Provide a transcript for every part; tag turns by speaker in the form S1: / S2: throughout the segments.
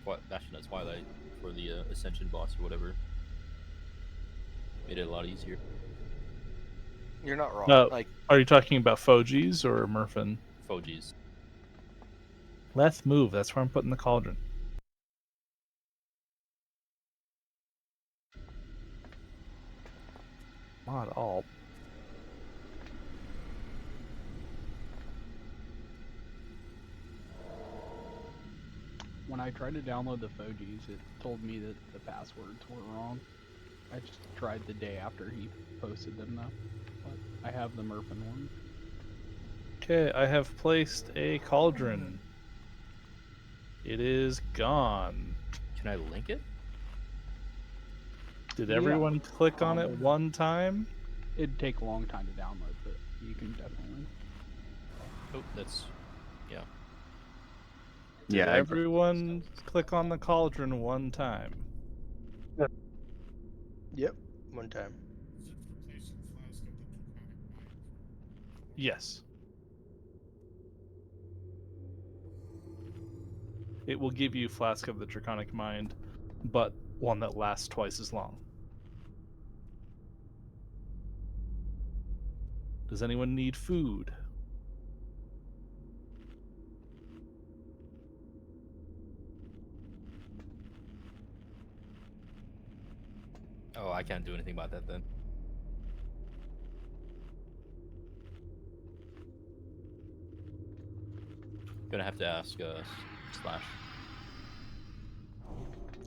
S1: Bastion at Twilight for the Ascension boss or whatever. Made it a lot easier.
S2: You're not wrong.
S3: No,
S2: Like,
S3: are you talking about Fogies or Murphin?
S1: Fogies.
S3: Let's move. That's where I'm putting the cauldron. Mod all.
S4: When I tried to download the Fogies, it told me that the passwords were wrong. I just tried the day after he posted them though. But I have the Murphin one.
S3: Okay, I have placed a cauldron. It is gone.
S1: Can I link it?
S3: Did
S4: Yeah.
S3: everyone click on it one time?
S4: It'd take a long time to download, but you can definitely.
S1: Oh, that's yeah.
S3: Did
S5: Yeah,
S3: everyone click on the cauldron one time?
S2: yep, one time.
S3: Yes. It will give you Flask of the Draconic Mind, but one that lasts twice as long. Does anyone need food?
S1: Oh, I can't do anything about that then. Gonna have to ask Slash.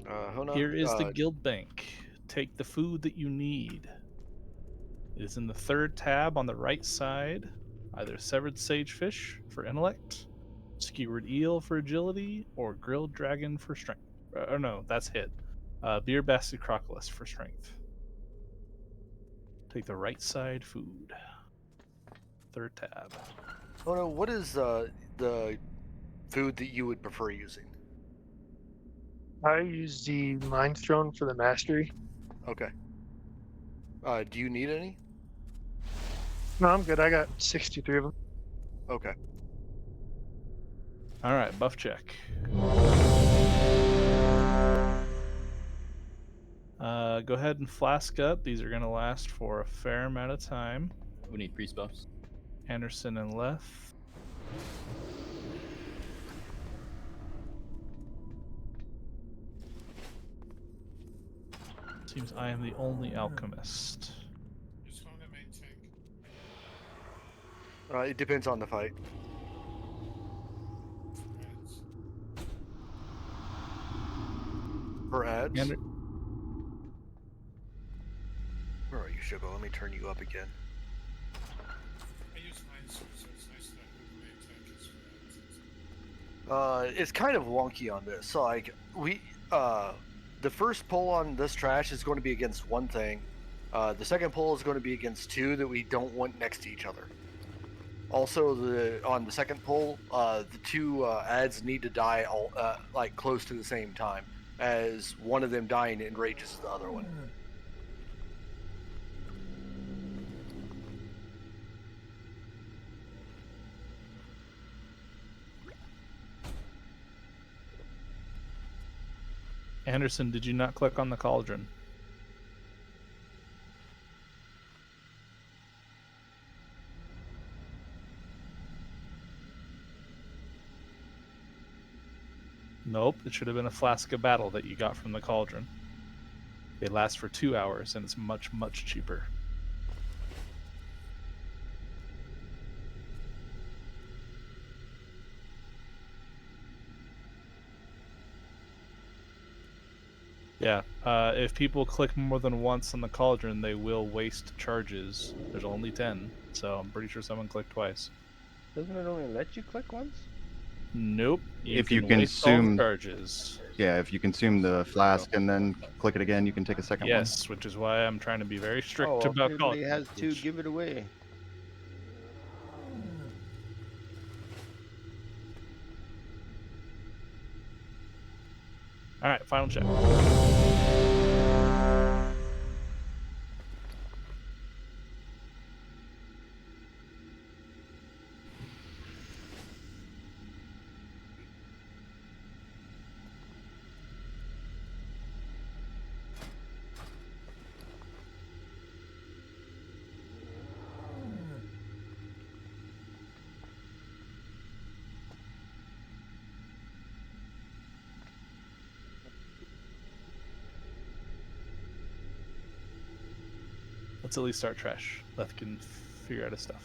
S2: Hold on.
S3: Here is the guild bank. Take the food that you need. It is in the third tab on the right side. Either severed sagefish for intellect, skewered eel for agility, or grilled dragon for strength. Or no, that's hit. Beer basket crocodilus for strength. Take the right side food. Third tab.
S2: Oh no, what is the food that you would prefer using?
S6: I use the Mind Stone for the mastery.
S2: Okay. Do you need any?
S6: No, I'm good. I got 63 of them.
S2: Okay.
S3: All right, buff check. Go ahead and flask up. These are going to last for a fair amount of time.
S1: We need priest buffs.
S3: Anderson and Leth. Seems I am the only alchemist.
S2: It depends on the fight. For ads? Where are you, Shibo? Let me turn you up again. It's kind of wonky on this. So like the first pull on this trash is going to be against one thing. The second pull is going to be against two that we don't want next to each other. Also, on the second pull, the two ads need to die all like close to the same time, as one of them dying enrages the other one.
S3: Anderson, did you not click on the cauldron? Nope, it should have been a flask of battle that you got from the cauldron. They last for 2 hours and it's much, much cheaper. Yeah, if people click more than once on the cauldron, they will waste charges. There's only 10, so I'm pretty sure someone clicked twice.
S7: Doesn't it only let you click once?
S3: Nope.
S5: If you
S3: can waste all the
S5: consume-
S3: charges.
S5: Yeah, if you consume the flask and then click it again, you can take a second one.
S3: Yes, which is why I'm trying to be very strict
S7: Oh,
S3: about
S7: apparently
S3: cauldrons.
S7: it has to
S3: which-
S7: give it away.
S3: All right, final check. Let's at least start trash. Leth can figure out his stuff.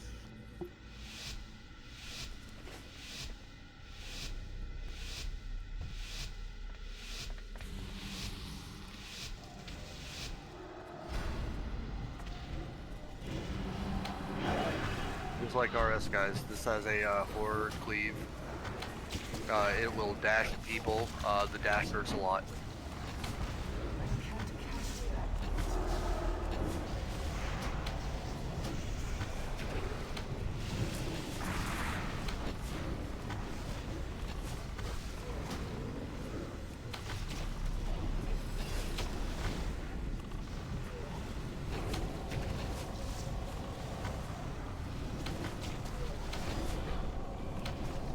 S2: Just like RS, guys, this has a forward cleave. It will dash at people. The dash hurts a lot.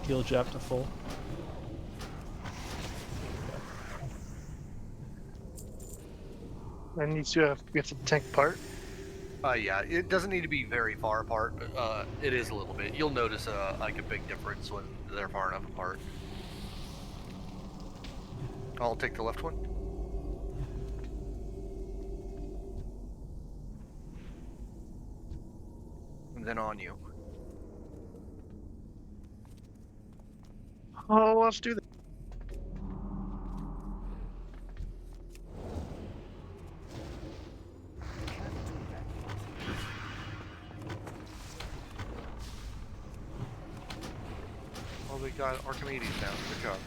S3: Heal jab to full.
S6: And you have to tank part.
S2: Yeah, it doesn't need to be very far apart, but it is a little bit. You'll notice like a big difference when they're far enough apart. I'll take the left one. And then on you.
S6: Oh, let's do that.
S2: Oh, we got Archimedes down. Good job.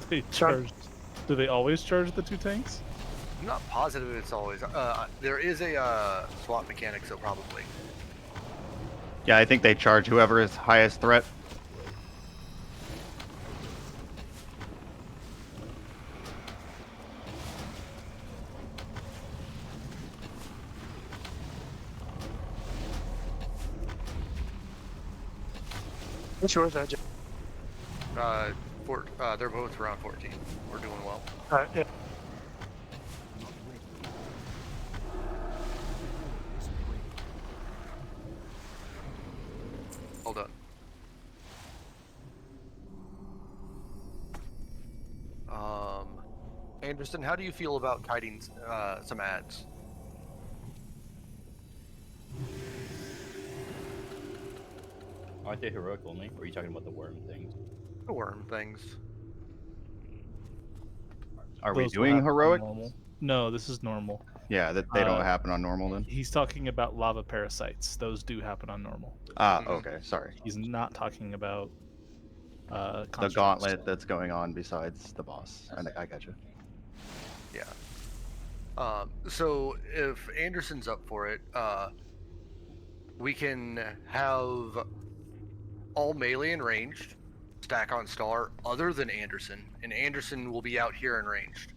S3: They charge. Do they always charge the 2 tanks?
S2: I'm not positive it's always. There is a swap mechanic, so probably.
S5: Yeah, I think they charge whoever is highest threat.
S6: What's yours, Jeff?
S2: They're both around 14. We're doing well.
S6: Yeah.
S2: Hold on. Anderson, how do you feel about kiting some ads?
S1: Aren't they heroic only? Or are you talking about the worm things?
S2: The worm things.
S5: Are we
S3: Those will
S5: doing
S3: happen on
S5: heroic?
S3: normal. No, this is normal.
S5: Yeah, that they don't happen on normal then.
S3: He's talking about lava parasites. Those do happen on normal.
S5: Ah,
S2: Mhm.
S5: okay, sorry.
S3: He's not talking about
S5: The
S3: constructs.
S5: gauntlet that's going on besides the boss. I gotcha.
S2: Yeah. So if Anderson's up for it, we can have all melee and ranged stack on star other than Anderson, and Anderson will be out here in ranged.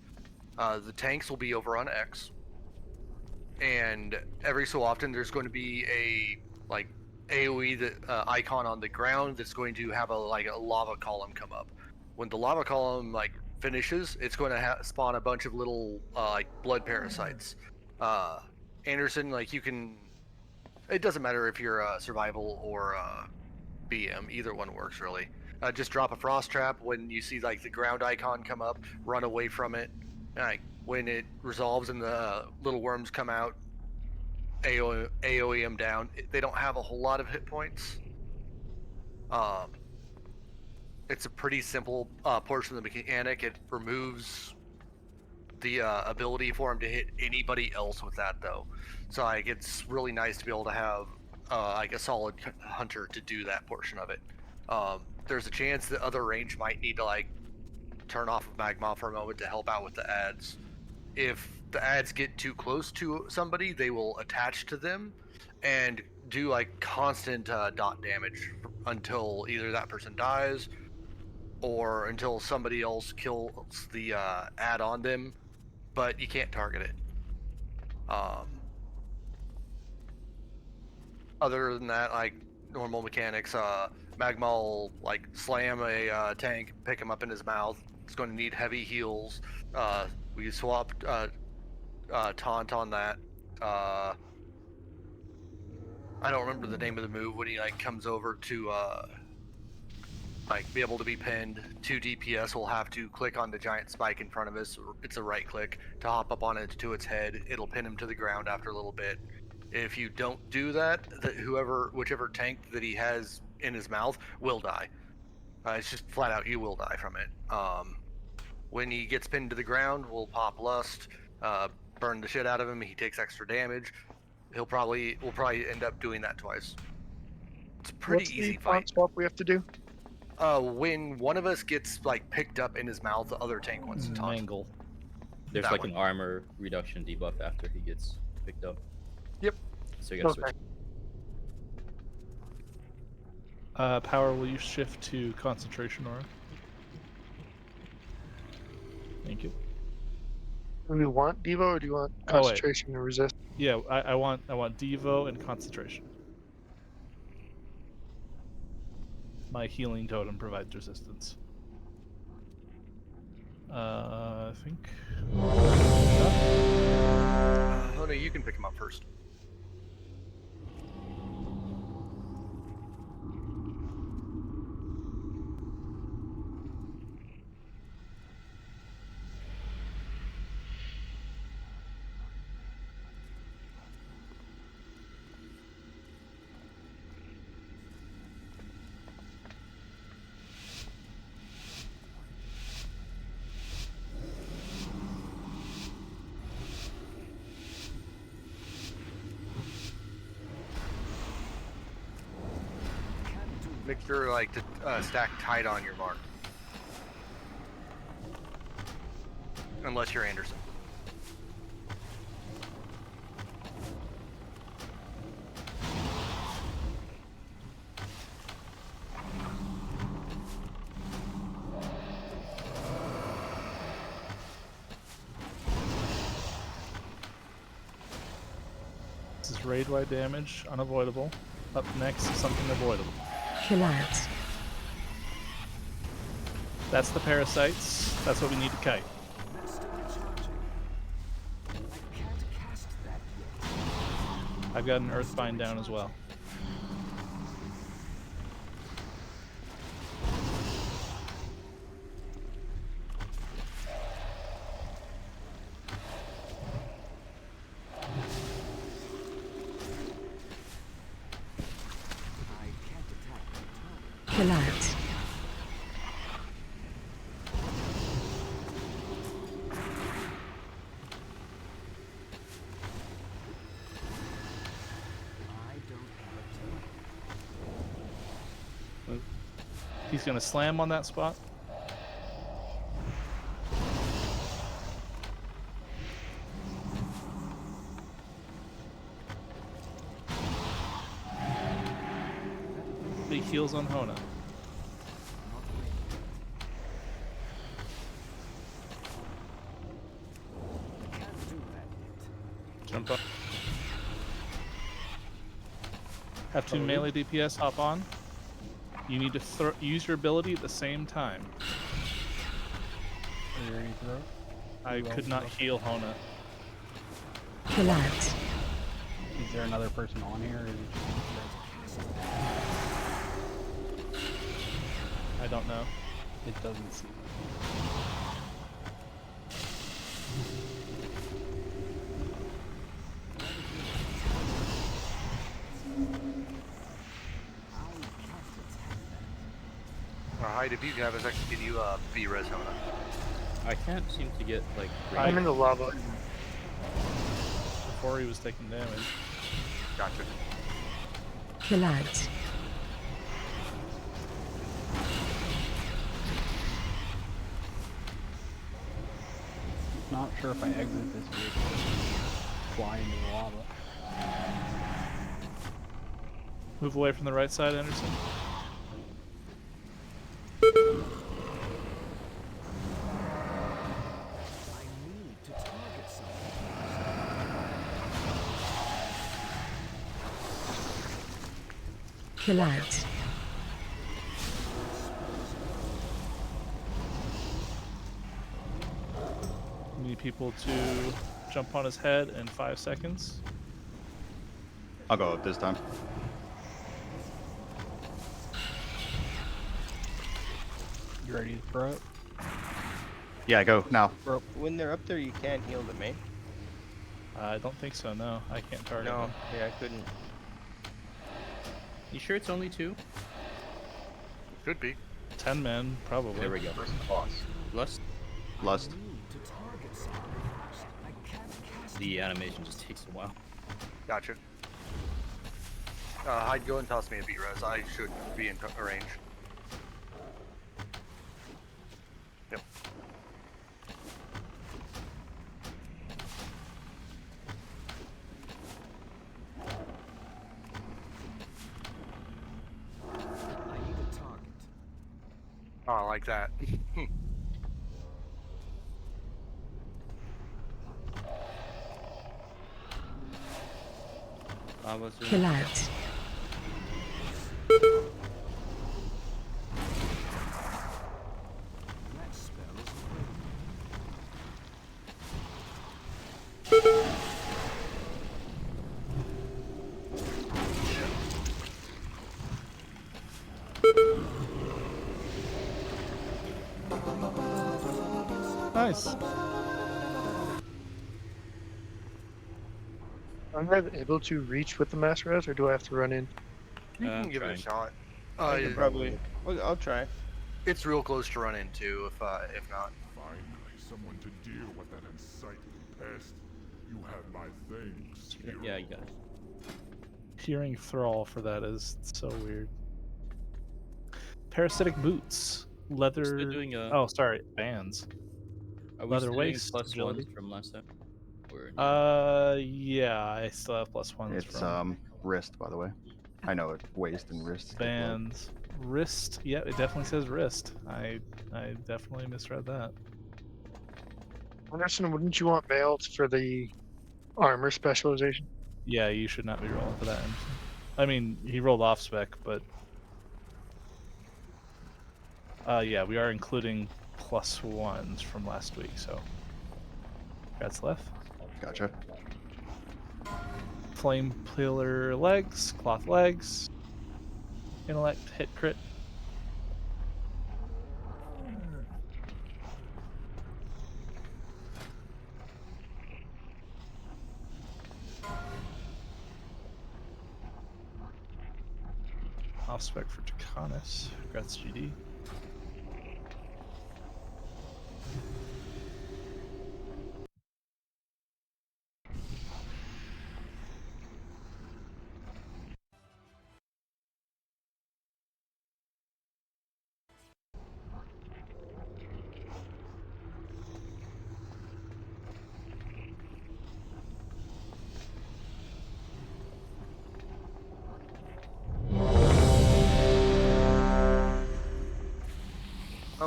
S2: The tanks will be over on X, and every so often there's going to be a like AOE that icon on the ground that's going to have a lava column come up. When the lava column finishes, it's going to spawn a bunch of little blood parasites. Anderson, you can. It doesn't matter if you're survival or BM. Either one works really. Just drop a frost trap when you see the ground icon come up. Run away from it. When it resolves and the little worms come out, AOE them down. They don't have a whole lot of hit points. It's a pretty simple portion of the mechanic. It removes the ability for him to hit anybody else with that, though. So it's really nice to be able to have a solid hunter to do that portion of it. There's a chance that other range might need to turn off of Magma for a moment to help out with the ads. If the ads get too close to somebody, they will attach to them and do constant dot damage until either that person dies or until somebody else kills the ad on them, but you can't target it. Other than that, normal mechanics, Magma will slam a tank, pick him up in his mouth. It's going to need heavy heals. We swapped taunt on that. I don't remember the name of the move when he comes over to like be able to be pinned. 2 DPS will have to click on the giant spike in front of us. It's a right click to hop up on it to its head. It'll pin him to the ground after a little bit. If you don't do that, whichever tank that he has in his mouth will die. It's just flat out, you will die from it. When he gets pinned to the ground, we'll pop lust, burn the shit out of him. He takes extra damage. We'll probably end up doing that twice. It's a pretty
S6: What's
S2: easy
S6: the font
S2: fight.
S6: swap we have to do?
S2: When one of us gets like picked up in his mouth, the other tank wants to taunt.
S3: Mangle.
S1: There's
S2: That
S1: like
S2: one.
S1: an armor reduction debuff after he gets picked up.
S2: Yep.
S1: So you gotta
S6: Okay.
S1: switch.
S3: Power, will you shift to concentration aura? Thank you.
S6: Do we want Devo or do you want
S3: Oh, wait.
S6: concentration and resist?
S3: Yeah, I want Devo and concentration. My healing totem provides resistance. I think.
S2: Oh no, you can pick him up first. Make sure like to stack tight on your mark. Unless you're Anderson.
S3: This is raid-wide damage, unavoidable. Up next is something avoidable.
S8: Chill out.
S3: That's the parasites. That's what we need to kite. I've got an Earthbind down as well.
S8: Chill out.
S3: He's gonna slam on that spot. Big heals on Hona. Jump up. Have two melee DPS hop on. You need to use your ability at the same time.
S4: Are you ready to throw?
S3: I could not heal Hona.
S8: Chill out.
S4: Is there another person on here? Or is it just
S3: I don't know.
S4: it doesn't seem
S2: Alright, if you have us, I can give you a V-Res Hona.
S1: I can't seem to get like.
S6: I'm in the lava.
S3: Before he was taking damage.
S2: Gotcha.
S8: Chill out.
S4: not sure if I exit this vehicle, fly into the lava.
S3: Move away from the right side, Anderson.
S8: Chill out.
S3: Need people to jump on his head in 5 seconds.
S5: I'll go up this time.
S4: You ready to throw it?
S5: Yeah, go now.
S7: When they're up there, you can't heal them, eh?
S3: I don't think so. No, I can't target
S7: No,
S3: them.
S7: yeah, I couldn't.
S1: You sure it's only 2?
S2: Could be.
S3: 10 men, probably.
S1: There we go. Lust.
S5: Lust.
S1: The animation just takes a while.
S2: Gotcha. Hyde, go and toss me a beat res. I should be in range. Yep. Oh, I like that.
S8: Kill out.
S3: Nice.
S6: I'm not able to reach with the mass res, or do I have to run in?
S2: You can give it a shot.
S7: I could probably. Well, I'll try.
S2: It's real close to run into if not.
S9: Finally, someone to deal with that unsightly pest. You have my thanks.
S1: Yeah, you got it.
S3: Hearing thrall for that is so weird. Parasitic boots. Leather.
S1: Still doing
S3: Oh, sorry. Bands.
S1: Are we
S3: leather
S1: still
S3: waist,
S1: doing +1s
S3: agility.
S1: from last time? Or
S3: Yeah, I still have +1s
S5: It's
S3: from
S5: wrist, by the way. I know it. Waist and wrist. look like.
S3: bands. Wrist. Yeah, it definitely says wrist. I definitely misread that.
S6: Anderson, wouldn't you want mail for the armor specialization?
S3: Yeah, you should not be rolling for that. Anderson. I mean, he rolled off spec, but yeah, we are including +1s from last week, so that's left.
S5: Gotcha.
S3: Flame pillar legs, cloth legs, intellect hit crit. Off spec for Tacanis. Congrats, GD.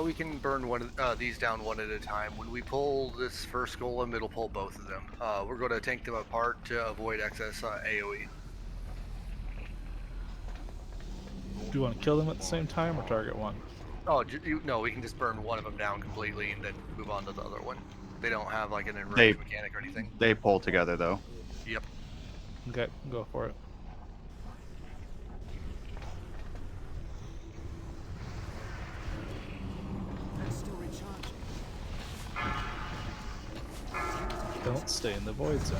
S2: We can burn these down one at a time. When we pull this first golem, it'll pull both of them. We're going to take them apart to avoid excess AoE.
S3: Do you want to kill them at the same time or target one?
S2: Oh, no, we can just burn one of them down completely and then move on to the other one. They don't have like an enrage mechanic or anything.
S5: They pull together, though.
S2: Yep.
S3: Okay, go for it. Don't stay in the void zone.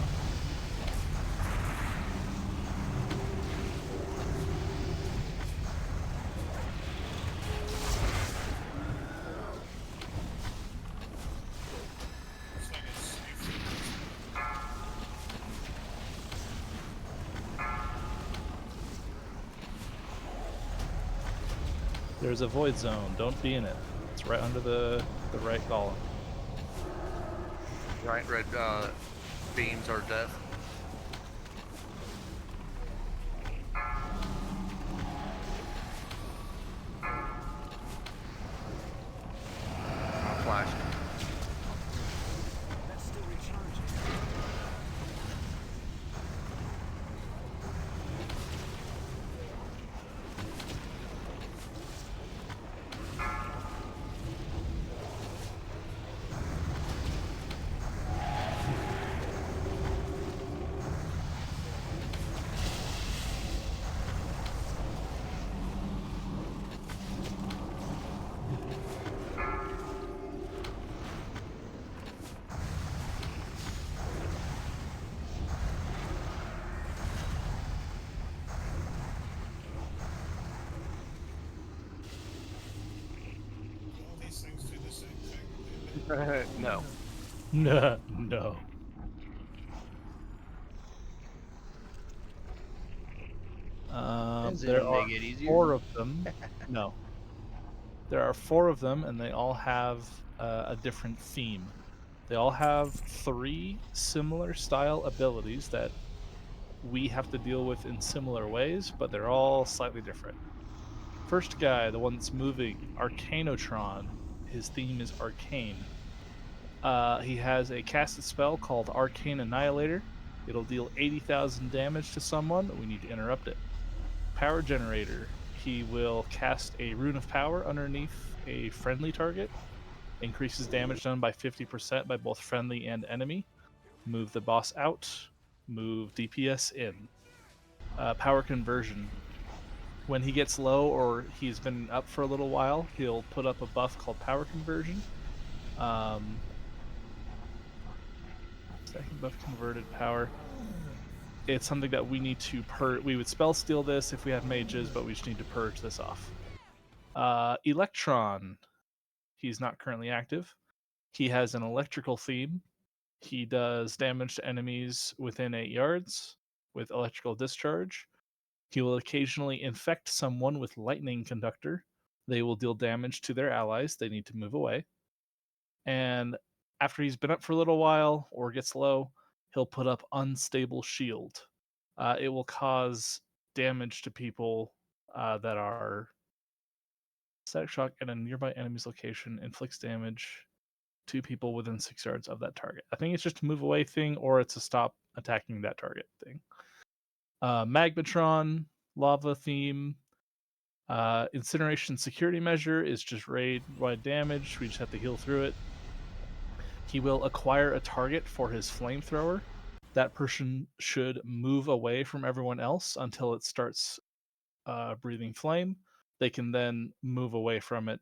S3: There's a void zone. Don't be in it. It's right under the right golem.
S2: Giant red beams are death. Flashed. No.
S3: No.
S7: Does
S3: There
S7: it
S3: are
S7: make it easier?
S3: 4 of them. No. There are 4 of them, and they all have a different theme. They all have 3 similar style abilities that we have to deal with in similar ways, but they're all slightly different. First guy, the one that's moving, Arcanotron. His theme is arcane. He has a casted spell called Arcane Annihilator. It'll deal 80,000 damage to someone. We need to interrupt it. Power Generator. He will cast a Rune of Power underneath a friendly target. Increases damage done by 50% by both friendly and enemy. Move the boss out. Move DPS in. Power Conversion. When he gets low or he's been up for a little while, he'll put up a buff called Power Conversion. Second buff converted power. It's something that we need to purge. We would spell steal this if we have mages, but we just need to purge this off. Electron. He's not currently active. He has an electrical theme. He does damage to enemies within 8 yards with electrical discharge. He will occasionally infect someone with lightning conductor. They will deal damage to their allies. They need to move away. And after he's been up for a little while or gets low, he'll put up unstable shield. It will cause damage to people that are static shock at a nearby enemy's location, inflicts damage to people within 6 yards of that target. I think it's just a move away thing, or it's a stop attacking that target thing. Magmatron, lava theme. Incineration security measure is just raid wide damage. We just have to heal through it. He will acquire a target for his flamethrower. That person should move away from everyone else until it starts breathing flame. They can then move away from it.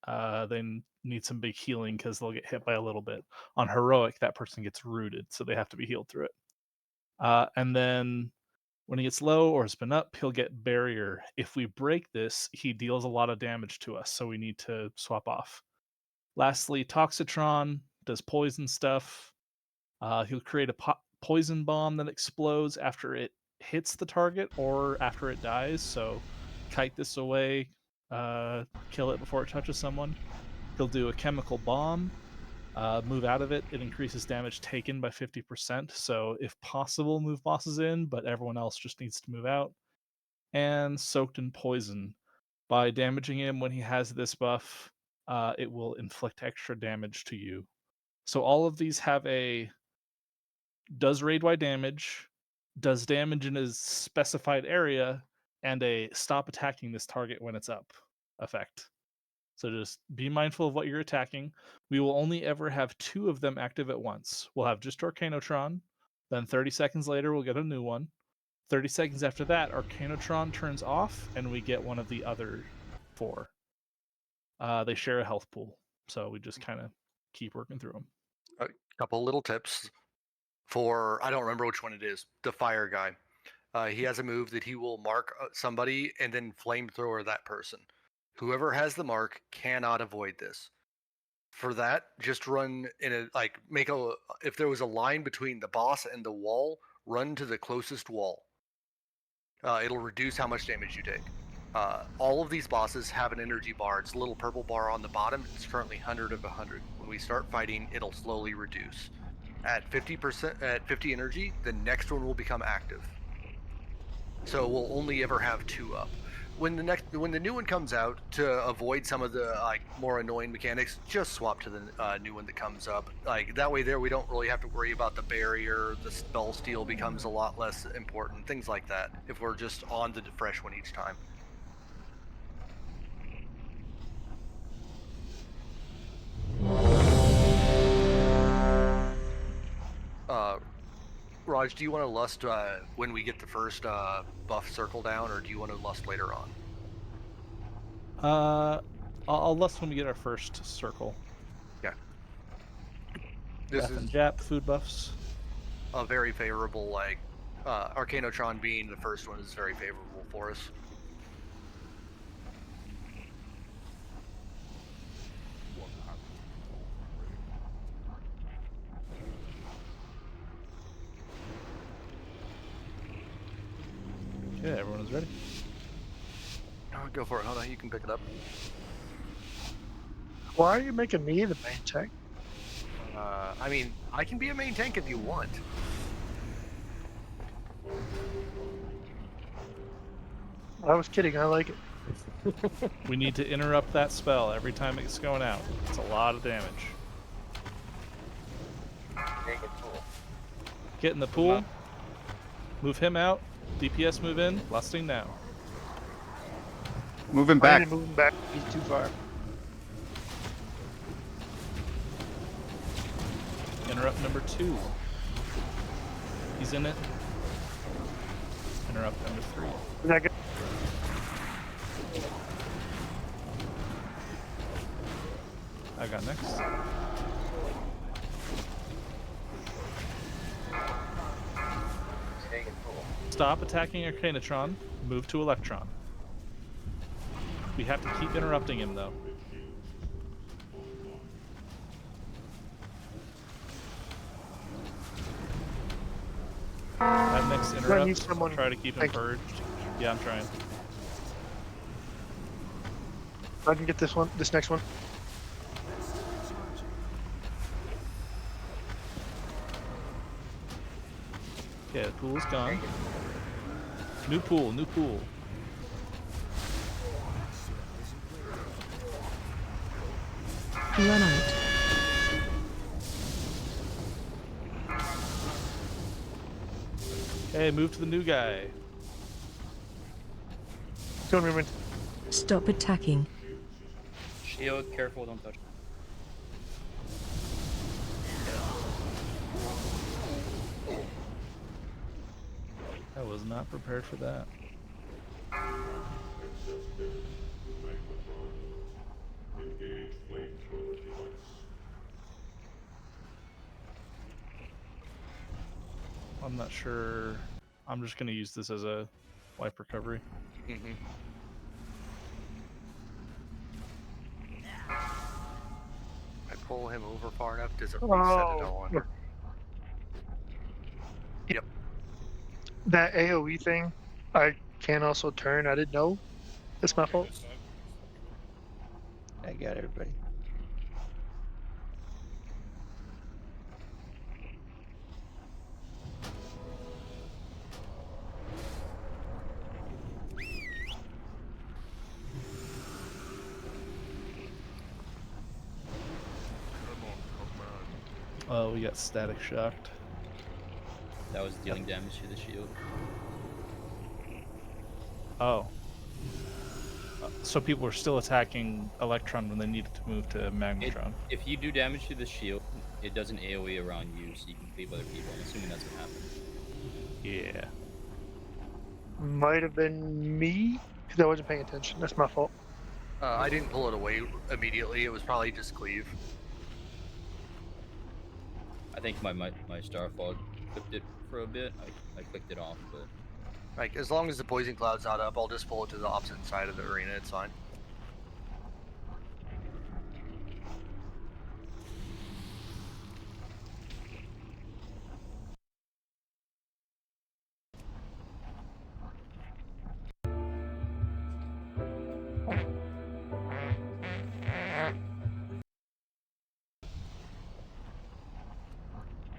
S3: They need some big healing because they'll get hit by a little bit. On heroic, that person gets rooted, so they have to be healed through it. And then when he gets low or has been up, he'll get barrier. If we break this, he deals a lot of damage to us, so we need to swap off. Lastly, Toxitron does poison stuff. He'll create a poison bomb that explodes after it hits the target or after it dies. So kite this away, kill it before it touches someone. He'll do a chemical bomb, move out of it. It increases damage taken by 50%. So if possible, move bosses in, but everyone else just needs to move out. And soaked in poison. By damaging him when he has this buff, it will inflict extra damage to you. So all of these have a does raid wide damage, does damage in a specified area, and a stop attacking this target when it's up effect. So just be mindful of what you're attacking. We will only ever have 2 of them active at once. We'll have just Arcanotron, then 30 seconds later we'll get a new one. 30 seconds after that, Arcanotron turns off, and we get one of the other 4. They share a health pool, so we just kind of keep working through them.
S2: A couple little tips for, I don't remember which one it is, the fire guy. He has a move that he will mark somebody and then flamethrower that person. Whoever has the mark cannot avoid this. For that, just run in a, like, if there was a line between the boss and the wall, run to the closest wall. It'll reduce how much damage you take. All of these bosses have an energy bar. It's a little purple bar on the bottom. It's currently 100 of 100. When we start fighting, it'll slowly reduce. At 50%, at 50 energy, the next one will become active. So we'll only ever have 2 up. When the new one comes out, to avoid some of the more annoying mechanics, just swap to the new one that comes up. Like that way, we don't really have to worry about the barrier. The spell steal becomes a lot less important. Things like that. If we're just on the fresh one each time. Raj, do you want to lust when we get the first buff circle down, or do you want to lust later on?
S3: I'll lust when we get our first circle.
S2: Yeah. This
S3: Jap and
S2: is
S3: Jap food buffs.
S2: a very favorable, Arcanotron being the first one is very favorable for us.
S9: What happens to
S3: Yeah, everyone is ready.
S2: Oh, go for it, Hona. You can pick it up.
S6: Why are you making me the main tank?
S2: I mean, I can be a main tank if you want.
S6: I was kidding. I like it.
S3: We need to interrupt that spell every time it's going out. It's a lot of damage. Get in the pool. Move him out. DPS move in. Lusting now.
S5: Move him
S6: I
S5: back.
S6: need to move him back. He's too far.
S3: Interrupt number 2. He's in it. Interrupt number 3.
S6: Is that good?
S3: I got next. Stop attacking Arcanatron. Move to Electron. We have to keep interrupting him, though. That next
S6: need
S3: interrupt,
S6: someone-
S3: try to keep him
S6: Thank you.
S3: purged. Yeah, I'm trying.
S6: I can get this one. This next one.
S3: Okay, the pool is gone. New pool, new pool.
S8: Run out.
S3: Okay, move to the new guy.
S6: Don't remember.
S8: Stop attacking.
S1: Shield, careful, don't touch.
S3: I was not prepared for that. I'm not sure. I'm just going to use this as a wipe recovery.
S2: Mm-hmm. I pull him over far enough. Does it reset it all?
S6: Oh,
S2: Yep.
S6: that AOE thing. I can also turn. I didn't know. It's my fault.
S7: I got everybody.
S3: Oh, we got static shocked.
S1: That was dealing damage to the shield.
S3: Oh. So people were still attacking Electron when they needed to move to Magnetron.
S1: If you do damage to the shield, it doesn't AoE around you, so you can cleave other people. I'm assuming that's what happened.
S3: Yeah.
S6: Might have been me because I wasn't paying attention. That's my fault.
S2: I didn't pull it away immediately. It was probably just cleave.
S1: I think my Starfall clipped it for a bit. I clicked it off, but
S2: Like, as long as the poison cloud's not up, I'll just pull it to the opposite side of the arena. It's fine.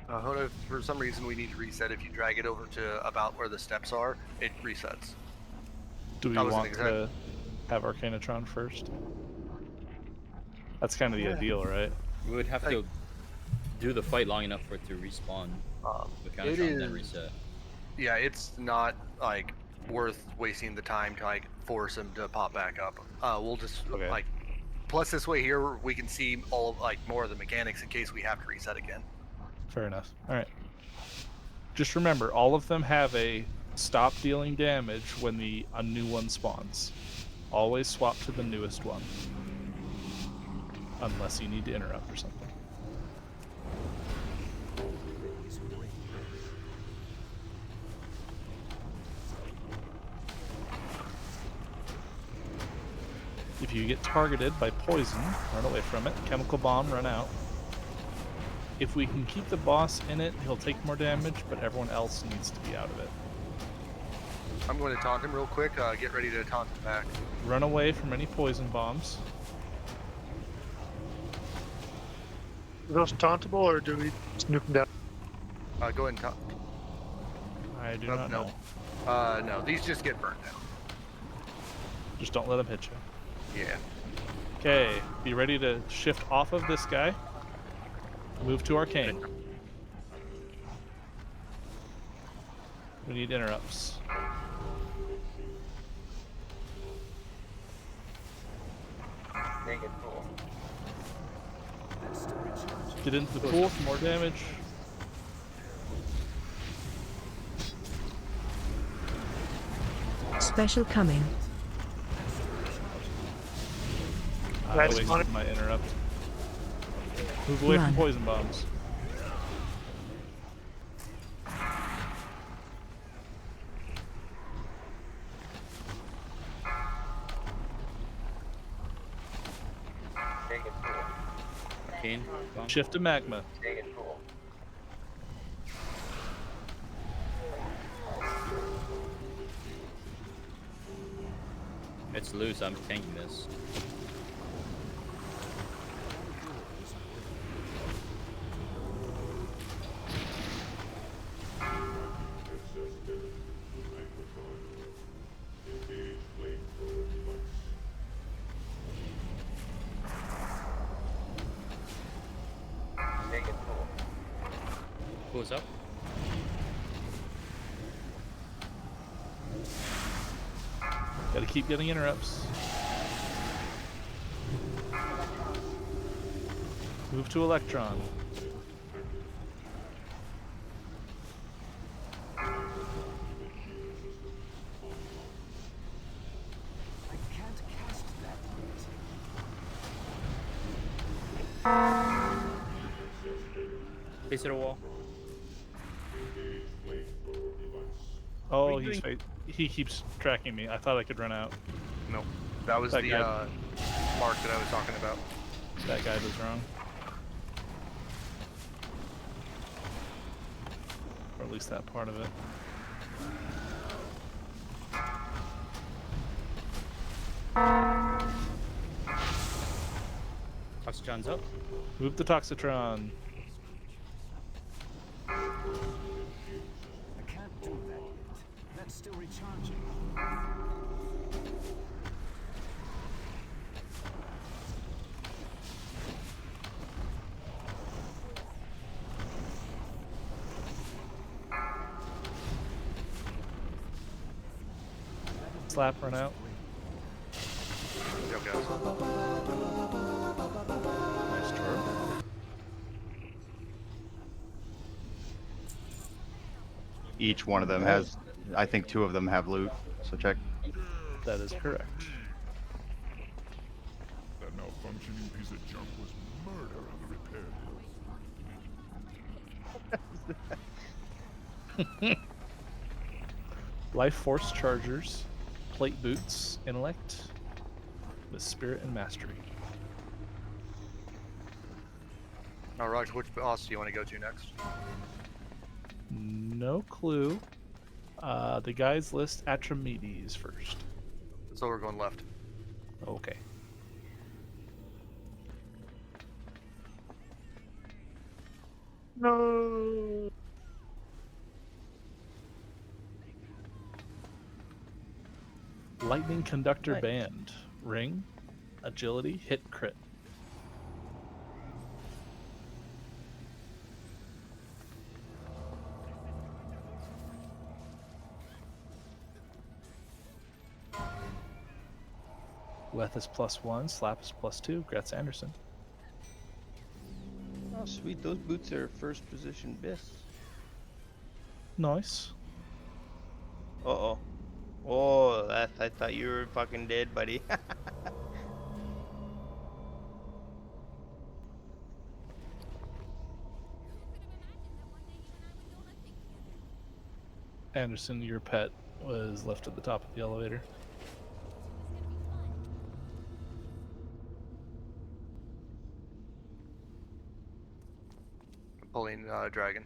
S2: Hoda, for some reason we need to reset. If you drag it over to about where the steps are, it resets.
S3: Do we
S2: That was an
S3: want
S2: exact-
S3: to have Arcanatron first? That's kind of the
S6: Yeah.
S3: ideal, right?
S1: we would have to do the fight long enough for it to respawn. The
S2: It
S1: Countertron and then
S2: is-
S1: reset.
S2: Yeah, it's not like worth wasting the time to like force him to pop back up. We'll just
S3: Okay.
S2: like. Plus, this way here we can see all of like more of the mechanics in case we have to reset again.
S3: Fair enough. All right. Just remember, all of them have a stop dealing damage when a new one spawns. Always swap to the newest one. Unless you need to interrupt or something. If you get targeted by poison, run away from it. Chemical bomb, run out. If we can keep the boss in it, he'll take more damage, but everyone else needs to be out of it.
S2: I'm going to taunt him real quick. Get ready to taunt him back.
S3: Run away from any poison bombs.
S6: Are those tauntable or do we snoop them down?
S2: Go ahead and taunt.
S3: I do
S2: Oh,
S3: not
S2: no.
S3: know.
S2: No, these just get burned down.
S3: Just don't let him hit you.
S2: Yeah.
S3: Okay, be ready to shift off of this guy. Move to Arcane. We need interrupts. Get into the pool for more damage.
S8: Special coming.
S3: I
S6: That's
S3: wasted
S6: fine.
S3: my interrupt. Move away
S8: Run.
S3: from poison bombs.
S1: Arcane. Bomb.
S3: Shift to magma.
S1: It's loose. I'm tanking this. Who's up?
S3: Gotta keep getting interrupts. Move to Electron.
S1: Face at a wall.
S3: Oh, he keeps tracking me. I thought I could run out.
S2: No. That was
S3: That
S2: the
S3: guy.
S2: mark that I was talking about.
S3: That guy was wrong. Or at least that part of it.
S1: Oxygen's up.
S3: Move the Toxitron.
S7: I can't do that yet. That's still recharging.
S3: Slap, run out.
S2: Go, guys.
S3: Nice turn.
S5: Each one of them has, I think 2 of them have loot. So check.
S3: That is correct.
S9: That malfunctioning piece of junk was murder on the repair bill.
S3: Life Force Chargers, Plate Boots, Intellect, with Spirit and Mastery.
S2: All right, which boss do you want to go to next?
S3: No clue. The guys list Atramedes first.
S2: So we're going left.
S3: Okay.
S6: No.
S3: Lightning Conductor
S1: Nice.
S3: Band. Ring, Agility, Hit, Crit. Leth is +1, Slap is +2. Gratz Anderson.
S10: Oh, sweet. Those boots are first position bis.
S3: Nice.
S10: Uh-oh. Oh, I thought you were fucking dead, buddy.
S3: Anderson, your pet was left at the top of the elevator.
S2: I'm pulling Dragon.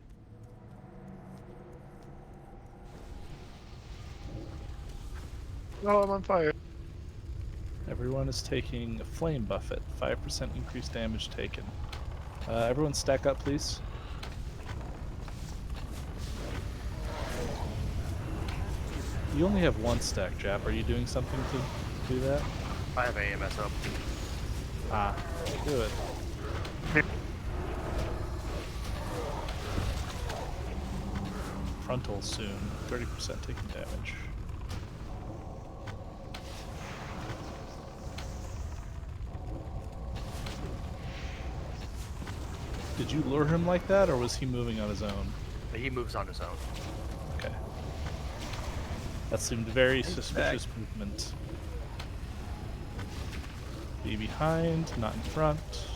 S6: Oh, I'm on fire.
S3: Everyone is taking a flame buffet, 5% increased damage taken. Everyone stack up, please. You only have one stack, Jap. Are you doing something to do that?
S2: I have AMS up.
S3: Ah, do it. Frontal soon, 30% taking damage. Did you lure him like that, or was he moving on his own?
S2: He moves on his own.
S3: Okay. That seemed very suspicious movement. Be behind, not in front.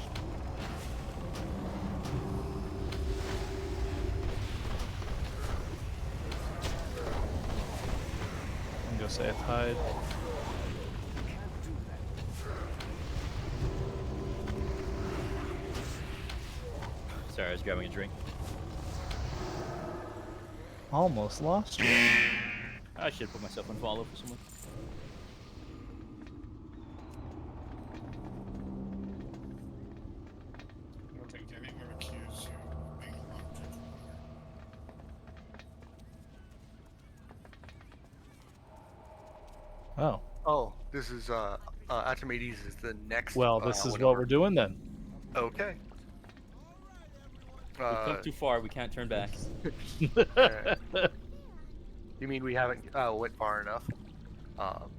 S3: I'm gonna say hide.
S1: Sorry, I was grabbing a drink.
S3: Almost lost you.
S1: I should put myself on follow for someone.
S11: I don't think anyone accused you of being a lockpick
S3: Oh.
S2: Oh, this is Archimedes is the next.
S3: Well, this is
S2: one
S3: what
S2: over.
S3: we're doing then.
S2: Okay.
S1: We've come too far. We can't turn back.
S2: Alright. You mean we haven't went far enough?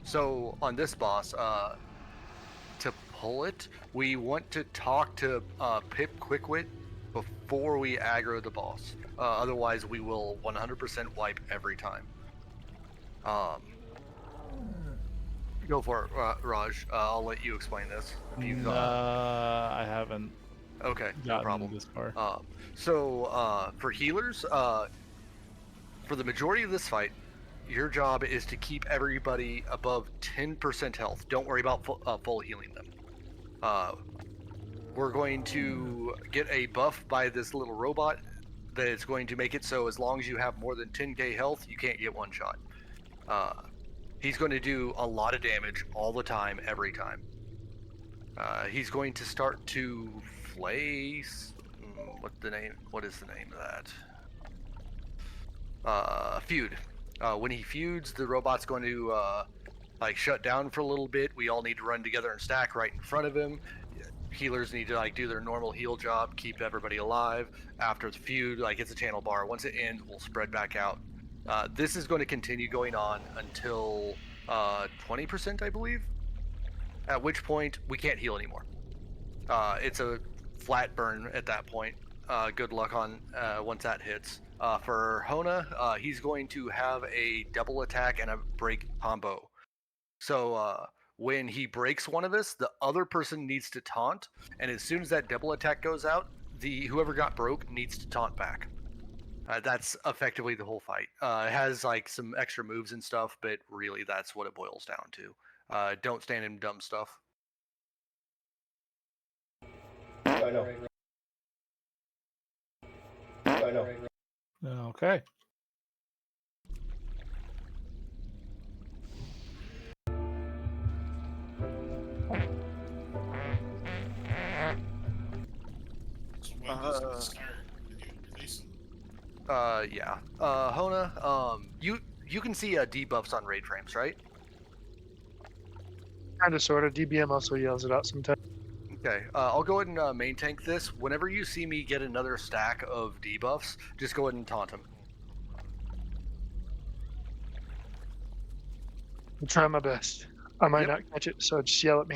S2: So on this boss, to pull it, we want to talk to Pip Quickwit before we aggro the boss. Otherwise, we will 100% wipe every time. Go for it, Raj. I'll let you explain this. If you,
S3: I haven't.
S2: Okay, no problem.
S3: This far.
S2: So for healers, for the majority of this fight, your job is to keep everybody above 10% health. Don't worry about full healing them. We're going to get a buff by this little robot that is going to make it so as long as you have more than 10k health, you can't get one shot. He's going to do a lot of damage all the time, every time. He's going to start to flay. What is the name of that? Feud. When he feuds, the robot's going to like shut down for a little bit. We all need to run together and stack right in front of him. Healers need to like do their normal heal job, keep everybody alive. After the feud, like it's a channel bar. Once it ends, we'll spread back out. This is going to continue going on until 20%, I believe. At which point we can't heal anymore. It's a flat burn at that point. Good luck on once that hits. For Hona, he's going to have a double attack and a break combo. So when he breaks one of us, the other person needs to taunt, and as soon as that double attack goes out, the whoever got broke needs to taunt back. That's effectively the whole fight. It has like some extra moves and stuff, but really that's what it boils down to. Don't stand in dumb stuff.
S12: I know. I know.
S3: Okay.
S11: So when does it start? When you release them?
S2: Yeah. Hona, you can see debuffs on raid frames, right?
S6: Kind of, sort of. DBM also yells it out sometimes.
S2: Okay, I'll go ahead and main tank this. Whenever you see me get another stack of debuffs, just go ahead and taunt him.
S6: I'm trying my best. I might not catch it, so just yell at me.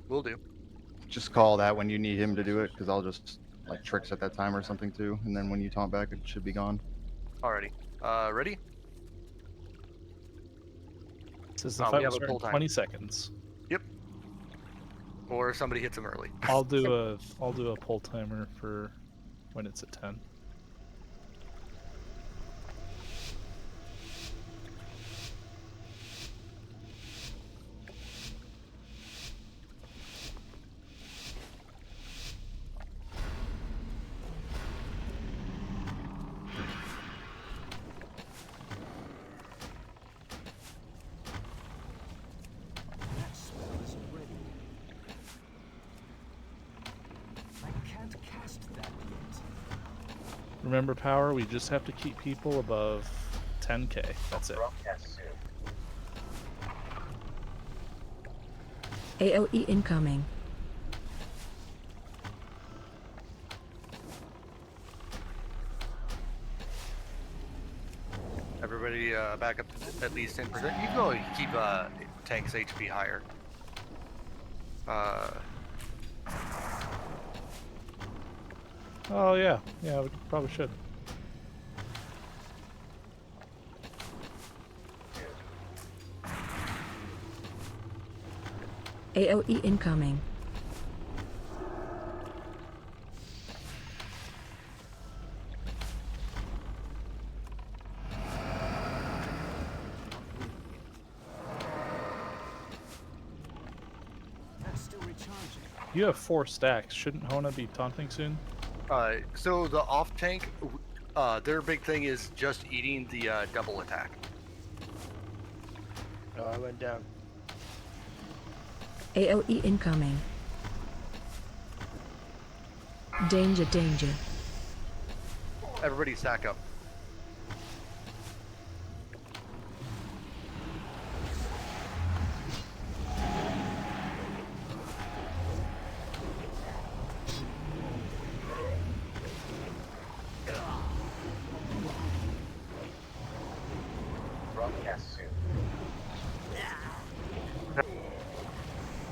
S2: Will do.
S5: Just call that when you need him to do it, because I'll just like tricks at that time or something too, and then when you taunt back, it should be gone.
S2: Alrighty. Ready?
S3: Says the
S2: we
S3: fight
S2: have
S3: will
S2: a
S3: start
S2: pull
S3: in
S2: time.
S3: 20 seconds.
S2: Yep. Or somebody hits him early.
S3: I'll do a pull timer for when it's at 10. Remember, Power, we just have to keep people above 10k. That's it.
S8: AOE incoming.
S2: Everybody back up to at least 10%. You can always keep tanks HP higher.
S3: Oh, yeah. Yeah, we probably should.
S8: AOE incoming.
S7: That's still recharging.
S3: You have 4 stacks. Shouldn't Hona be taunting soon?
S2: So the off tank, their big thing is just eating the double attack.
S10: Oh, I went down.
S8: AOE incoming. Danger, danger.
S2: Everybody stack up.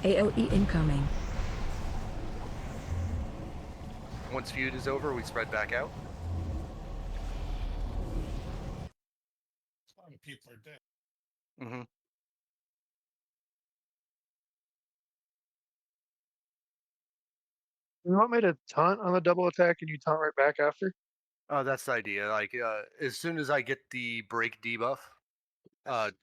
S8: AOE incoming.
S2: Once feud is over, we spread back out.
S11: A lot of people are dead.
S2: Mm-hmm.
S6: You want me to taunt on the double attack and you taunt right back after?
S2: That's the idea. Like, as soon as I get the break debuff,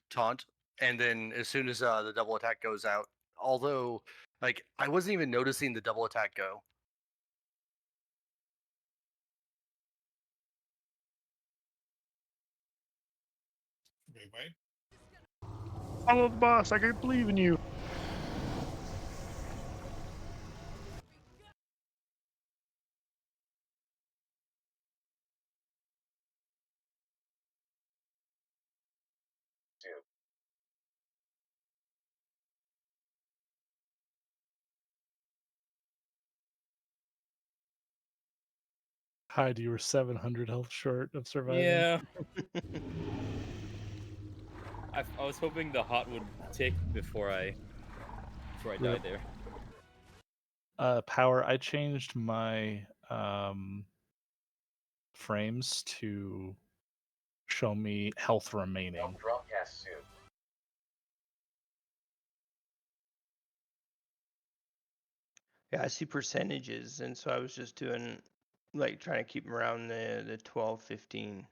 S2: taunt, and then as soon as the double attack goes out, although, like, I wasn't even noticing the double attack go.
S11: Wait.
S6: Follow the boss. I can't believe in you.
S3: Hide, you were 700 health short of surviving.
S1: Yeah. I was hoping the hot would tick before I died there.
S3: Power, I changed my frames to show me health remaining.
S10: Yeah, I see percentages, and so I was just doing, like, trying to keep them around the 12, 15.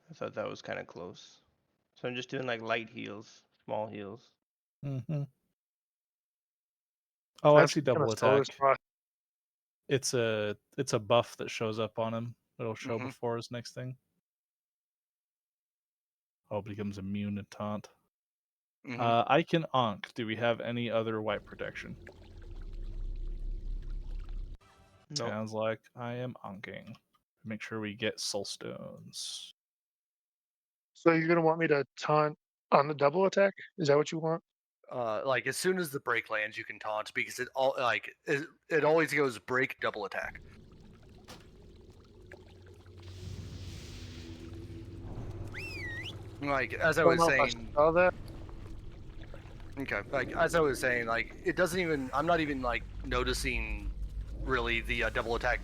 S10: I thought that was kind of close. So I'm just doing, like, light heals, small heals.
S3: Mm-hmm. Oh, I see double attack. It's a buff that shows up on him. It'll show before his next thing. Oh, becomes immune to taunt. I can Ankh. Do we have any other white protection?
S10: Nope.
S3: Sounds like I am Anking. Make sure we get soul stones.
S6: So you're gonna want me to taunt on the double attack? Is that what you want?
S2: Like as soon as the break lands, you can taunt because it always goes break double attack. Like as I was saying.
S6: Saw that.
S2: Okay, like as I was saying, like it doesn't even. I'm not even like noticing really the double attack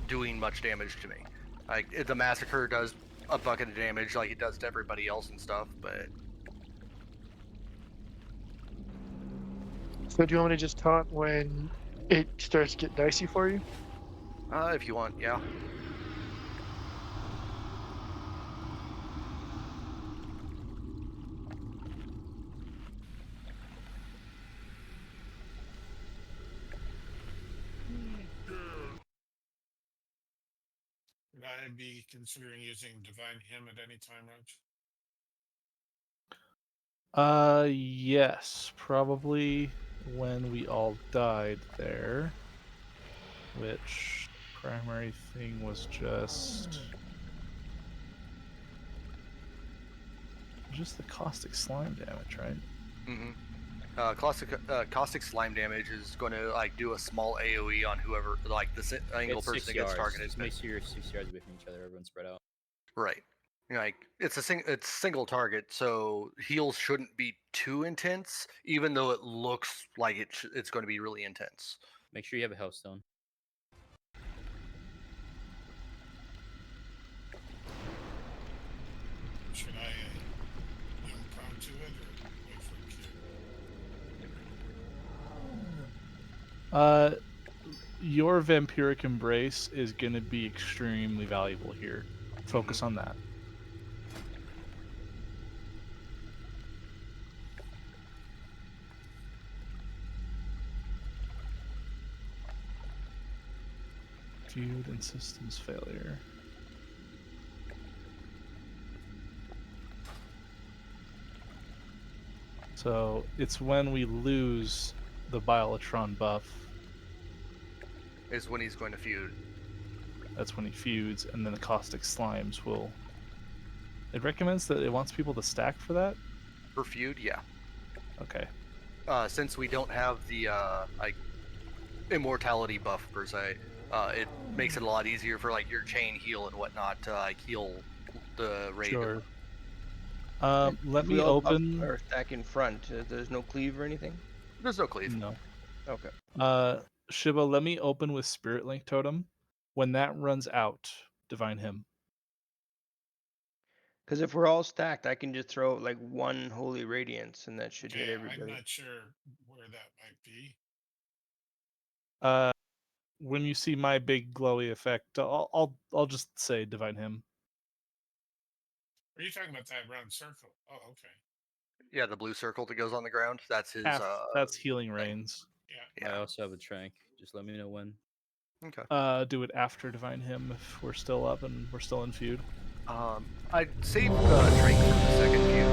S2: doing much damage to me. Like the massacre does a bucket of damage, like it does to everybody else and stuff, but.
S6: So do you want me to just taunt when it starts to get dicey for you?
S2: If you want, yeah.
S11: Would I be considering using Divine Hymn at any time, Raj?
S3: Yes, probably when we all died there, which primary thing was just the caustic slime damage, right?
S2: Caustic slime damage is going to like do a small AOE on whoever, like the single
S1: It's
S2: person
S1: 6
S2: that gets
S1: yards.
S2: targeted.
S1: Just make sure you're 6 yards away from each other. Everyone's spread out.
S2: Right. Like it's it's single target, so heals shouldn't be too intense, even though it looks like it's going to be really intense.
S1: Make sure you have a health stone.
S11: Should I impromptu it or wait for a cue?
S3: Your vampiric embrace is going to be extremely valuable here. Focus on that. Feud and systems failure. So it's when we lose the Biolatron buff.
S2: Is when he's going to feud.
S3: That's when he feuds, and then the caustic slimes will. It recommends that it wants people to stack for that.
S2: For feud, yeah.
S3: Okay.
S2: Since we don't have the like immortality buff per se, it makes it a lot easier for like your chain heal and whatnot to like heal the raid.
S3: Sure.
S10: And
S3: Let
S10: if we
S3: me
S10: all buff
S3: open.
S10: our stack in front. There's no cleave or anything.
S2: There's no cleave.
S3: No.
S10: Okay.
S3: Shiba, let me open with Spirit Link Totem. When that runs out, divine him.
S10: Because if we're all stacked, I can just throw like one holy radiance, and that should hit
S11: Okay,
S10: everybody.
S11: I'm not sure where that might be.
S3: When you see my big glowy effect, I'll just say divine him.
S11: Are you talking about that round circle? Oh, okay.
S2: Yeah, the blue circle that goes on the ground. That's his.
S3: That's healing rains.
S11: Yeah.
S1: I also have a trank. Just let me know when.
S2: Okay.
S3: Do it after divine him if we're still up and we're still in feud.
S2: I'd save the trank for the second feud.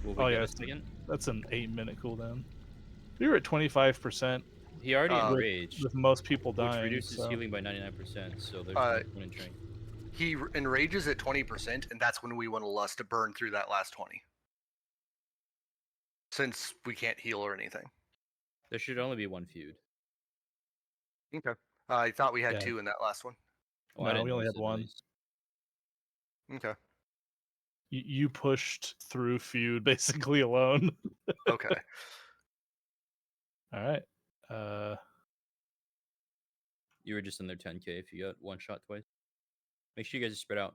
S1: Will we get a second?
S3: That's an 8-minute cooldown. We were at 25%.
S1: He already enraged.
S3: With most people dying.
S1: Which reduces
S3: so.
S1: healing by 99%, so there's no point in trank.
S2: He enrages at 20%, and that's when we want to lust to burn through that last 20. Since we can't heal or anything.
S1: There should only be one feud.
S2: Okay. I thought we had 2 in that last one.
S1: Oh,
S3: no, we only had 1.
S2: Okay.
S3: You pushed through feud basically alone.
S2: Okay.
S3: All right.
S1: You were just under 10k if you got one shot twice. Make sure you guys are spread out.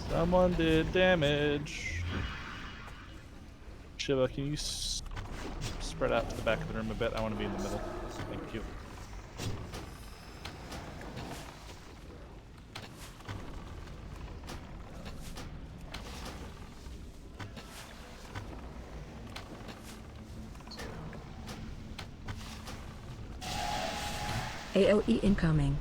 S3: Someone did damage. Shiva, can you spread out to the back of the room a bit? I want to be in the middle. Thank you.
S8: AOE incoming.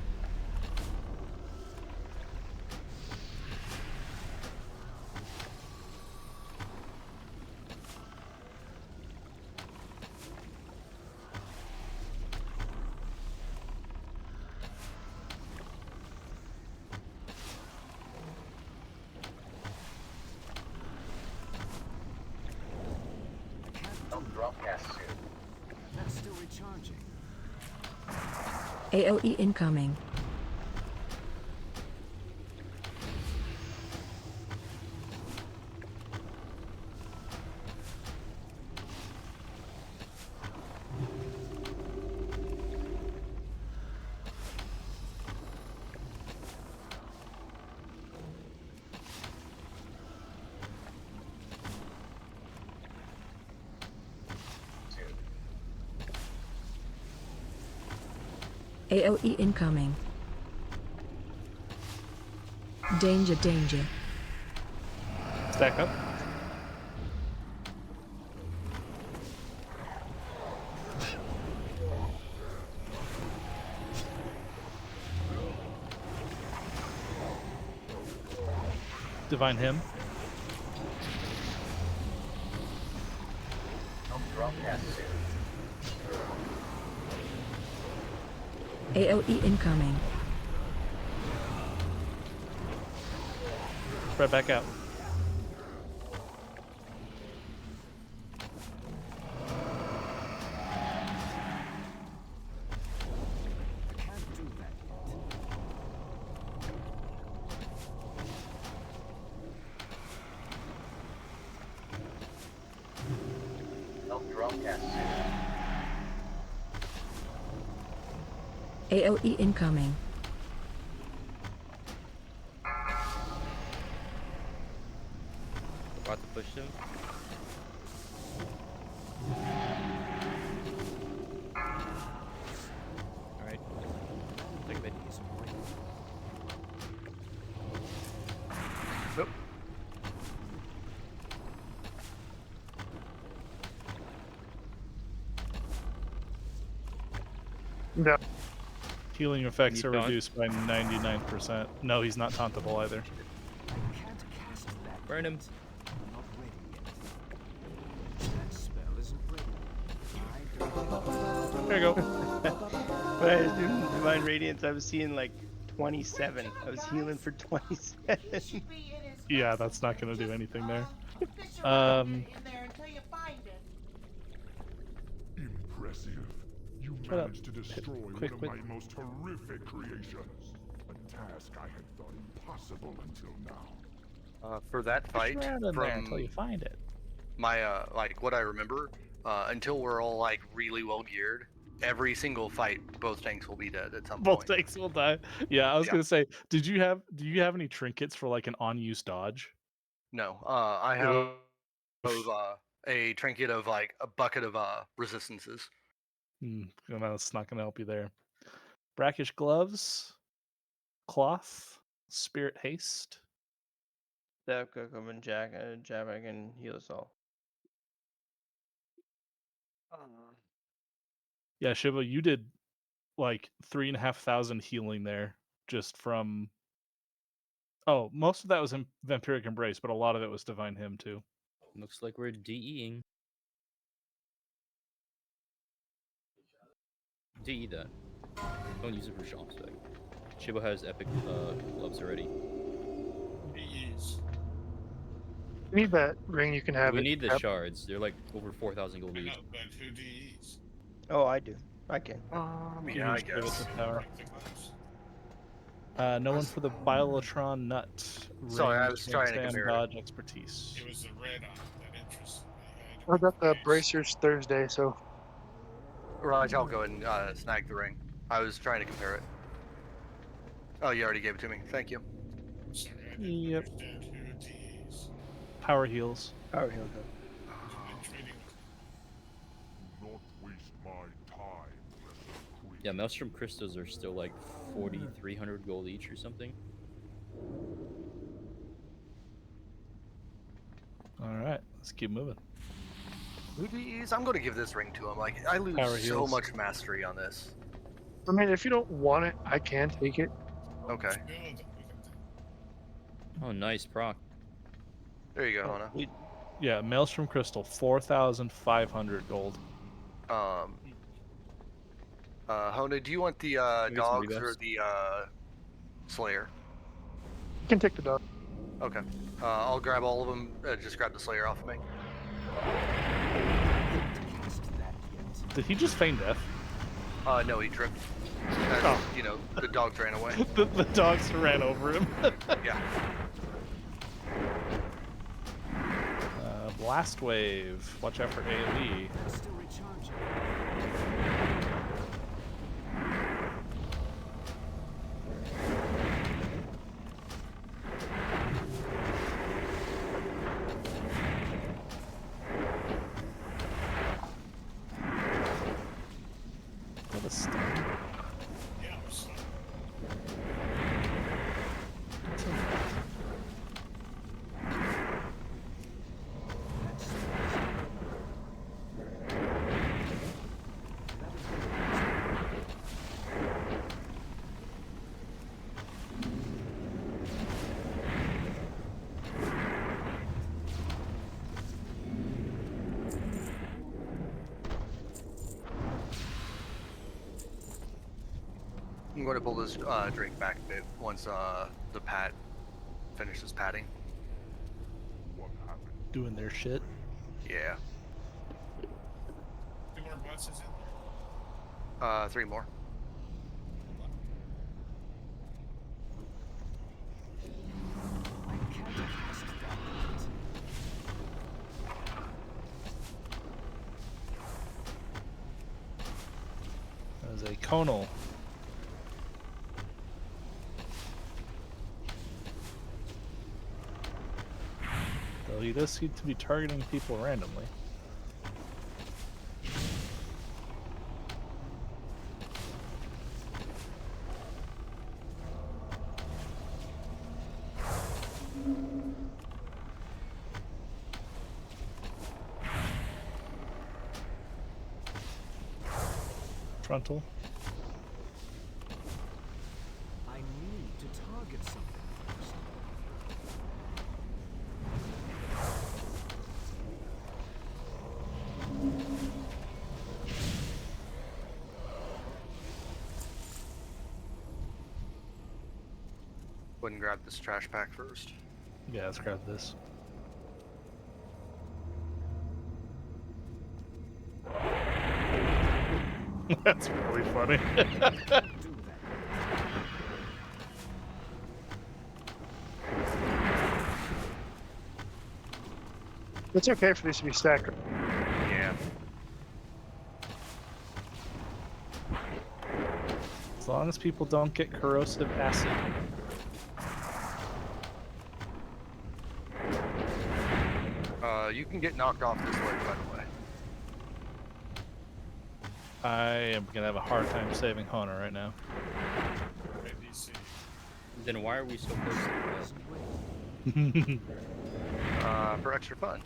S7: That's still recharging.
S8: AOE incoming. AOE incoming. Danger, danger.
S3: Stack up. Divine him.
S12: Cast soon.
S8: AOE incoming.
S3: Spread back out.
S7: Can't do that
S12: Help drum cast soon.
S8: AOE incoming.
S1: About to push him. Alright. Take mid.
S2: Nope.
S6: No.
S3: Healing effects
S1: Can
S3: are
S1: you taunt?
S3: reduced by 99%. No, he's not tauntable either.
S7: Can't cast that.
S1: Burn him.
S7: Not ready yet. That spell isn't ready. I don't.
S3: There you go.
S10: When I was doing Divine Radiance, I was seeing like 27. I was healing for 27.
S3: Yeah, that's not going to do anything there.
S9: Impressive. You
S3: Shut up.
S9: managed to destroy
S3: Quick,
S9: one
S3: quick.
S9: of my most horrific creations. A task I had thought impossible until now.
S2: For that
S3: Push
S2: fight,
S3: around in there until
S2: from
S3: you find it.
S2: my like what I remember, until we're all like really well geared, every single fight, both tanks will be dead at some
S3: Both
S2: point.
S3: tanks will die. Yeah, I was
S2: Yeah.
S3: gonna say, do you have any trinkets for like an on-use dodge?
S2: No, I have a trinket of like a bucket of resistances.
S3: That's not gonna help you there. Brackish gloves, cloth, spirit haste.
S10: That could come and jab, I can heal us all.
S3: Yeah, Shiva, you did like 3,500 healing there just from. Oh, most of that was in Vampiric Embrace, but a lot of it was Divine Hymn too.
S1: Looks like we're DEing. DE that. Don't use it for Sean's spec. Shiba has epic gloves already.
S11: Bees.
S6: You need that ring, you can have
S1: We
S6: it.
S1: need the
S6: Yep.
S1: shards. They're like over 4,000 gold
S11: I
S1: each.
S11: know, but who DEs?
S10: Oh, I do. I can.
S3: You
S2: Yeah,
S3: can
S2: I
S3: just give it
S2: guess.
S3: to power.
S11: Break the gloves.
S3: No one for the Biolotron nut.
S2: Sorry, I
S3: Range,
S2: was trying to
S3: stand,
S2: compare it.
S3: dodge, expertise.
S11: It was the red on it that interested me. I had to
S6: I got the
S11: replace.
S6: bracers Thursday, so
S2: Raj, I'll go and snag the ring. I was trying to compare it. Oh, you already gave it to me. Thank you.
S11: Sorry, I didn't
S3: Yep.
S11: understand who DEs.
S3: Power heals.
S10: Power heal go.
S11: I'm trading with
S9: Do not waste my time, Lesser Queen.
S1: Yeah, Maelstrom crystals are still like 4,300 gold each or something.
S3: All right, let's keep moving.
S2: Who DEs? I'm going to give this ring to him. Like, I lose
S3: Power
S2: so
S3: heals.
S2: much mastery on this.
S6: I mean, if you don't want it, I can take it.
S2: Okay.
S11: good.
S1: Oh, nice proc.
S2: There you go, Hana.
S3: Yeah, Maelstrom Crystal, 4,500 gold.
S2: Hona, do you want the
S1: Maybe some
S2: dogs or
S1: rebuffs.
S2: the Slayer?
S6: You can take the dog.
S2: Okay. I'll grab all of them. Just grab the Slayer off of me.
S3: Did he just feign death?
S2: No, he tripped.
S3: Oh.
S2: You know, the dogs ran away.
S3: the dogs ran over him.
S2: Yeah.
S3: Blast Wave. Watch out for AoE.
S7: Still recharging.
S3: What a stun.
S11: Yeah, I'm stuck.
S2: I'm going to pull this drink back a bit once the pat finishes patting.
S9: What happened?
S3: Doing their shit.
S2: Yeah.
S11: 2 more bosses in there?
S2: 3 more.
S7: I can't cast that yet.
S3: That is a conal. Though he does seem to be targeting people randomly. Frontal.
S7: I need to target something first.
S2: Go ahead and grab this trash pack first.
S3: Yeah, let's grab this. That's really funny.
S7: Do that.
S6: It's okay for this to be stacked.
S2: Yeah.
S3: As long as people don't get corrosive acid.
S2: You can get knocked off this ledge, by the way.
S3: I am gonna have a hard time saving Hona right now.
S11: ABC.
S1: Then why are we so close to the
S7: Isn't ready.
S2: For extra fun.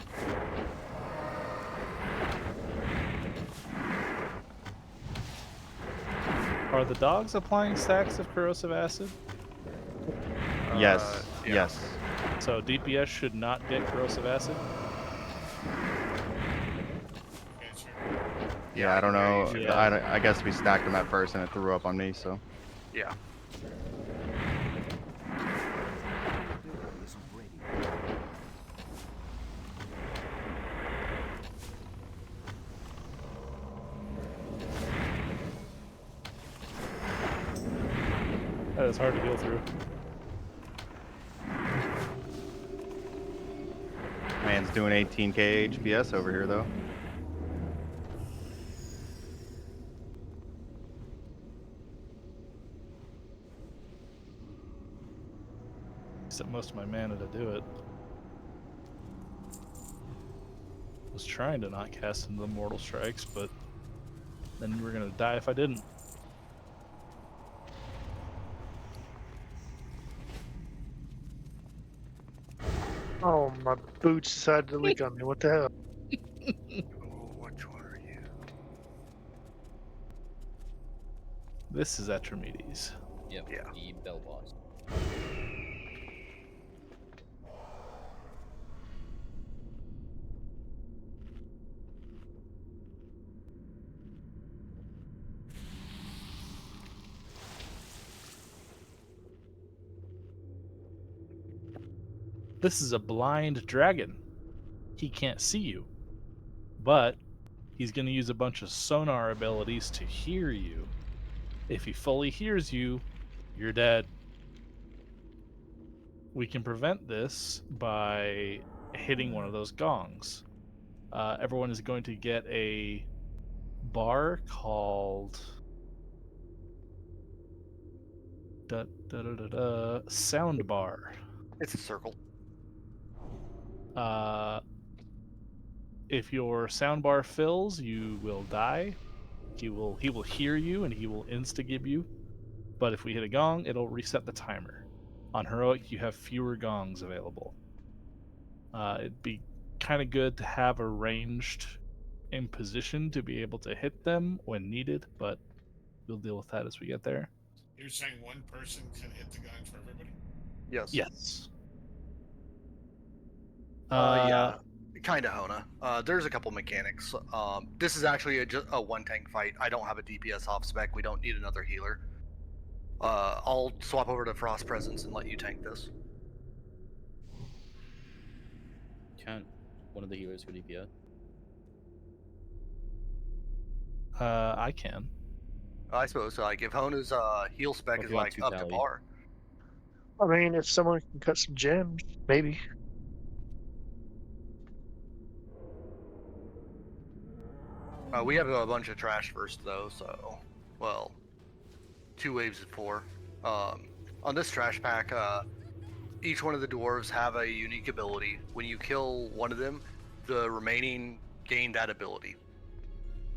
S3: Are the dogs applying stacks of corrosive acid?
S5: Yes.
S2: Yeah.
S5: Yes.
S3: So DPS should not get corrosive acid?
S11: Okay, sure.
S5: Yeah, I don't know.
S3: Yeah.
S5: I guess we stacked them at first and it threw up on me, so.
S2: Yeah.
S7: Isn't ready.
S3: That is hard to heal through.
S5: Man's doing 18k HPS over here, though.
S3: Except most of my mana to do it. Was trying to not cast into the Mortal Strikes, but then we were gonna die if I didn't.
S6: Oh, my boots decided to leak on me. What the hell?
S2: Which one are you?
S3: This is Etramedes.
S1: Yep,
S2: Yeah.
S1: the bell boss.
S3: This is a blind dragon. He can't see you, but he's going to use a bunch of sonar abilities to hear you. If he fully hears you, you're dead. We can prevent this by hitting one of those gongs. Everyone is going to get a bar called sound bar.
S2: It's a circle.
S3: If your soundbar fills, you will die. He will hear you and he will insta-gib you. But if we hit a gong, it'll reset the timer. On heroic, you have fewer gongs available. It'd be kind of good to have a ranged in position to be able to hit them when needed, but we'll deal with that as we get there.
S11: You're saying one person can hit the gun for everybody?
S2: Yes.
S3: Yes.
S2: Yeah. Kind of, Hona. There's a couple mechanics. This is actually a one tank fight. I don't have a DPS off spec. We don't need another healer. I'll swap over to Frost Presence and let you tank this.
S1: Can't one of the healers go DPS?
S3: I can.
S2: I suppose like if Hona's heal spec
S1: Or if
S2: is
S1: you want
S2: like
S1: two
S2: up to
S1: tally.
S2: par.
S6: I mean, if someone can cut some gems, maybe.
S2: We have a bunch of trash first though, so well, 2 waves of 4. On this trash pack, each one of the dwarves have a unique ability. When you kill one of them, the remaining gain that ability.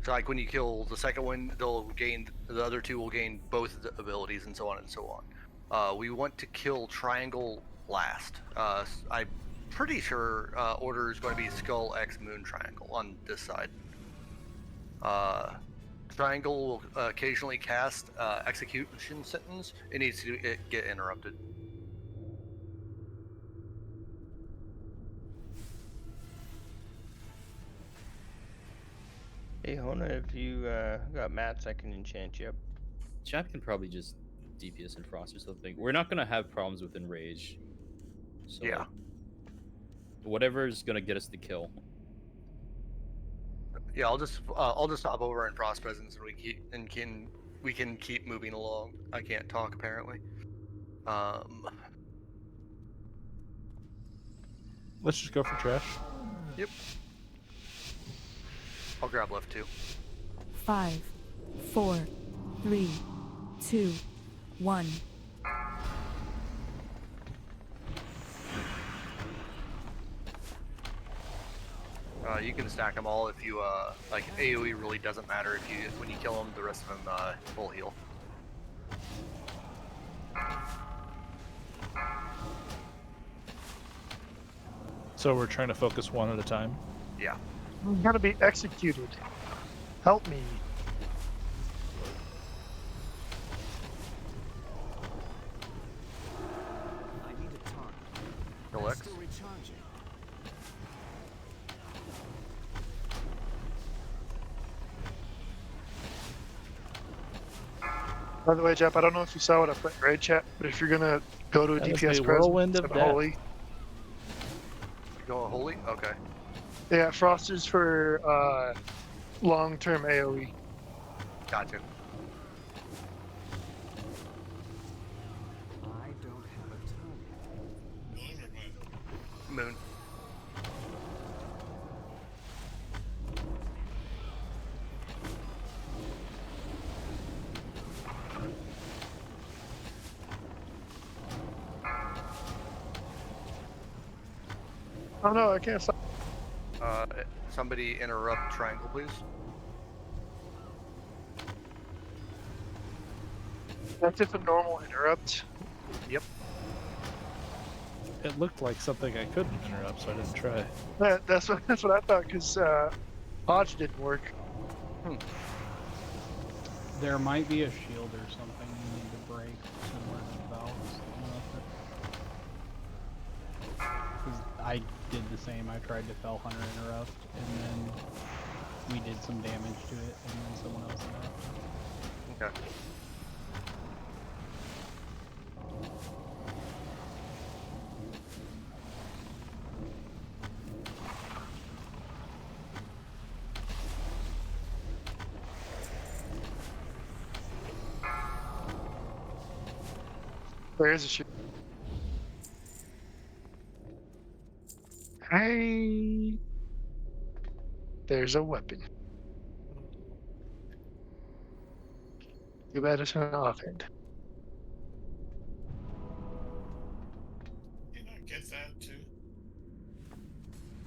S2: So like when you kill the second one, they'll gain the other 2 will gain both of the abilities, and so on and so on. We want to kill Triangle last. I'm pretty sure order is going to be Skull X Moon Triangle on this side. Triangle will occasionally cast execution sentence. It needs to get interrupted.
S10: Hey Hona, if you got mats, I can enchant you up.
S1: Chap can probably just DPS and Frost or something. We're not gonna have problems with Enrage. So
S2: Yeah.
S1: like, whatever's gonna get us the kill.
S2: Yeah, I'll just hop over in Frost Presence and we can keep moving along. I can't talk apparently.
S3: Let's just go for trash.
S2: Yep. I'll grab left 2.
S8: 5, 4, 3, 2, 1.
S2: You can stack them all if you like. AOE really doesn't matter if you when you kill them. The rest of them full heal.
S3: So we're trying to focus one at a time.
S2: Yeah.
S6: I'm gonna be executed. Help me.
S7: I need a target.
S2: Kill X.
S7: Still recharging.
S6: By the way, Jeff, I don't know if you saw what I put in raid chat, but if you're gonna go to a
S3: That is
S6: DPS
S3: a whirlwind
S6: presence
S3: of
S6: and
S3: death.
S6: holy,
S2: Go holy. Okay.
S6: yeah, Frost is for long-term AOE.
S2: Gotcha.
S7: I don't have a target.
S11: Moon or what?
S2: Moon.
S6: Oh no, I can't stop.
S2: Somebody interrupt Triangle, please.
S6: That's just a normal interrupt.
S2: Yep.
S3: It looked like something I couldn't interrupt, so I didn't try.
S6: That's what I thought, because Hodge didn't work.
S4: There might be a shield or something you need to break similar to Valve's. Because I did the same. I tried to Fell Hunter interrupt, and then we did some damage to it, and then someone else interrupted.
S2: Okay.
S6: There is a shield. Hey, there's a weapon. Too bad it's an offhand.
S11: You know, get that too.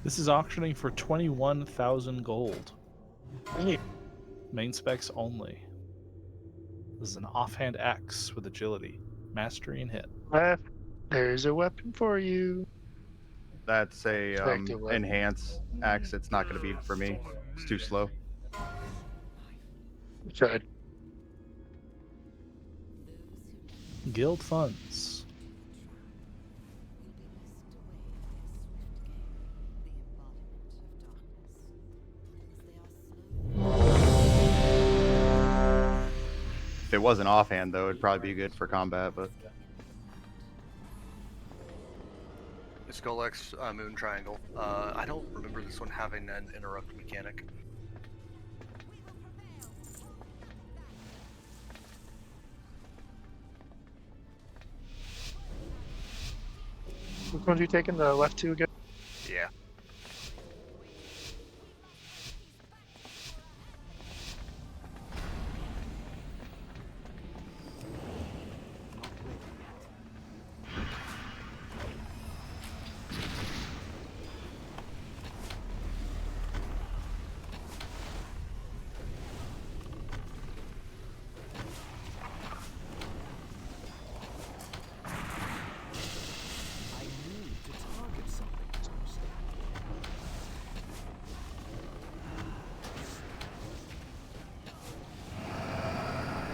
S3: This is auctioning for 21,000 gold.
S6: Hey,
S3: Main specs only. This is an offhand axe with agility, mastery, and hit.
S6: left, there's a weapon for you.
S5: That's a
S6: Effective weapon.
S5: enhance axe. It's not going to be for me. It's too slow.
S6: Good.
S3: Guild funds.
S5: If it wasn't offhand, though, it'd probably be good for combat. But
S2: Skull-X Moon Triangle. I don't remember this one having an interrupt mechanic.
S6: Which ones are you taking? The left two again?
S2: Yeah.
S7: I need to target something first.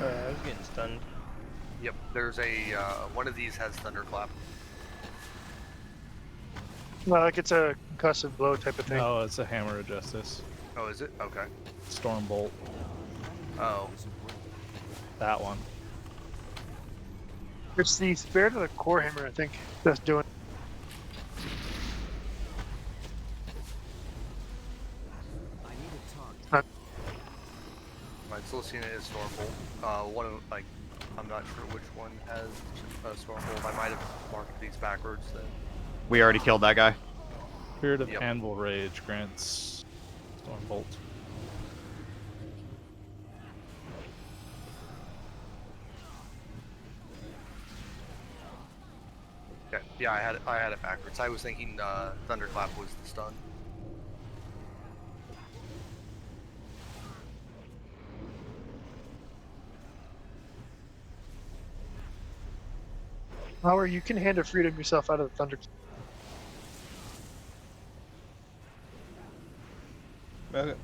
S10: Alright, I was getting stunned.
S2: Yep. There's a one of these has thunderclap.
S6: No, like it's a concussive blow type of thing.
S3: No, it's a Hammer of Justice.
S2: Oh, is it? Okay.
S3: Stormbolt.
S2: Oh.
S3: That one.
S6: It's the Spirit of the Core Hammer, I think, that's doing.
S7: I need a target.
S2: Right, so seeing it as Stormbolt. One of like, I'm not sure which one has Stormbolt. I might have marked these backwards then.
S5: we already killed that guy.
S3: Spirit of
S2: Yep.
S3: Anvil Rage grants Stormbolt.
S2: Okay. Yeah, I had it backwards. I was thinking thunderclap was the stun.
S6: Howard, you can hand a freedom yourself out of the thunder.
S10: Okay.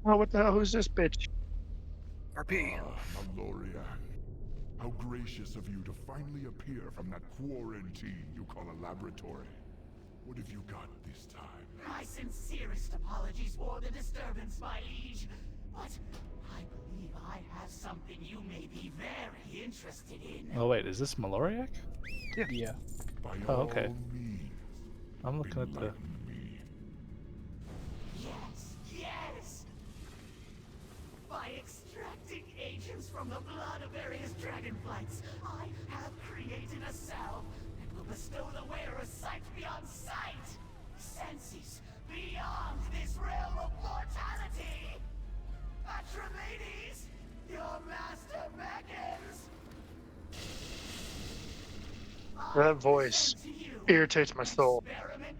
S6: Oh, what the hell? Who's this bitch?
S2: RP.
S9: Maloriak. How gracious of you to finally appear from that quarantine you call a laboratory. What have you got this time?
S13: My sincerest apologies for the disturbance, my liege. But I believe I have something you may be very interested in.
S3: Oh wait, is this Maloriak?
S4: Yeah.
S9: By
S3: Oh, okay.
S9: all means,
S3: I'm looking at the.
S9: enlighten me.
S13: Yes, yes! By extracting agents from the blood of various dragonflights, I have created a salve that will bestow the wearer sight beyond sight! Senses beyond this realm of mortality! Atreides, your master beckons!
S6: That voice irritates my soul.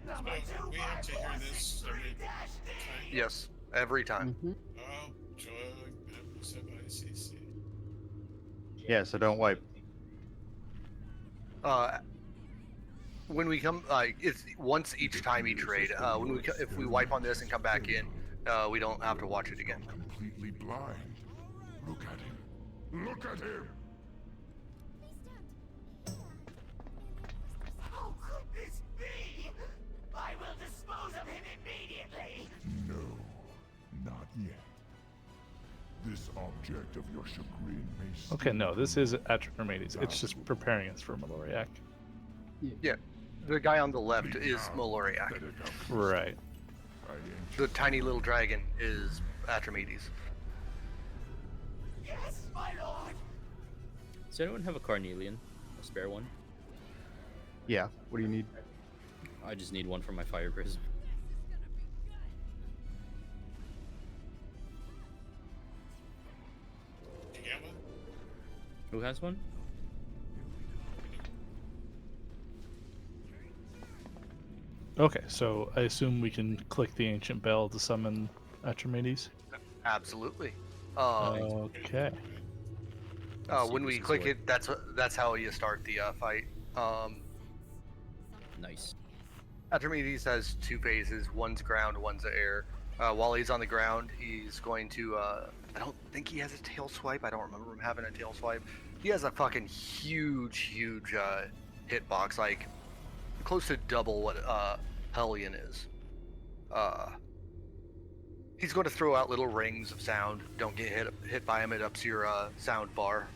S11: So we have to hear this every time.
S2: Yes, every time.
S11: Oh, joy, episode ICC.
S5: Yeah, so don't wipe.
S2: When we come, it's once each time each raid. When we if we wipe on this and come back in, we don't have to watch it again.
S9: Completely blind. Look at him. Look at him.
S13: How could this be? I will dispose of him immediately!
S9: No, not yet. This object of your chagrin may
S3: Okay, no, this is Atreides. It's just preparing us for Maloriak.
S2: Yeah, the guy on the left is Maloriak.
S3: Right.
S2: The tiny little dragon is Atreides.
S13: Yes, my lord!
S1: Does anyone have a Carnelian? A spare one?
S5: Yeah. What do you need?
S1: I just need one for my fire prism.
S11: You get one?
S1: Who has one?
S3: Okay, so I assume we can click the ancient bell to summon Atreides.
S2: Absolutely.
S3: Okay.
S2: When we click it, that's how you start the fight.
S1: Nice.
S2: Atreides has two phases. One's ground, one's air. While he's on the ground, he's going to. I don't think he has a tail swipe. I don't remember him having a tail swipe. He has a fucking huge hitbox, like close to double what Hellion is. He's going to throw out little rings of sound. Don't get hit by him. It ups your sound bar.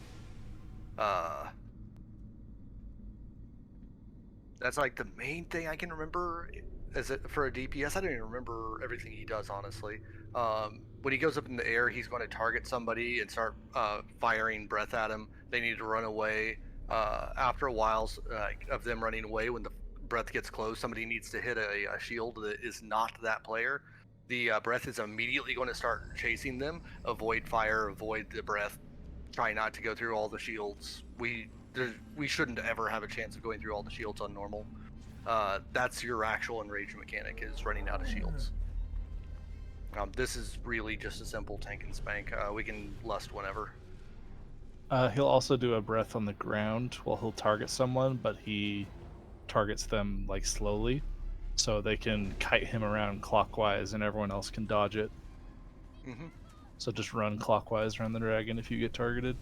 S2: That's like the main thing I can remember. As it for a DPS, I don't even remember everything he does honestly. When he goes up in the air, he's going to target somebody and start firing breath at him. They need to run away. After a while of them running away, when the breath gets close, somebody needs to hit a shield that is not that player. The breath is immediately going to start chasing them. Avoid fire, avoid the breath. Try not to go through all the shields. We shouldn't ever have a chance of going through all the shields on normal. That's your actual enrage mechanic, is running out of shields. This is really just a simple tank and spank. We can lust whenever.
S3: He'll also do a breath on the ground while he'll target someone, but he targets them like slowly, so they can kite him around clockwise and everyone else can dodge it.
S2: Mm-hmm.
S3: So just run clockwise around the dragon if you get targeted.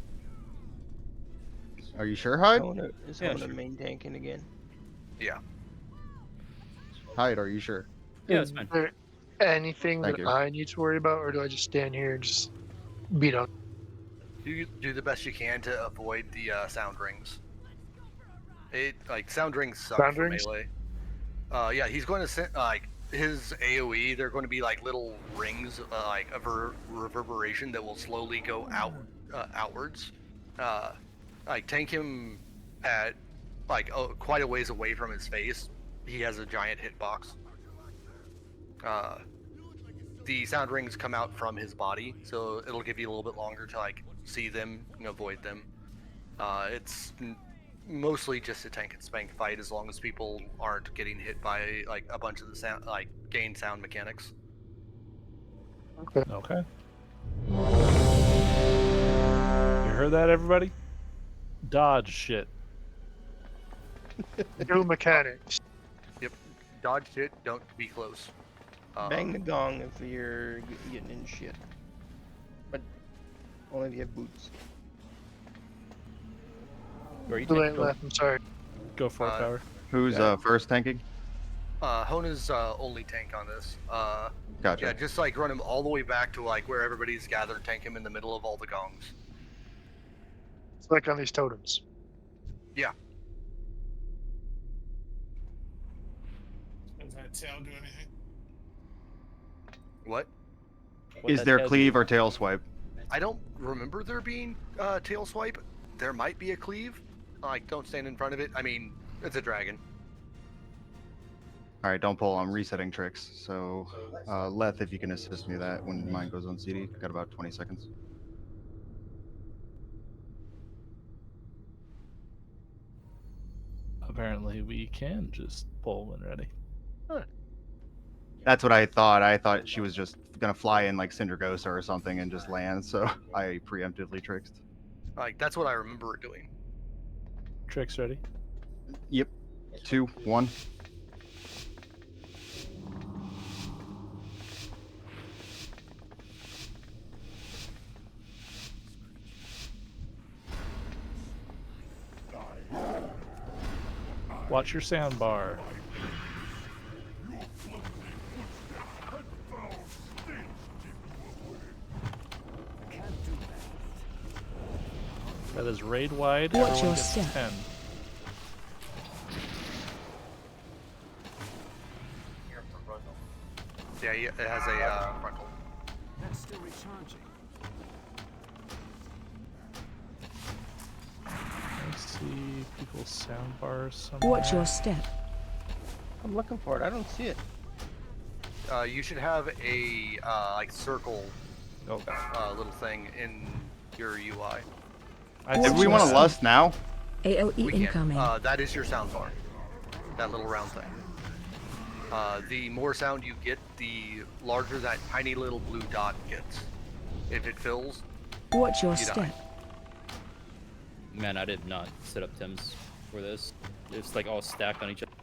S5: Are you sure, Hyde?
S10: Is someone a main tanking again?
S2: Yeah.
S5: Hyde, are you sure?
S1: Yeah, it's
S6: Is
S1: fine.
S6: there anything
S5: Thank
S6: that
S5: you.
S6: I need to worry about, or do I just stand here and just beat up?
S2: You do the best you can to avoid the sound rings. Sound rings suck
S6: Sound
S2: for
S6: rings?
S2: melee. Yeah, he's going to send his AOE. They're going to be like little rings, of reverberation that will slowly go outwards. Tank him at quite a ways away from his face. He has a giant hitbox. The sound rings come out from his body, so it'll give you a little bit longer to see them and avoid them. It's mostly just a tank and spank fight, as long as people aren't getting hit by a bunch of the sound gain sound mechanics.
S3: Okay. You heard that, everybody? Dodge shit.
S6: New mechanics.
S2: Yep. Dodge shit. Don't be close.
S10: Bang the gong if you're getting in shit. But only if you have boots.
S6: Too late left. I'm sorry.
S3: Go for it, Power.
S5: Who's first tanking?
S2: Hona's only tank on this.
S5: Gotcha.
S2: Yeah, just run him all the way back to where everybody's gathered. Tank him in the middle of all the gongs.
S6: It's like on these totems.
S2: Yeah.
S11: Does that tail do anything?
S2: What?
S5: Is there cleave or tail swipe?
S2: I don't remember there being tail swipe. There might be a cleave. Don't stand in front of it. I mean, it's a dragon.
S5: All right, don't pull. I'm resetting tricks. So, Leth, if you can assist me with that when mine goes on CD. Got about 20 seconds.
S3: Apparently, we can just pull when ready.
S2: Huh.
S5: That's what I thought. I thought she was just gonna fly in like Cindergosa or something and just land. So I preemptively tricked.
S2: That's what I remember it doing.
S3: Tricks ready?
S5: Yep. 2, 1.
S3: Watch your sound bar. That is raid wide.
S8: Watch
S3: Everyone
S8: your
S3: gets
S8: step.
S3: 10.
S2: Yeah, it has a frontal.
S7: That's still recharging.
S3: Let's see people's sound bars somewhere.
S8: Watch your step.
S10: I'm looking for it. I don't see it.
S2: You should have a circle little thing in your UI.
S5: If we want to lust now,
S8: AOE
S2: We can.
S8: incoming.
S2: That is your sound bar. That little round thing. The more sound you get, the larger that tiny little blue dot gets. If it fills,
S8: Watch your
S2: you die.
S8: step.
S1: Man, I did not set up Tim's for this. It's all stacked on each other.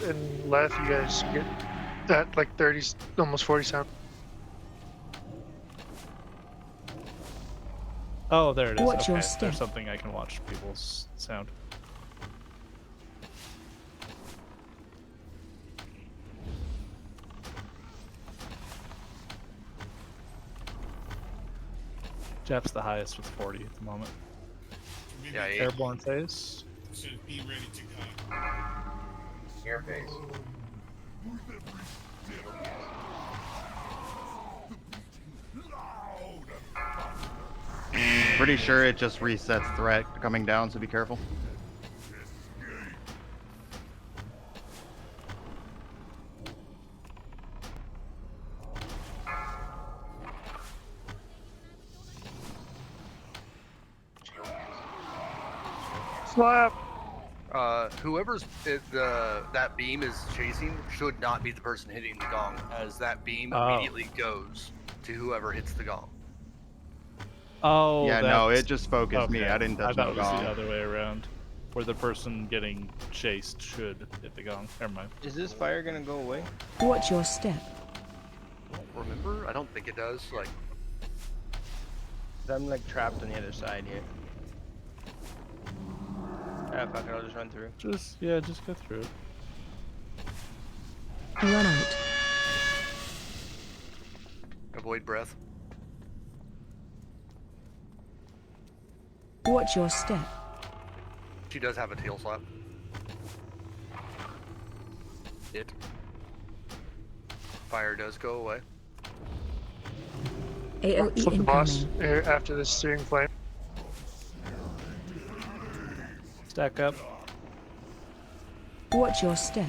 S6: And left, you guys get that 30, almost 40 sound.
S3: Oh, there it is.
S8: Watch your
S3: Okay,
S8: step.
S3: there's something I can watch people's sound. Jeff's the highest with 40 at the moment.
S2: Yeah,
S3: Airborne phase.
S11: So be ready to go.
S12: Air phase.
S5: Pretty sure it just resets threat coming down, so be careful.
S6: Slap.
S2: Whoever's that beam is chasing should not be the person hitting the gong, as that beam immediately goes to whoever hits the gong.
S3: Oh,
S5: yeah, no, it just focused me.
S3: okay.
S5: I didn't touch
S3: I thought
S5: no
S3: it was
S5: gong.
S3: the other way around, where the person getting chased should hit the gong. Never mind.
S10: Is this fire gonna go away?
S8: Watch your step.
S2: I don't remember. I don't think it does. Like,
S10: I'm like trapped on the other side here. Ah, fuck it, I'll just run through.
S3: Just go through it.
S8: Run out.
S2: avoid breath.
S8: Watch your step.
S2: She does have a tail slap. Fire does go away.
S8: AOE
S6: Flip the boss
S8: incoming.
S6: after the searing flame.
S3: Stack up.
S8: Watch your step.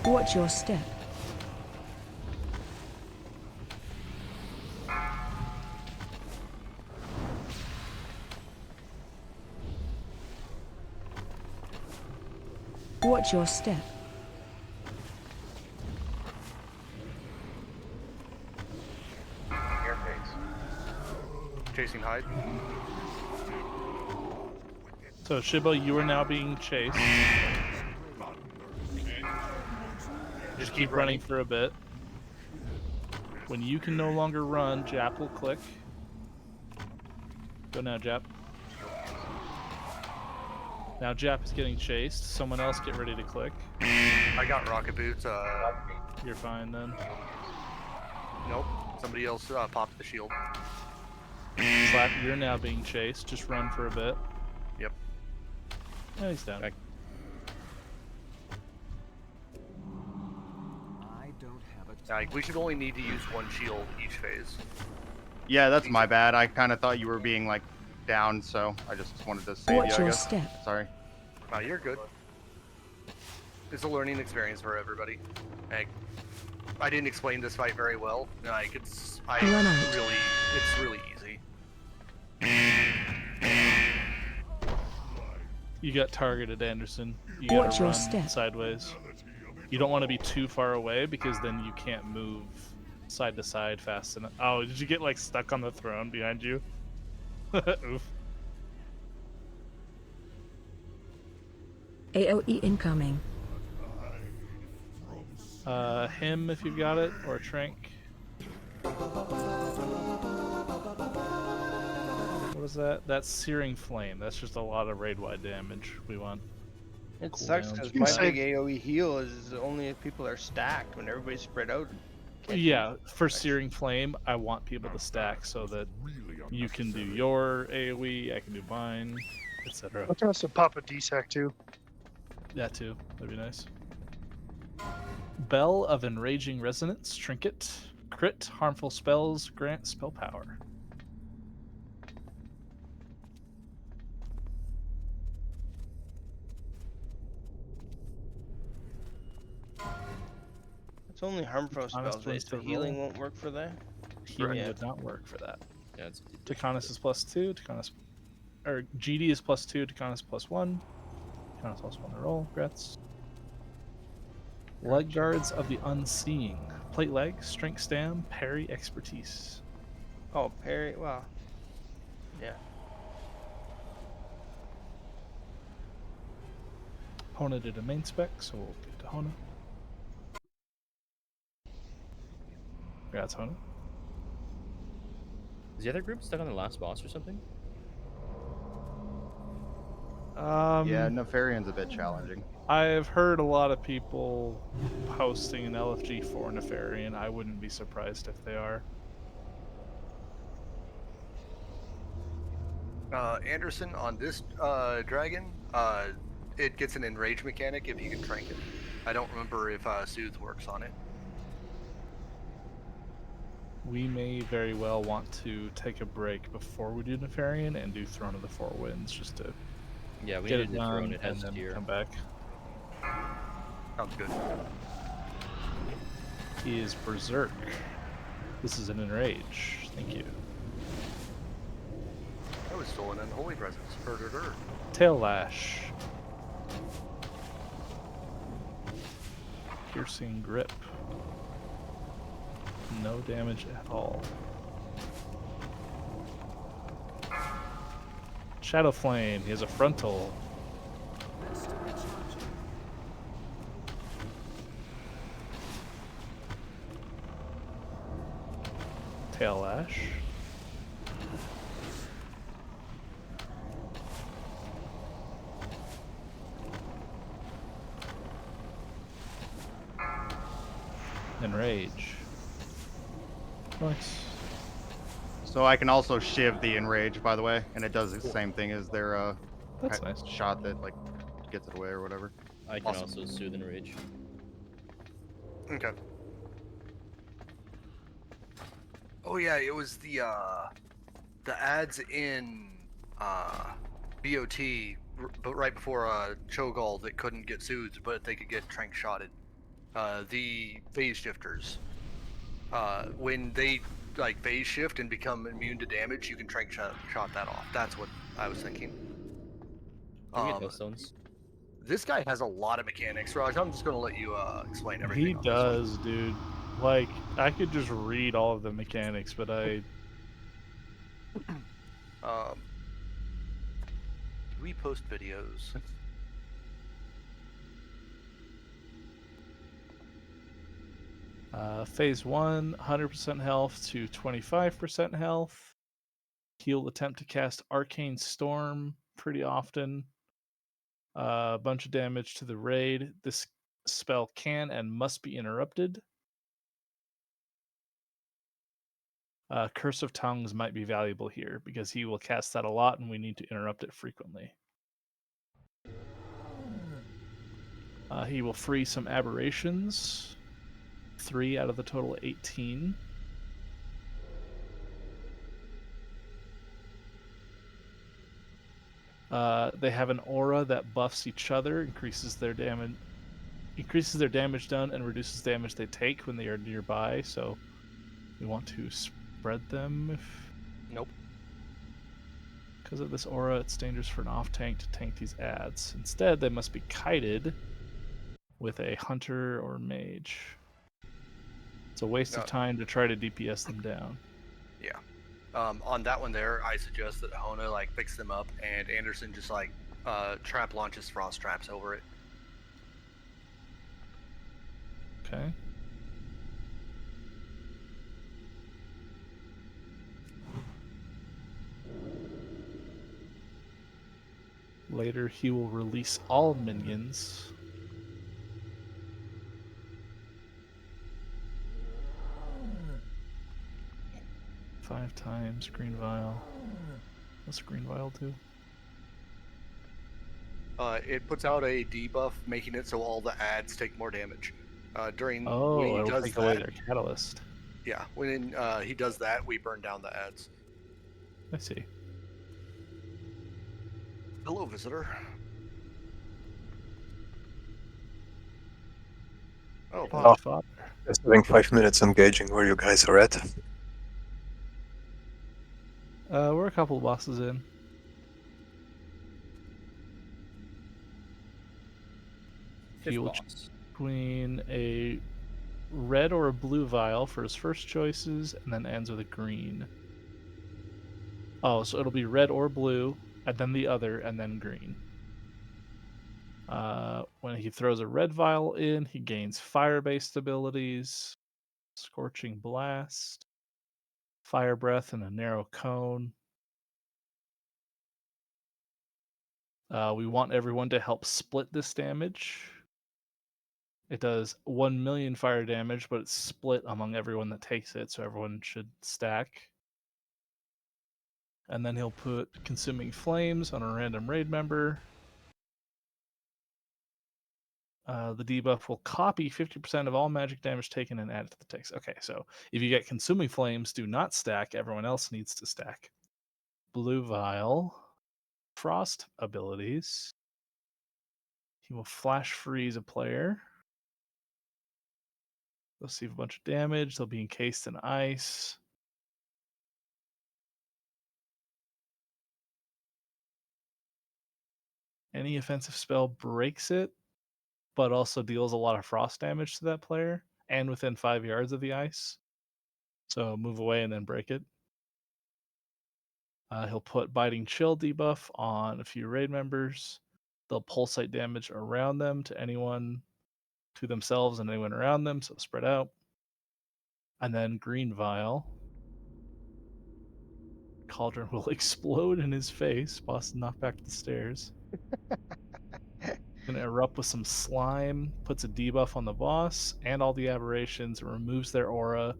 S8: Watch your step. Watch your step.
S12: Air phase.
S2: Chasing hide.
S3: So Shiba, you are now being chased. Just keep running for a bit. When you can no longer run, Jap will click. Go now, Jap. Now Jap is getting chased. Someone else get ready to click.
S2: I got rocket boots.
S3: You're fine then.
S2: Nope. Somebody else popped the shield.
S3: Slap, you're now being chased. Just run for a bit.
S2: Yep.
S3: Oh, he's down.
S7: I don't have a
S2: Like, we should only need to use one shield each phase.
S5: Yeah, that's my bad. I kind of thought you were being like down, so I just wanted to save
S8: Watch
S5: you, I
S8: your
S5: guess.
S8: step.
S5: Sorry.
S2: No, you're good. It's a learning experience for everybody. Like, I didn't explain this fight very well. Like, it's really easy.
S3: You got targeted, Anderson. You
S8: Watch
S3: gotta
S8: your
S3: run
S8: step.
S3: sideways. You don't want to be too far away because then you can't move side to side fast enough. Oh, did you get like stuck on the throne behind you? Oof.
S8: AOE incoming.
S3: Him if you've got it, or Trank. What is that? That's Searing Flame. That's just a lot of raid-wide damage. We want.
S10: It
S3: Cool
S10: sucks
S3: down.
S10: because
S6: You
S10: my
S6: say-
S10: big AoE heal is only if people are stacked. When everybody's spread out.
S3: Yeah, for Searing Flame, I want people to stack so that you can do your AoE, I can do mine, etc.
S6: I can also pop a DSAC too.
S3: That too. That'd be nice. Bell of Enraging Resonance, Trinket. Crit, harmful spells, grant spell power.
S10: It's only harmful
S3: Honest
S10: spells, right?
S3: ones
S10: So
S3: to
S10: healing
S3: roll.
S10: won't work for that?
S3: Healing
S10: Yeah.
S3: would not work for that.
S1: Yeah, it's
S3: Takanus is +2, Takanus, or GD is +2, Takanus +1. Takanus +1 to roll, grets. Leg guards of the Unseeing. Plate leg, strength stam, parry, expertise.
S10: Oh, parry. Wow. Yeah.
S3: Hona did a main spec, so we'll get to Hona. Congrats, Hona.
S1: Is the other group stuck on the last boss or something?
S5: Yeah, Nefarian's a bit challenging.
S3: I've heard a lot of people posting an LFG for Nefarian. I wouldn't be surprised if they are.
S2: Anderson, on this dragon, it gets an enrage mechanic if you can trank it. I don't remember if Soothe works on it.
S3: We may very well want to take a break before we do Nefarian and do Throne of the Four Winds just to
S1: Yeah, we
S3: get
S1: need
S3: it
S1: the
S3: done
S1: throne. It has
S3: and then
S1: tier.
S3: come back.
S2: Sounds good.
S3: He is Berserk. This is an Enrage. Thank you.
S2: That was stolen unholy presence.
S3: Tail Lash. Piercing Grip. No damage at all. Shadow Flame. He has a frontal. Tail Lash. Enrage. Nice.
S5: So I can also shiv the enrage, by the way, and it does the same thing as their
S3: That's nice.
S5: shot that like gets it away or whatever.
S1: I can also soothe and rage.
S2: Okay. Oh yeah, it was the ads in BOT, but right before Cho'Gall that couldn't get soothed, but they could get trank shotted. The phase shifters. When they like phase shift and become immune to damage, you can trank shot that off. That's what I was thinking.
S1: Can we get Hellstones?
S2: This guy has a lot of mechanics, Raj. I'm just gonna let you explain everything.
S3: He does, dude. Like, I could just read all of the mechanics, but
S2: we post videos.
S3: Phase 1, 100% health to 25% health. He'll attempt to cast Arcane Storm pretty often. A bunch of damage to the raid. This spell can and must be interrupted. Curse of Tongues might be valuable here because he will cast that a lot and we need to interrupt it frequently. He will free some aberrations. 3 out of the total 18. They have an aura that buffs each other, increases their damage done, and reduces damage they take when they are nearby. So we want to spread them.
S2: Nope.
S3: Because of this aura, it's dangerous for an off tank to tank these adds. Instead, they must be kited with a hunter or mage. It's a waste of time to try to DPS them down.
S2: Yeah. On that one there, I suggest that Hona like picks them up and Anderson just like trap launches frost traps over it.
S3: Okay. Later, he will release all minions. Five times Green Vial. What's Green Vial do?
S2: It puts out a debuff, making it so all the adds take more damage. When he
S3: it'll
S2: does
S3: take
S2: that,
S3: away their catalyst.
S2: Yeah, when he does that, we burn down the adds.
S3: I see.
S2: Hello, visitor. Oh,
S3: Father.
S14: Just having 5 minutes engaging where you guys are at.
S3: We're a couple of bosses in. He will choose between a red or a blue vial for his first choices, and then ends with a green. Oh, so it'll be red or blue, and then the other, and then green. When he throws a red vial in, he gains fire-based abilities, Scorching Blast, Fire Breath, and a Narrow Cone. We want everyone to help split this damage. It does 1 million fire damage, but it's split among everyone that takes it, so everyone should stack. And then he'll put Consuming Flames on a random raid member. The debuff will copy 50% of all magic damage taken and add it to the text. Okay, so if you get Consuming Flames, do not stack. Everyone else needs to stack. Blue Vial. Frost abilities. He will Flash Freeze a player. They'll receive a bunch of damage. They'll be encased in ice. Any offensive spell breaks it, but also deals a lot of frost damage to that player and within 5 yards of the ice. So move away and then break it. He'll put Biting Chill debuff on a few raid members. They'll pulsate damage around them to anyone, to themselves and anyone around them, so spread out. And then Green Vial. Cauldron will explode in his face. Boss knocked back to the stairs. Gonna erupt with some slime, puts a debuff on the boss and all the aberrations, removes their aura,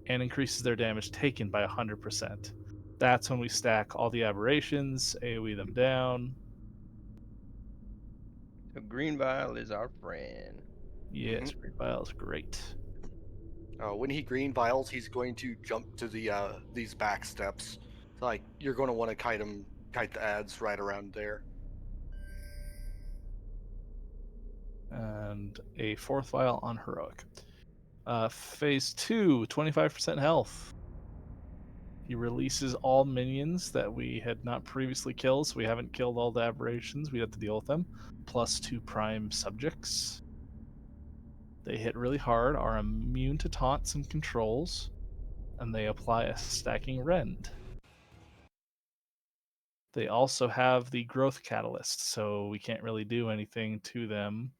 S3: and increases their damage taken by 100%. That's when we stack all the aberrations, AoE them down.
S10: So Green Vial is our friend.
S3: Yes, Green Vial is great.
S2: When he green vials, he's going to jump to the these back steps. So, like, you're going to want to kite the ads right around there.
S3: And a 4th vial on Heroic. Phase 2, 25% health. He releases all minions that we had not previously killed, so we haven't killed all the aberrations. We have to deal with them. Plus 2 prime subjects. They hit really hard, are immune to taunts and controls, and they apply a stacking rend. They also have the growth catalyst, so we can't really do anything to them.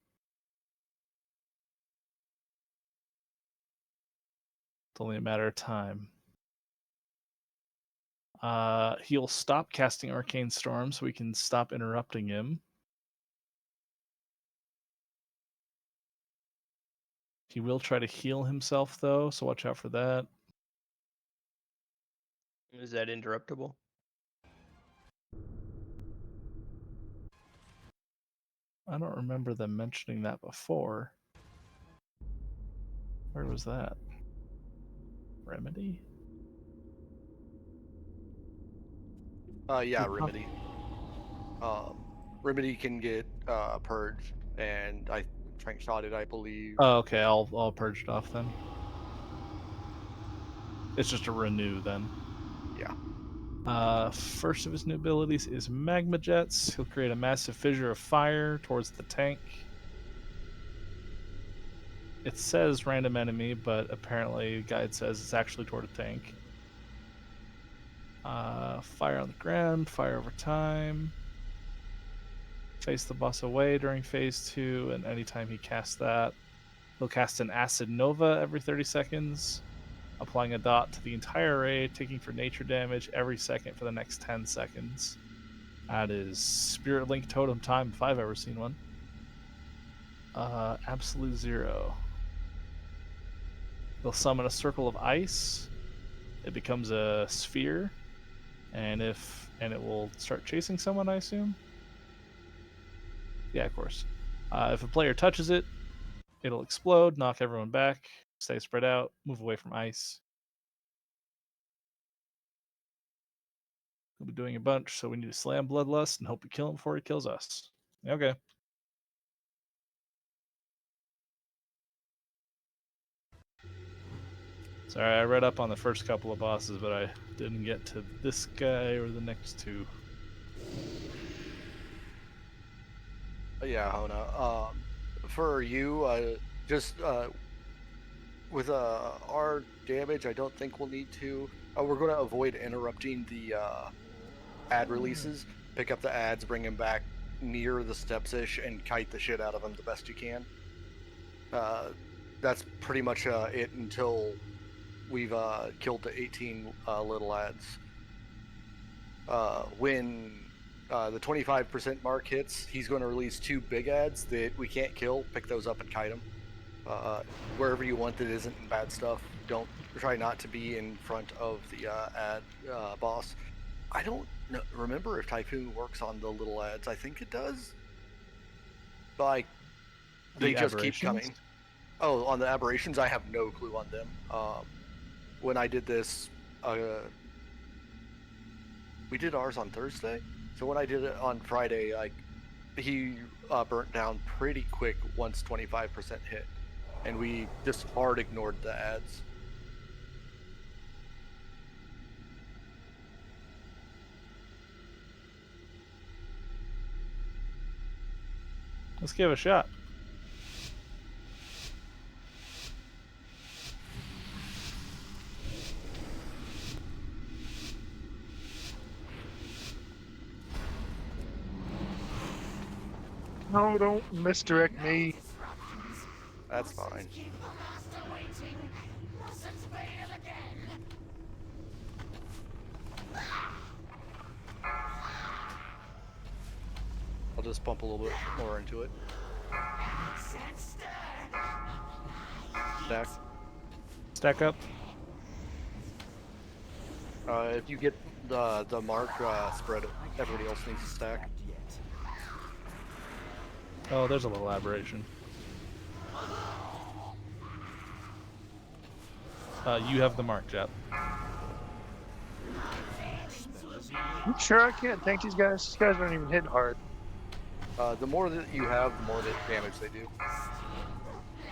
S3: It's only a matter of time. He'll stop casting Arcane Storm so we can stop interrupting him. He will try to heal himself, though, so watch out for that.
S10: Is that interruptible?
S3: I don't remember them mentioning that before. Where was that? Remedy?
S2: Yeah, Remedy. Remedy can get purged, and I trank shotted, I believe.
S3: Oh, okay, I'll purge it off then. It's just a renew then.
S2: Yeah.
S3: First of his new abilities is Magma Jets. He'll create a massive fissure of fire towards the tank. It says random enemy, but apparently the guide says it's actually toward a tank. Fire on the ground, fire over time. Face the boss away during phase 2, and anytime he casts that, he'll cast an Acid Nova every 30 seconds, applying a dot to the entire array, taking for nature damage every second for the next 10 seconds. That is Spirit Link Totem time if I've ever seen one. Absolute Zero. They'll summon a circle of ice. It becomes a sphere, and it will start chasing someone, I assume. Yeah, of course. If a player touches it, it'll explode, knock everyone back, stay spread out, move away from ice. He'll be doing a bunch, so we need to slam Bloodlust and hope we kill him before he kills us. Okay. Sorry, I read up on the first couple of bosses, but I didn't get to this guy or the next two.
S2: Yeah, Hona. For you, just with our damage, I don't think we'll need to. We're going to avoid interrupting the ad releases. Pick up the ads, bring them back near the steps-ish and kite the shit out of them the best you can. That's pretty much it until we've killed the 18 little ads. When the 25% mark hits, he's going to release 2 big ads that we can't kill. Pick those up and kite them. Wherever you want that isn't in bad stuff. Don't try not to be in front of the ad boss. I don't remember if Typhoon works on the little ads. I think it does. Like, they just keep coming. Oh, on the aberrations, I have no clue on them. When I did this, we did ours on Thursday. So when I did it on Friday, he burnt down pretty quick once 25% hit, and we just hard ignored the ads.
S3: Let's give it a shot.
S6: No, don't misdirect me.
S2: That's fine. I'll just bump a little bit more into it. Stack.
S3: Stack up.
S2: If you get the mark, spread it. Everybody else needs to stack.
S3: Oh, there's a little aberration. You have the mark, Jap.
S6: I'm sure I can't tank these guys. These guys aren't even hitting hard.
S2: The more that you have, the more damage they do.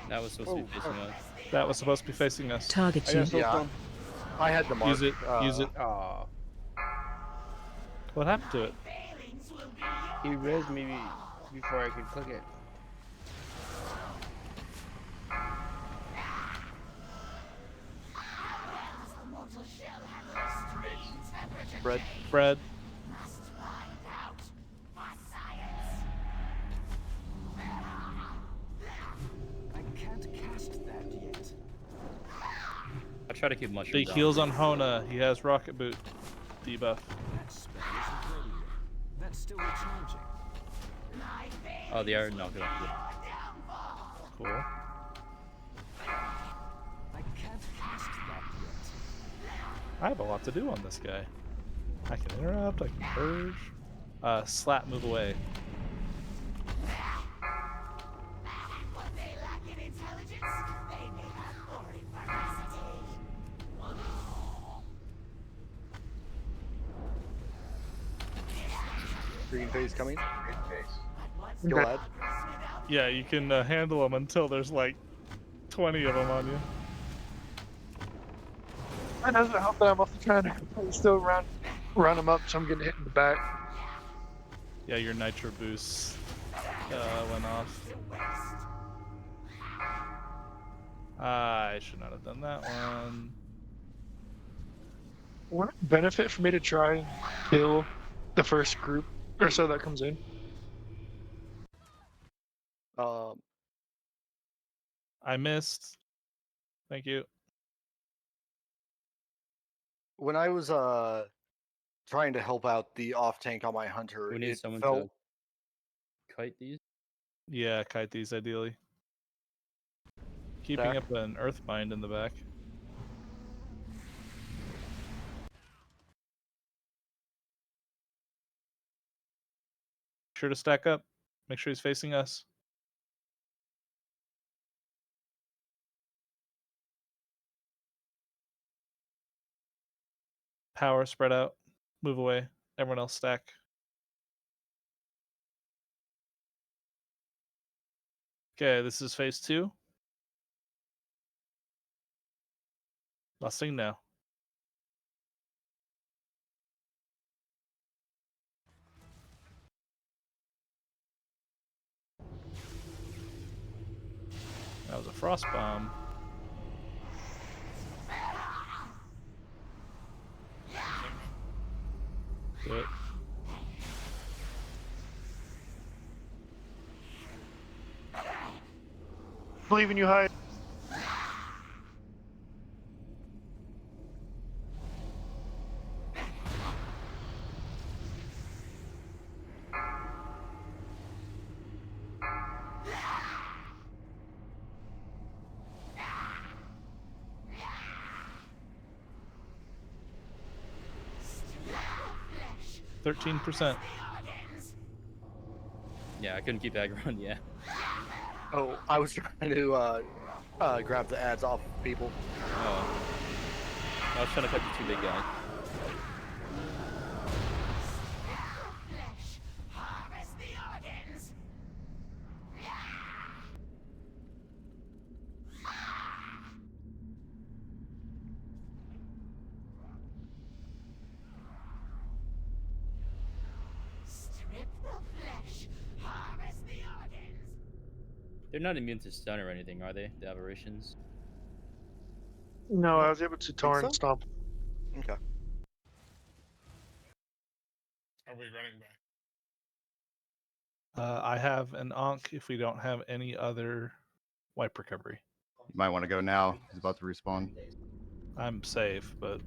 S1: That was supposed to be facing us.
S3: That was supposed to be facing us.
S8: Target you.
S2: Yeah. I had the mark.
S3: Use it. Use it. Aw. What happened to it?
S10: He res me before I could click it.
S2: Bread.
S3: Bread.
S7: I can't cast that yet.
S1: I try to keep mushrooms
S3: Big
S1: out.
S3: heals on Hona. He has rocket boot debuff.
S7: That spell isn't ready yet. That's still recharging.
S1: Oh, the iron knocked it off.
S3: Cool.
S7: I can't cast that yet.
S3: I have a lot to do on this guy. I can interrupt. I can purge. Slap, move away.
S2: Green phase coming.
S12: Green face.
S2: Go ahead.
S3: Yeah, you can handle them until there's like 20 of them on you.
S6: It doesn't help that I'm also trying to still run them up, so I'm getting hit in the back.
S3: Yeah, your nitro boost went off. I should not have done that one.
S6: Would it benefit for me to try and kill the first group or so that comes in?
S3: I missed. Thank you.
S2: When I was trying to help out the off tank on my hunter,
S1: We need
S2: it
S1: someone
S2: felt
S1: to kite these.
S3: Yeah, kite these ideally. Keeping up an earthbind in the back. Sure to stack up. Make sure he's facing us. Power spread out. Move away. Everyone else stack. Okay, this is phase 2. Busting now. That was a frost bomb. Do it.
S6: Believe in you, Hyde.
S13: Flesh.
S3: 13%.
S1: Yeah, I couldn't keep aggro on. Yeah.
S2: Oh, I was trying to grab the ads off people.
S1: Oh. I was trying to fight the two big guys.
S13: Flesh. Harvest the organs. Strip the flesh. Harvest the organs.
S1: They're not immune to stun or anything, are they? The aberrations.
S6: No, I was able to torrent
S2: so?
S6: stomp.
S2: Okay.
S11: Are we running back?
S3: I have an Ankh if we don't have any other wipe recovery.
S5: You might want to go now. He's about to respawn.
S3: I'm safe, but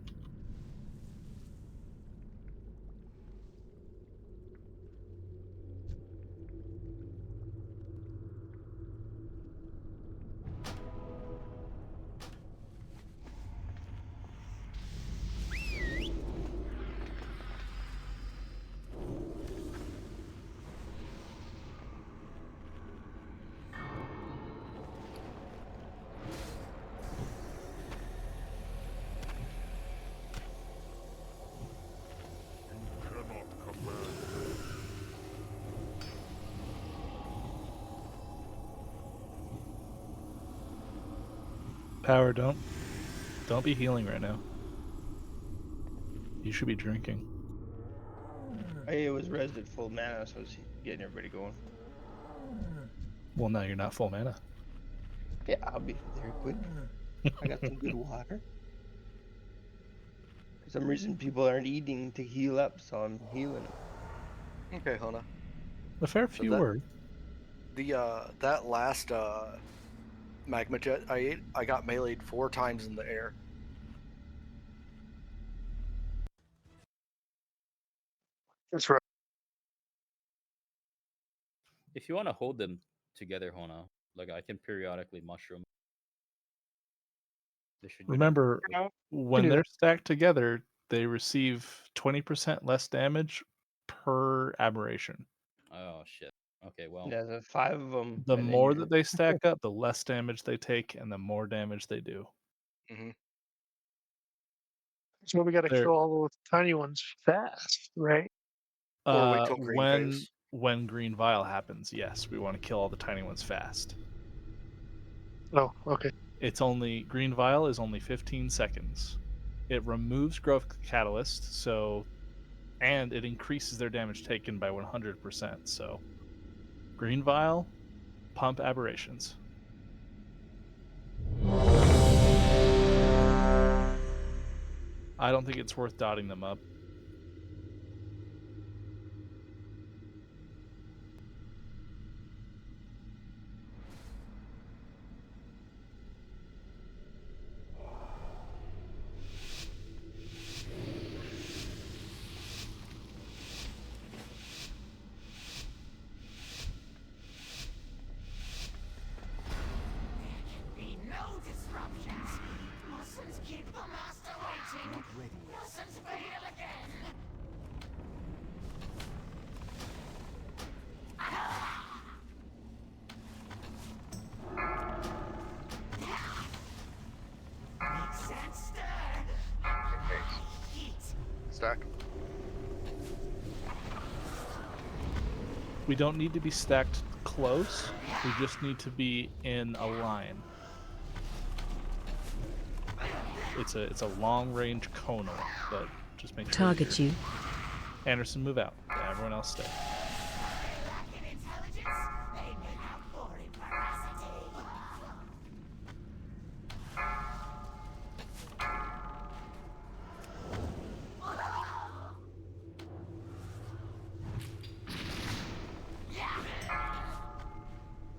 S9: Cannot come back.
S3: Power, don't be healing right now. You should be drinking.
S10: I was resed at full mana, so I was getting everybody going.
S3: Well, now you're not full mana.
S10: Yeah, I'll be there quick. I got some good water. For some reason, people aren't eating to heal up, so I'm healing them.
S2: Okay, Hona.
S3: A fair few
S2: that-
S3: were.
S2: That last magma jet I ate, I got meleeed 4 times in the air.
S6: That's right.
S1: If you want to hold them together, Hona, like I can periodically mushroom. They should.
S3: Remember,
S6: Yeah,
S3: when
S6: do
S3: they're
S6: that.
S3: stacked together, they receive 20% less damage per aberration.
S1: Oh shit. Okay, well.
S10: Yeah, the 5 of them.
S3: The
S10: and then
S3: more
S10: you're...
S3: that they stack up, the less damage they take, and the more damage they do.
S2: Mm-hmm.
S6: So we got to
S3: They're-
S6: kill all those tiny ones fast, right?
S2: Or wait till green phase.
S3: When green vial happens, yes, we want to kill all the tiny ones fast.
S6: Oh, okay.
S3: It's only green vial is only 15 seconds. It removes growth catalyst, so and it increases their damage taken by 100%. So green vial, pump aberrations. I don't think it's worth dotting them up.
S13: Be no disruptions. Mustn't keep the master waiting.
S7: Not ready yet.
S13: Mustn't fail again. Make sense, stir. Heat.
S2: Stack.
S3: We don't need to be stacked close. We just need to be in a line. It's a long range conal, but just make sure.
S8: Target you.
S3: Anderson, move out. Yeah, everyone else stay.
S13: Lack in intelligence, they make up for in ferocity.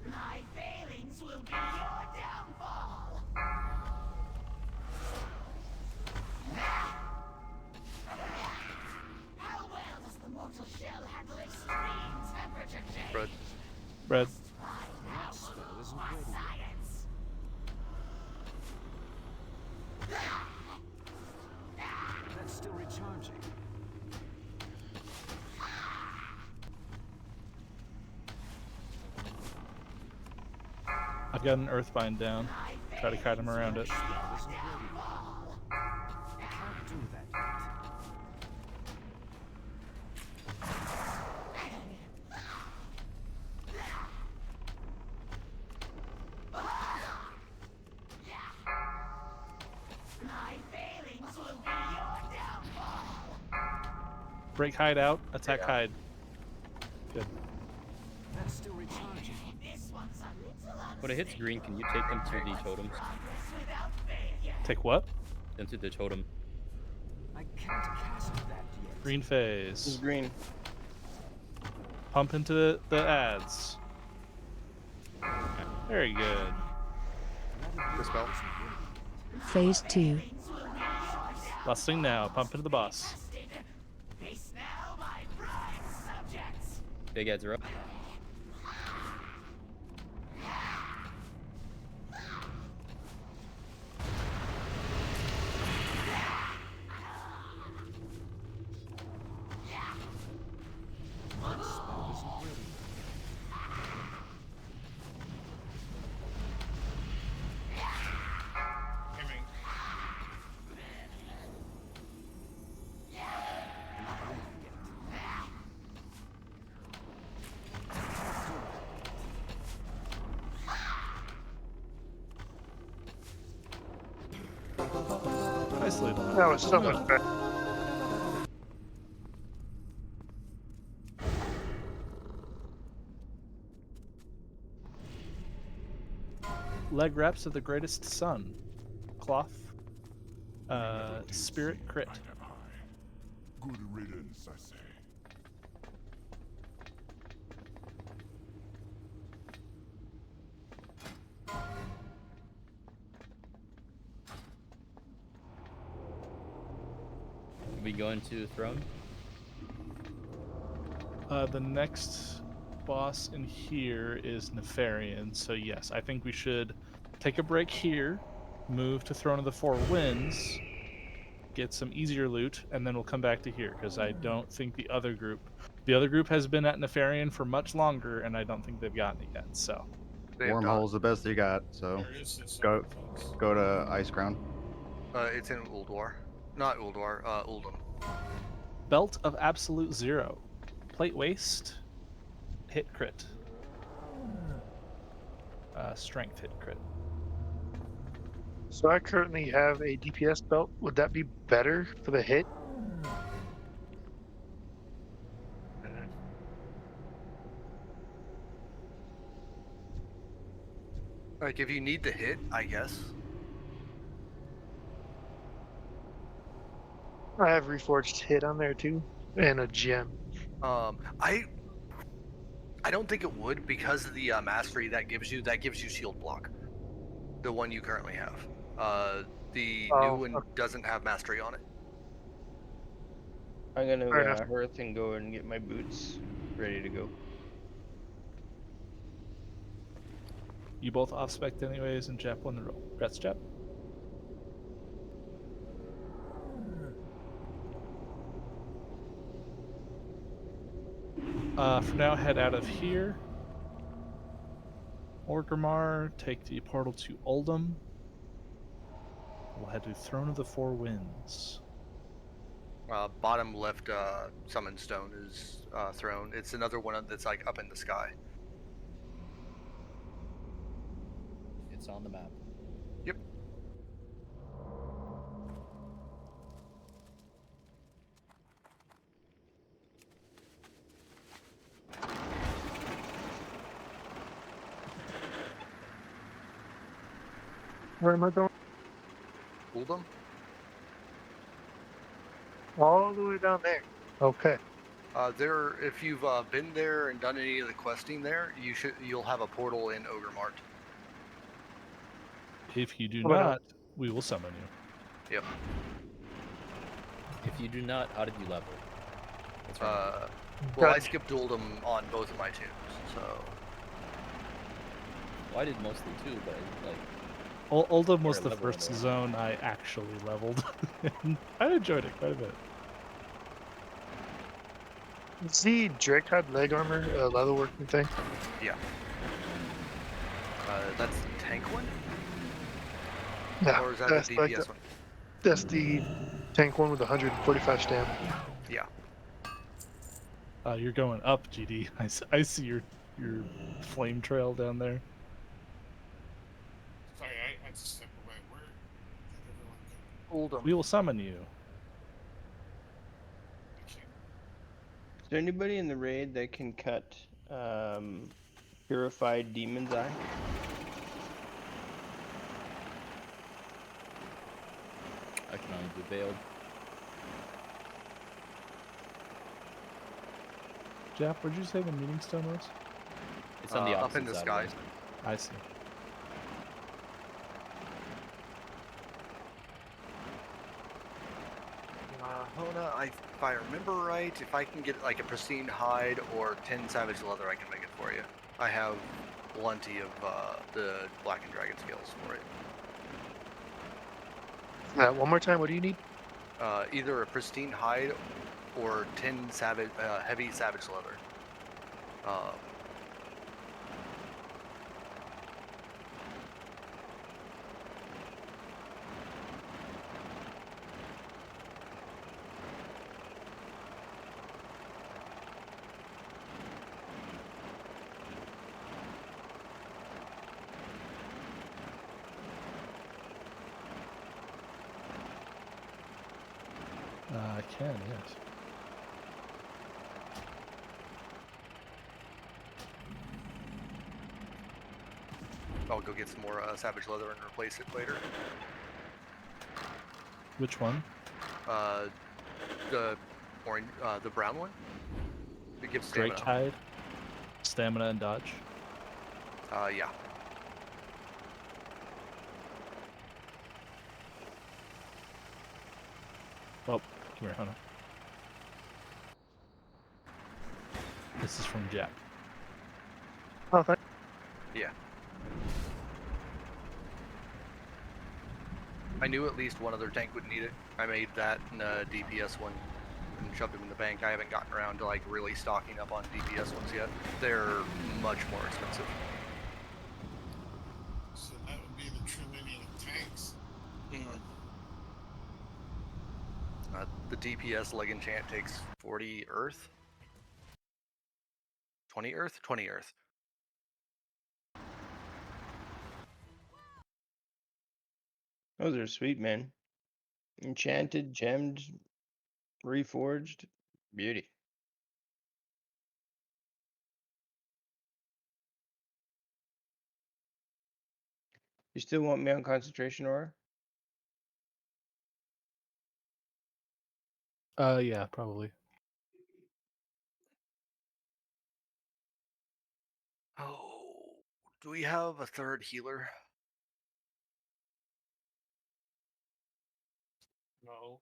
S13: My failings will be your
S3: got an Earthbind down. Try to kite him around it.
S7: Spell isn't ready yet. I can't do that yet.
S13: My failings will be your downfall.
S3: Break hide out. Attack hide. Good.
S7: That's still recharging.
S13: This one's a little
S1: When it hits green, can you take them to the totems?
S13: without failure.
S3: Take what?
S1: Into the totem.
S7: I can't cast that yet.
S3: Green
S10: It's
S3: phase.
S10: green.
S3: Pump into the ads. Very good.
S2: Dispel.
S8: Phase 2.
S3: Lusting now. Pump into the boss.
S13: Face now, my prime subjects.
S1: Big ads are up.
S7: My spell isn't ready.
S11: Coming.
S3: Nicely done.
S6: That was so much better.
S3: Leg reps of the greatest sun. Cloth. Spirit crit.
S9: Good riddance, I say.
S1: We go into throne.
S3: The next boss in here is Nefarian, so yes, I think we should take a break here, move to Throne of the Four Winds, get some easier loot, and then we'll come back to here, because I don't think the other group has been at Nefarian for much longer, and I don't think they've gotten it yet, so.
S5: Wormhole's the best you got, so
S11: There is this
S5: go
S11: folks.
S5: go to Ice Crown.
S2: It's in Ulduar. Not Ulduar, Uldum.
S3: Belt of Absolute Zero. Plate Waste. Hit crit. Strength hit crit.
S6: So I currently have a DPS belt. Would that be better for the hit?
S2: Like, if you need the hit, I guess.
S6: I have reforged hit on there too, and a gem.
S2: I don't think it would because of the mastery that gives you shield block. The one you currently have. The new one doesn't have mastery on it.
S10: I'm gonna
S6: Fair enough.
S10: hearth and go and get my boots ready to go.
S3: You both off-spec anyways, and Jep won the roll. Congrats, Jep. For now, head out of here. Orgrimmar, take the portal to Uldum. We'll head to Throne of the Four Winds.
S2: Bottom left summon stone is throne. It's another one that's like up in the sky.
S1: It's on the map.
S2: Yep.
S6: Where am I going?
S2: Uldum?
S6: All the way down there. Okay.
S2: If you've been there and done any of the questing there, you'll have a portal in Ogre Mart.
S3: If you do
S6: Hold on.
S3: not, we will summon you.
S2: Yep.
S1: If you do not, how did you level? That's
S2: Well, I skipped Uldum on both of my tombs, so.
S1: Well, I did mostly too, but like.
S3: Uldum was
S1: Or
S3: the
S1: level
S3: first
S1: there.
S3: zone I actually leveled. And I enjoyed it quite a bit.
S6: Is the Drakehide leg armor leatherworking thing?
S2: Yeah. That's tank one?
S6: Yeah,
S2: Or is that
S6: that's
S2: the
S6: like
S2: DPS one?
S6: that's the tank one with 145 stam.
S2: Yeah.
S3: You're going up, GD. I see your flame trail down there.
S11: Sorry, I had to step away. Where did everyone go?
S2: Hold 'em.
S3: We will summon you.
S11: Okay.
S10: Is there anybody in the raid that can cut purified demon's eye?
S1: I can only do veiled.
S3: Jeff, where'd you say the meeting stone was?
S1: It's on the
S2: up
S1: opposite
S2: in the
S1: side
S2: sky.
S1: of it.
S3: I see.
S2: Hona, if I remember right, if I can get like a pristine hide or 10 savage leather, I can make it for you. I have plenty of the black and dragon scales for it.
S6: One more time. What do you need?
S2: Either a pristine hide or 10 savage, heavy savage leather.
S3: I can, yes.
S2: I'll go get some more savage leather and replace it later.
S3: Which one?
S2: The orange, the brown one. It gives
S3: Drake
S2: stamina.
S3: hide, stamina and dodge.
S2: Yeah.
S3: Oh, come here, Hannah. This is from Jack.
S6: Oh, thank.
S2: Yeah. I knew at least one other tank would need it. I made that and a DPS one and shoved them in the bank. I haven't gotten around to like really stocking up on DPS ones yet. They're much more expensive.
S11: So that would be the true meaning of tanks.
S2: The DPS leg enchant takes 40 earth. 20 earth? 20 earth.
S10: Those are sweet, man. Enchanted, gemmed, reforged, beauty. You still want me on concentration aura?
S3: Yeah, probably.
S2: Oh, do we have a third healer?
S11: No.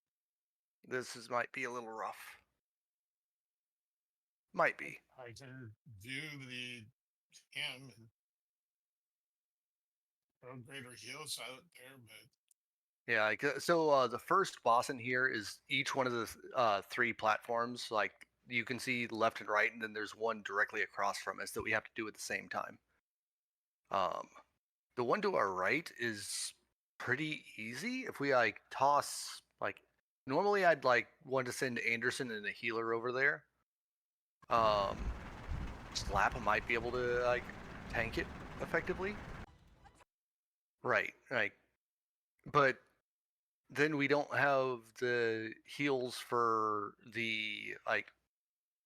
S2: Might be a little rough. Might be.
S11: I can do the him and throw greater heals out there, but
S2: Yeah, so the first boss in here is each one of the 3 platforms. Like you can see left and right, and then there's one directly across from us that we have to do at the same time. The one to our right is pretty easy. If we like toss like normally I'd like want to send Anderson and a healer over there. Slap might be able to like tank it effectively. Right, but then we don't have the heals for the like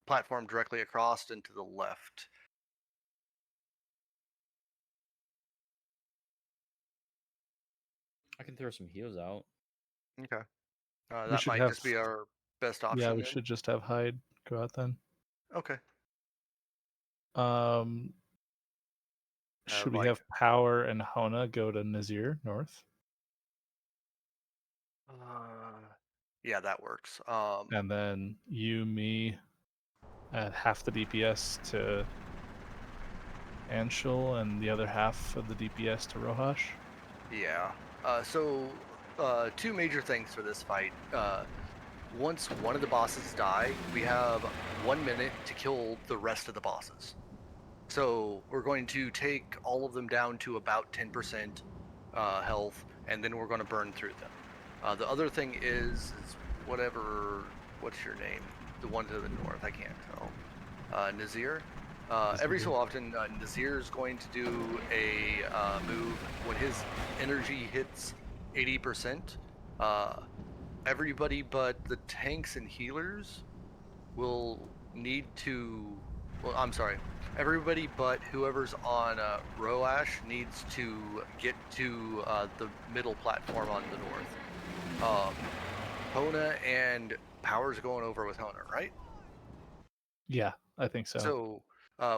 S2: platform directly across and to the left.
S1: I can throw some heals out.
S2: Okay.
S3: We
S2: That
S3: should
S2: might
S3: have.
S2: just be our best
S3: Yeah,
S2: option
S3: we
S2: then.
S3: should just have Hyde go out then.
S2: Okay.
S3: Should we
S2: like-
S3: have Power and Hona go to Nazir north?
S2: Yeah, that works.
S3: And then you, me, at half the DPS to Anshul and the other half of the DPS to Rohash.
S2: Yeah. So 2 major things for this fight. Once one of the bosses die, we have 1 minute to kill the rest of the bosses. So we're going to take all of them down to about 10% health, and then we're going to burn through them. The other thing is whatever. What's your name? The one to the north. I can't tell. Nazir. Every so often, Nazir is going to do a move when his energy hits 80%. Everybody but the tanks and healers will need to. Well, I'm sorry. Everybody but whoever's on Roash needs to get to the middle platform on the north. Hona and Power's going over with Hona, right?
S3: Yeah, I think so.
S2: So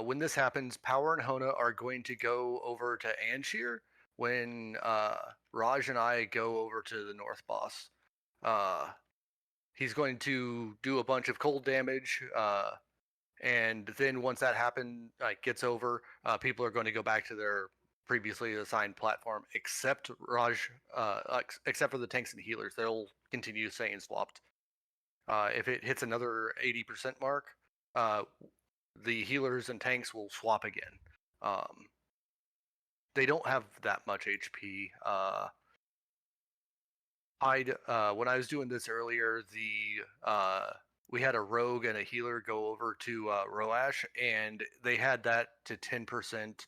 S2: when this happens, Power and Hona are going to go over to Anshir when Raj and I go over to the North boss. He's going to do a bunch of cold damage, and then once that gets over, people are going to go back to their previously assigned platform, except Raj, except for the tanks and healers. They'll continue staying swapped. If it hits another 80% mark, the healers and tanks will swap again. They don't have that much HP. When I was doing this earlier, we had a rogue and a healer go over to Roash, and they had that to 10%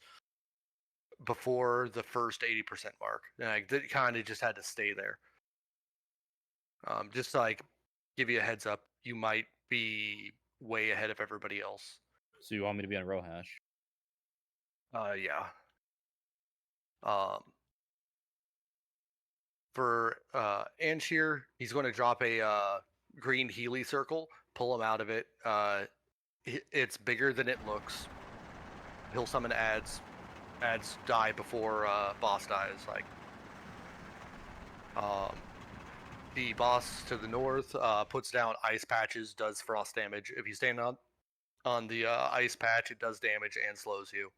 S2: before the first 80% mark. Like, they kind of just had to stay there. Just to, like, give you a heads up, you might be way ahead of everybody else.
S1: So you want me to be on Rohash?
S2: Yeah. For Anshir, he's going to drop a green Healy circle, pull him out of it. It's bigger than it looks. He'll summon ads. Ads die before boss dies. The boss to the north puts down ice patches, does frost damage. If you stand on the ice patch, it does damage and slows you.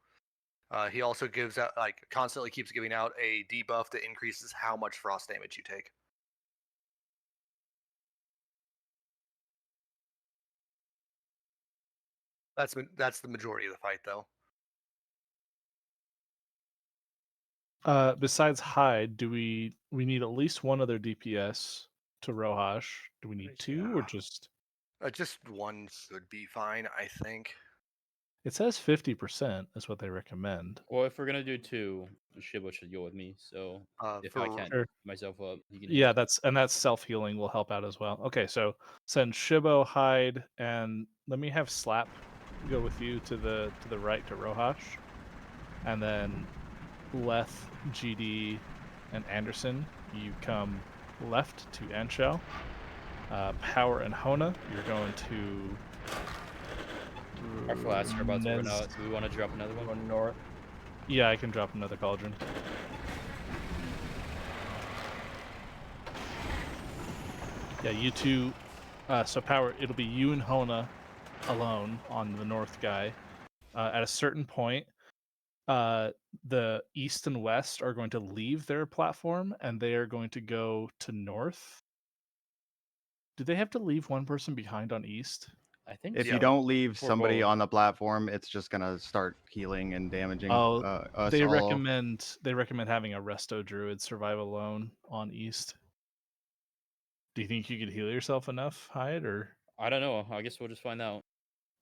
S2: He also gives out, constantly keeps giving out a debuff that increases how much frost damage you take. That's the majority of the fight, though.
S3: Besides Hyde, do we need at least one other DPS to Rohash? Do we need two or just?
S2: Just one should be fine, I think.
S3: It says 50% is what they recommend.
S1: Well, if we're gonna do two, Shibo should go with me. So if I can't
S3: Sure.
S1: myself up, he can.
S3: Yeah, that's self healing will help out as well. Okay, so send Shibo, Hyde, and let me have Slap go with you to the right to Rohash, and then Leth, GD, and Anderson, you come left to Anshel. Power and Hona, you're going to.
S1: Our flats are about to run out. Do we want to drop another one?
S4: Going north.
S3: Yeah, I can drop another cauldron. Yeah, you two. So Power, it'll be you and Hona alone on the north guy. At a certain point, the east and west are going to leave their platform, and they are going to go to north. Do they have to leave one person behind on east?
S1: I think
S5: If
S1: so.
S5: you don't leave
S1: For
S5: somebody
S1: both.
S5: on the platform, it's just gonna start healing and damaging us
S3: they
S5: all.
S3: recommend having a resto druid survive alone on east. Do you think you could heal yourself enough, Hyde, or
S1: I don't know. I guess we'll just find out.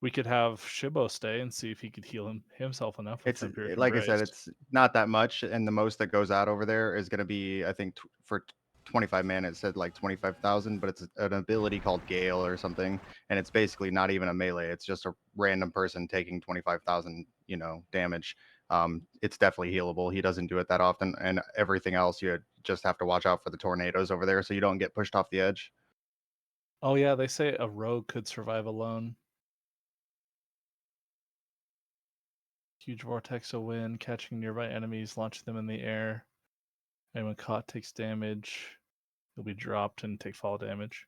S3: we could have Shibo stay and see if he could heal himself enough with
S5: It's
S3: Empiric
S5: like I said,
S3: Embrace.
S5: it's not that much, and the most that goes out over there is gonna be, I think, for 25 mana, it said like 25,000, but it's an ability called Gale or something, and it's basically not even a melee. It's just a random person taking 25,000, damage. It's definitely healable. He doesn't do it that often, and everything else you just have to watch out for the tornadoes over there so you don't get pushed off the edge.
S3: Oh yeah, they say a rogue could survive alone. Huge vortex of wind, catching nearby enemies, launching them in the air. Anyone caught takes damage. He'll be dropped and take fall damage.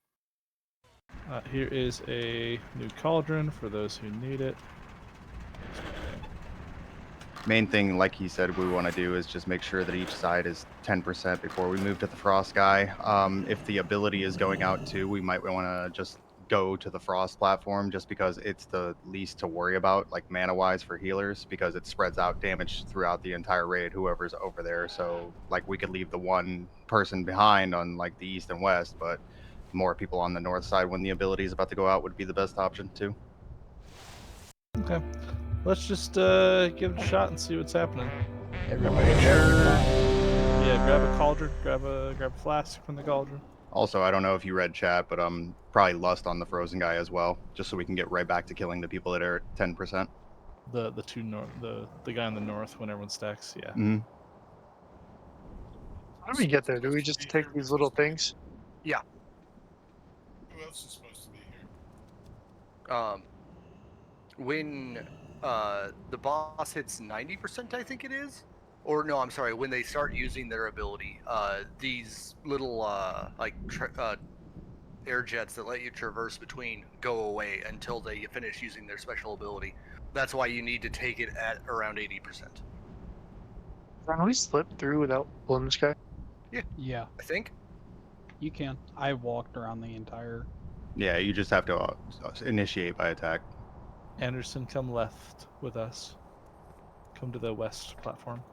S3: Here is a new cauldron for those who need it.
S5: Main thing, like he said, we want to do is just make sure that each side is 10% before we move to the frost guy. If the ability is going out too, we might want to just go to the Frost platform just because it's the least to worry about, like mana wise for healers, because it spreads out damage throughout the entire raid, whoever's over there. So like we could leave the one person behind on like the east and west, but more people on the north side when the ability is about to go out would be the best option too.
S3: Okay. Let's just give it a shot and see what's happening.
S10: Everybody
S3: Make
S10: grab your
S3: sure.
S10: pot.
S3: Yeah, grab a cauldron, grab a flask from the cauldron.
S5: Also, I don't know if you read chat, but probably lust on the frozen guy as well, just so we can get right back to killing the people that are at 10%.
S3: The two north, the guy in the north when everyone stacks. Yeah.
S5: Mm-hmm.
S6: How do we get there? Do we just take these little things?
S2: Yeah.
S11: Who else is supposed to be here?
S2: When the boss hits 90%, I think it is, or no, I'm sorry, when they start using their ability, these little air jets that let you traverse between go away until they finish using their special ability. That's why you need to take it at around 80%.
S6: Can we slip through without pulling this guy?
S4: Yeah,
S2: I think.
S4: you can. I walked around the entire.
S5: Yeah, you just have to initiate by attack.
S3: Anderson, come left with us. Come to the west platform.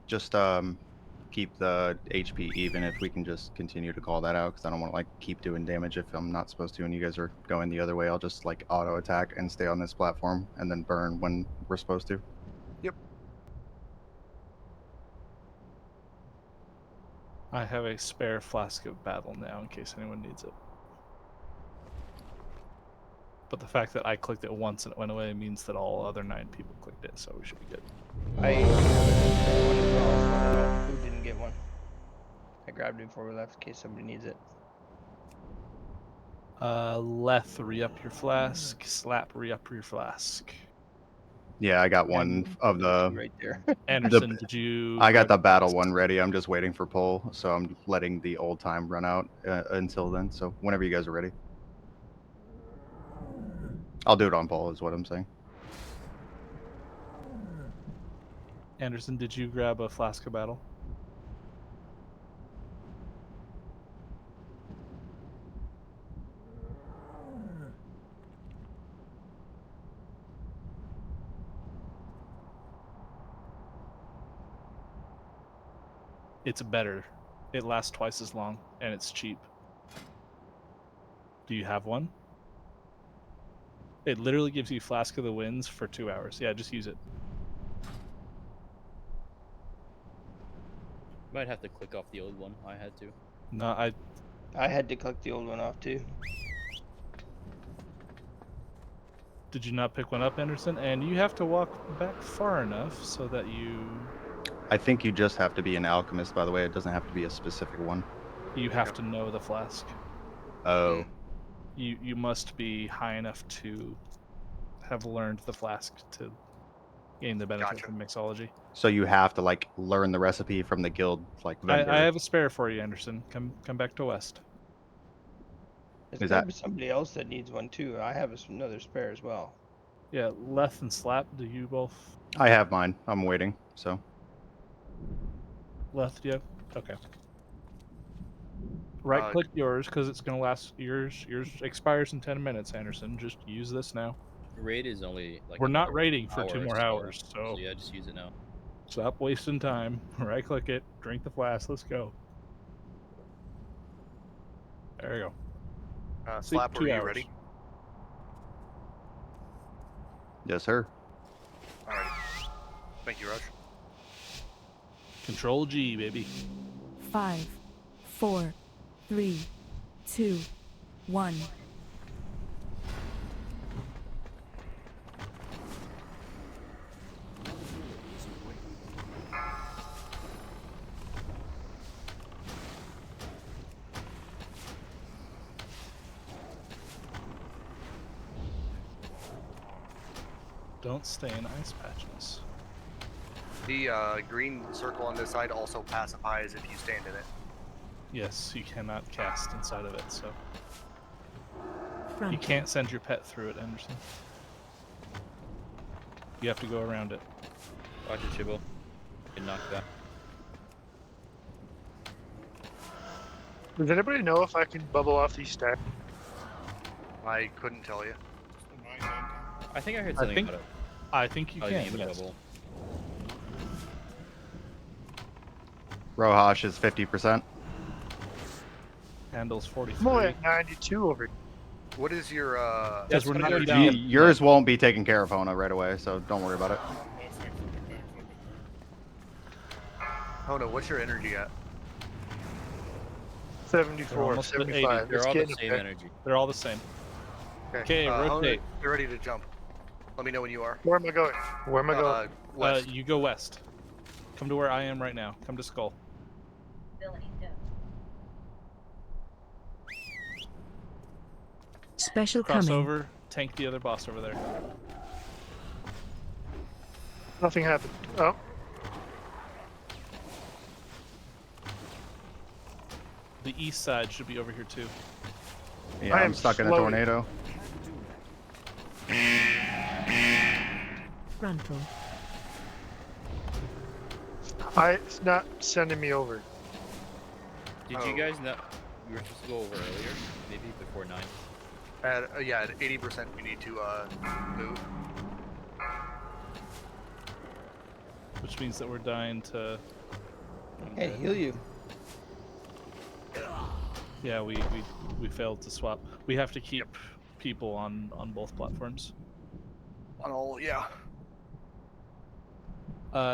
S5: Just keep the HP even if we can just continue to call that out, because I don't want to like keep doing damage if I'm not supposed to and you guys are going the other way. I'll just like auto attack and stay on this platform and then burn when we're supposed to.
S2: Yep.
S3: I have a spare flask of battle now in case anyone needs it. But the fact that I clicked it once and it went away means that all other 9 people clicked it, so we should be good.
S10: I have a spare one as well, so I don't know who didn't get one. I grabbed it before we left in case somebody needs it.
S3: Leth, re-up your flask. Slap, re-up your flask.
S5: Yeah, I got one of the
S10: right there.
S3: Anderson, did you?
S5: I got the battle one ready. I'm just waiting for pull, so I'm letting the old time run out until then. So whenever you guys are ready, I'll do it on pull. Is what I'm saying.
S3: Anderson, did you grab a flask of battle? It's better. It lasts twice as long, and it's cheap. Do you have one? It literally gives you Flask of the Winds for 2 hours. Yeah, just use it.
S1: Might have to click off the old one. I had to.
S3: No,
S10: I had to click the old one off too.
S3: Did you not pick one up, Anderson? And you have to walk back far enough so that you...
S5: I think you just have to be an alchemist, by the way. It doesn't have to be a specific one.
S3: You have to know the flask.
S5: Oh.
S3: You must be high enough to have learned the flask to gain the benefit from mixology.
S5: So you have to like learn the recipe from the guild like vendor.
S3: I have a spare for you, Anderson. Come back to West.
S10: There's gotta be somebody else that needs one too. I have another spare as well.
S3: Yeah, Leth and Slap, do you both?
S5: I have mine. I'm waiting, so.
S3: Leth, do you have? Okay. Right click yours because it's gonna last. Yours expires in 10 minutes, Anderson. Just use this now.
S1: Raid is only like
S3: we're not raiding for 2 more
S1: so-
S3: hours, so
S1: yeah, just use it now.
S3: stop wasting time. Right click it, drink the flask. Let's go. There you go.
S2: Slap, are you ready?
S5: Yes, sir.
S2: Alright. Thank you, Rush.
S3: Control G, baby.
S8: 5, 4, 3, 2, 1.
S3: Don't stay in ice patches.
S2: The green circle on this side also pacifies if you stand in it.
S3: Yes, you cannot cast inside of it, so you can't send your pet through it, Anderson. You have to go around it.
S1: Watch it, Chibo. Get knocked back.
S6: Does anybody know if I can bubble off these stacks?
S2: I couldn't tell you.
S1: I think I heard
S3: I
S1: something
S3: think
S1: about it.
S3: I think you
S1: Oh,
S3: can.
S1: able to
S3: Yes.
S1: bubble.
S5: Rohash is 50%.
S3: Handles
S6: I'm only
S3: 43.
S6: at 92 over.
S2: What is your
S3: Because we're
S1: gonna
S3: not
S1: go
S3: down.
S1: down.
S5: Yours won't be taken care of, Hona, right away, so don't worry about it.
S2: Oh no, what's your energy at?
S6: 74,
S3: almost at 80.
S6: 75.
S1: They're
S6: It's
S1: all the
S6: getting
S1: same
S6: okay.
S1: energy.
S3: They're all the same. Okay,
S2: Hona,
S3: rotate.
S2: you're ready to jump. Let me know when you are.
S6: Where am I going? Where am I going?
S2: West.
S3: You go west. Come to where I am right now. Come to Skull.
S8: Special
S3: Cross
S8: coming.
S3: over. Tank the other boss over there.
S6: Nothing happened. Oh,
S3: The east side should be over here too.
S5: Yeah,
S6: I
S5: I'm
S6: am
S5: stuck in a
S6: floating.
S5: tornado.
S8: Frontal.
S6: it's not sending me over.
S1: Did you guys know we were supposed to go over earlier? Maybe before 9.
S2: At 80% we need to move.
S3: Which means that we're dying to.
S10: Hey, heal you.
S3: Yeah, we failed to swap. We have to keep people on both platforms.
S2: On all, yeah.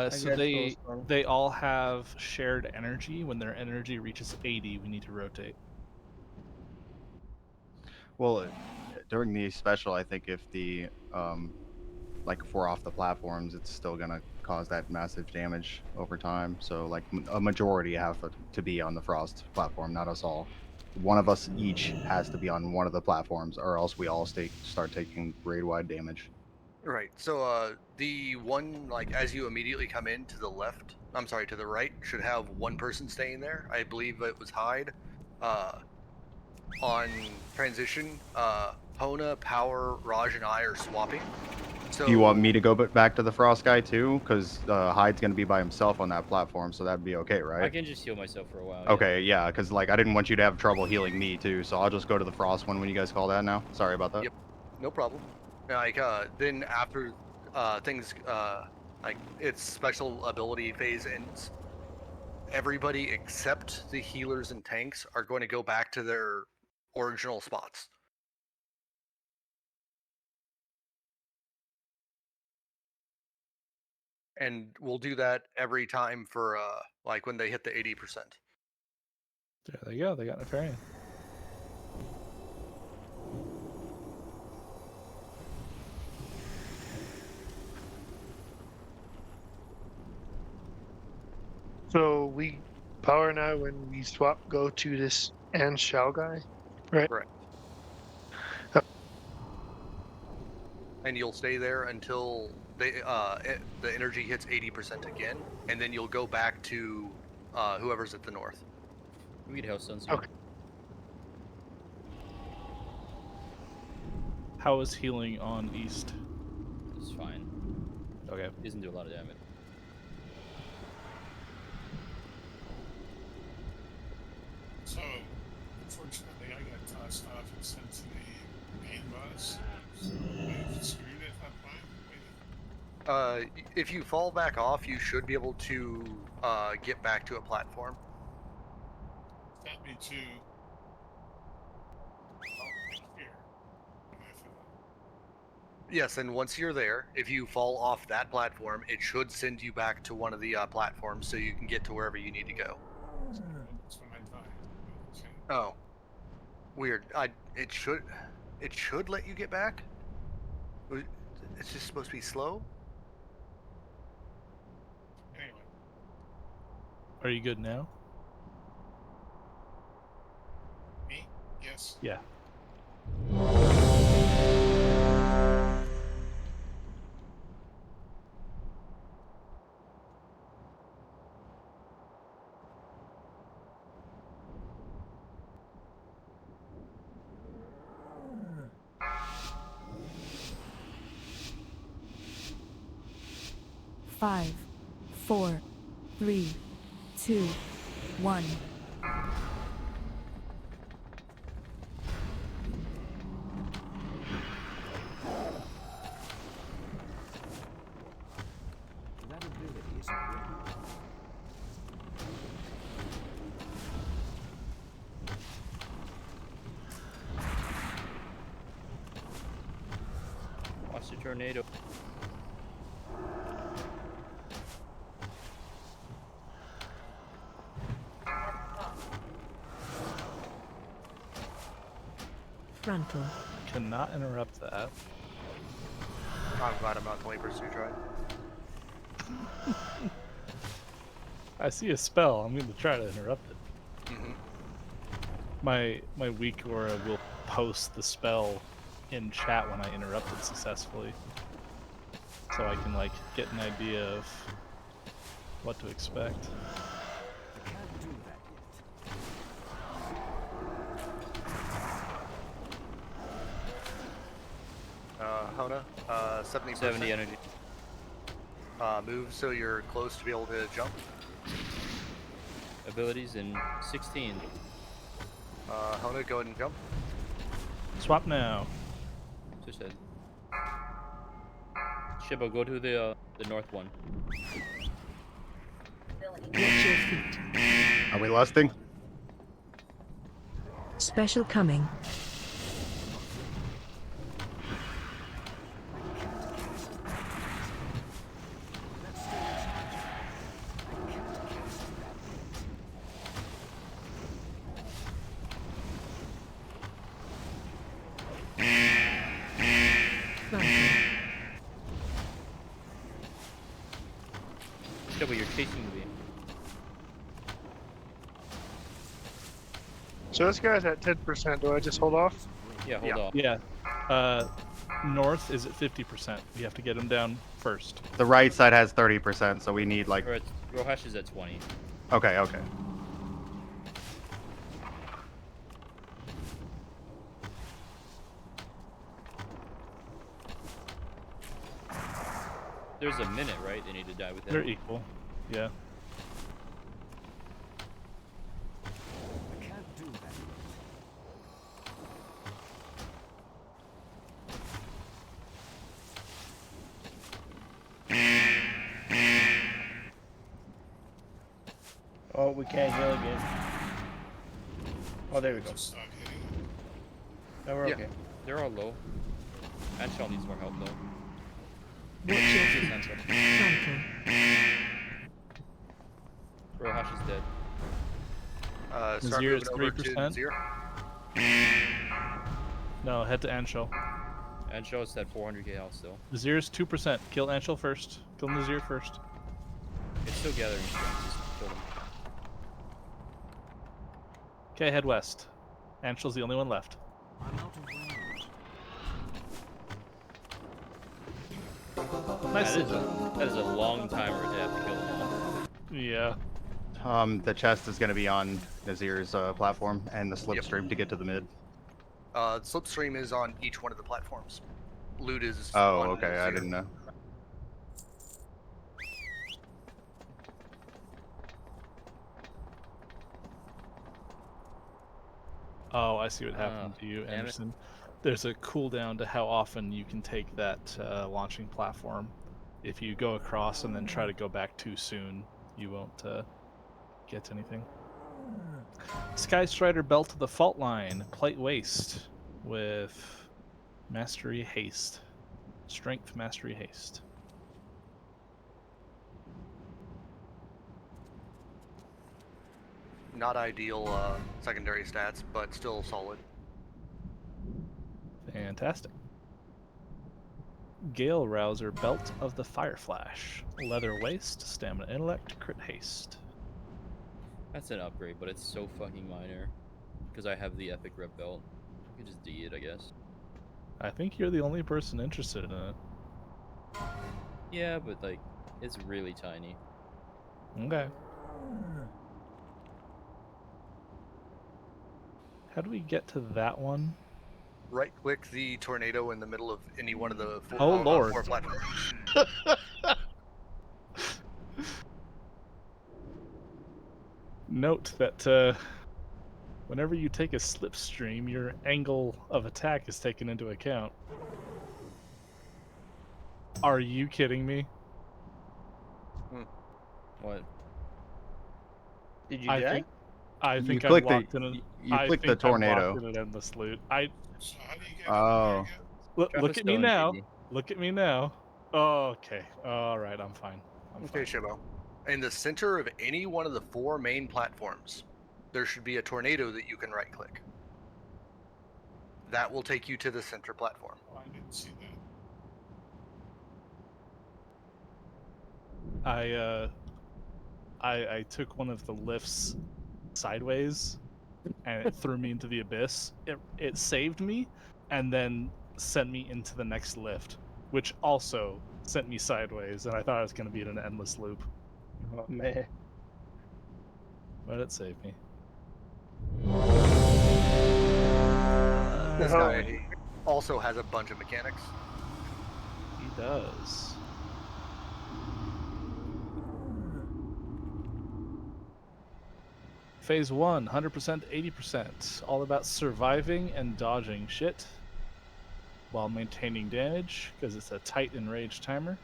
S3: So they all have shared energy. When their energy reaches 80, we need to rotate.
S5: Well, during the special, I think if the like if we're off the platforms, it's still gonna cause that massive damage over time. So like a majority have to be on the Frost platform, not us all. One of us each has to be on one of the platforms, or else we all start taking raid wide damage.
S2: Right. So the one like as you immediately come in to the left, I'm sorry, to the right, should have one person staying there. I believe it was Hyde. On transition, Hona, Power, Raj, and I are swapping. So
S5: Do you want me to go back to the Frost guy too? Because Hyde's gonna be by himself on that platform, so that'd be okay, right?
S1: I can just heal myself for a while.
S5: Okay, yeah, because like I didn't want you to have trouble healing me too, so I'll just go to the Frost one when you guys call that now. Sorry about that.
S2: Yep, no problem. Like then after things like its special ability phase ends, everybody except the healers and tanks are going to go back to their original spots. And we'll do that every time for like when they hit the 80%.
S3: There they go. They got Nefarian.
S6: So Power and I, when we swap, go to this and Shao guy, right?
S2: Correct. And you'll stay there until the energy hits 80% again, and then you'll go back to whoever's at the north.
S1: We need house stones here.
S6: Okay.
S3: How is healing on east?
S1: It's fine.
S3: Okay.
S1: It doesn't do a lot of damage.
S11: So, unfortunately, I got tossed off and sent to the main boss. So I screwed at that point.
S2: If you fall back off, you should be able to get back to a platform.
S11: Sent me to. Here.
S2: Yes, and once you're there, if you fall off that platform, it should send you back to one of the platforms so you can get to wherever you need to go.
S11: That's when I died.
S2: Oh, weird. It should let you get back. It's just supposed to be slow.
S11: Anyway.
S3: Are you good now?
S11: Me? Yes.
S3: Yeah.
S8: Five, 4, 3, 2, 1.
S1: tornado.
S8: Frontal.
S3: Cannot interrupt that.
S2: I'm glad I'm not the only person who tried.
S3: I see a spell. I'm going to try to interrupt it.
S2: Mm-hmm.
S3: My weak aura will post the spell in chat when I interrupt it successfully, so I can like get an idea of what to expect.
S7: I can't do that yet.
S2: Hona, 70%.
S1: 70 energy.
S2: Move so you're close to be able to jump.
S1: Abilities in 16.
S2: Hona, go ahead and jump.
S3: Swap now.
S1: Just said. Shiba, go to the north one.
S8: Watch your feet.
S5: Are we lusting?
S8: Special coming.
S1: Shiba, you're chasing me.
S6: So this guy's at 10%. Do I just hold off?
S1: Yeah, hold on.
S3: Yeah. North is at 50%. We have to get him down first.
S5: The right side has 30%, so we need like.
S1: Or Rohash is at 20.
S5: Okay, okay.
S1: There's a minute, right? They need to die within.
S3: They're equal. Yeah.
S7: I can't do that
S15: Oh, we can't heal again. Oh, there we go.
S11: Just stop hitting.
S15: No, we're
S2: Yeah.
S15: okay.
S1: They're all low. Anshal needs more help though.
S8: Watch your
S1: Yes,
S8: feet.
S1: Anshal.
S8: Frontal.
S1: Rohash is dead.
S2: Start
S3: Nazir is
S2: moving over to
S3: 3%.
S2: Nazir.
S3: No, head to Anshel.
S1: Anshal is at 400k health still.
S3: Nazir's 2%. Kill Anshel first. Kill Nazir first.
S1: It's still gathering strength. Just kill them.
S3: Okay, head west. Anshel's the only one left.
S7: I'm out of range.
S3: Nice.
S1: That is a long timer to have to kill them all.
S3: Yeah.
S5: The chest is going to be on Nazir's platform, and the slipstream to get to the mid.
S2: Slipstream is on each one of the platforms. Loot is.
S5: Oh,
S2: on
S5: okay. I
S2: Nazir.
S5: didn't know.
S3: Oh, I see what happened to you,
S1: damn it.
S3: Anderson. There's a cooldown to how often you can take that launching platform. If you go across and then try to go back too soon, you won't get anything. Sky Strider Belt to the Fault Line, Plate Waist with Mastery Haste. Strength Mastery Haste.
S2: Not ideal secondary stats, but still solid.
S3: Fantastic. Gale Rouser Belt of the Fire Flash. Leather Waist, Stamina Intellect, Crit Haste.
S1: That's an upgrade, but it's so fucking minor. Because I have the epic rep belt. I could just D it, I guess.
S3: I think you're the only person interested in it.
S1: Yeah, but like, it's really tiny.
S3: Okay. How do we get to that one?
S2: Right click the tornado in the middle of any one of the four,
S3: Oh, Lord.
S2: 4 platforms.
S3: Note that whenever you take a slipstream, your angle of attack is taken into account. Are you kidding me?
S1: What?
S15: Did you
S3: I
S15: die?
S3: think I think I
S5: click the-
S3: walked in a,
S5: you
S3: I
S5: click the
S3: think I walked
S5: tornado.
S3: in an endless loot. I
S11: So how do you get
S5: Oh.
S11: again?
S3: look,
S1: Drop
S3: look
S1: a
S3: at me
S1: stone,
S3: now.
S1: JD.
S3: Look at me now. Oh, okay. All right, I'm fine. I'm
S2: Okay,
S3: fine.
S2: Shibo. In the center of any one of the 4 main platforms, there should be a tornado that you can right-click. That will take you to the center platform.
S11: Oh, I didn't see that.
S3: I took one of the lifts sideways, and it threw me into the abyss. It saved me, and then sent me into the next lift, which also sent me sideways, and I thought I was going to be in an endless loop.
S10: Oh man.
S3: But it saved me.
S2: This guy also has a bunch of mechanics.
S3: He does. Phase 1, 100%, 80%. All about surviving and dodging shit while maintaining damage, because it's a tight enraged timer.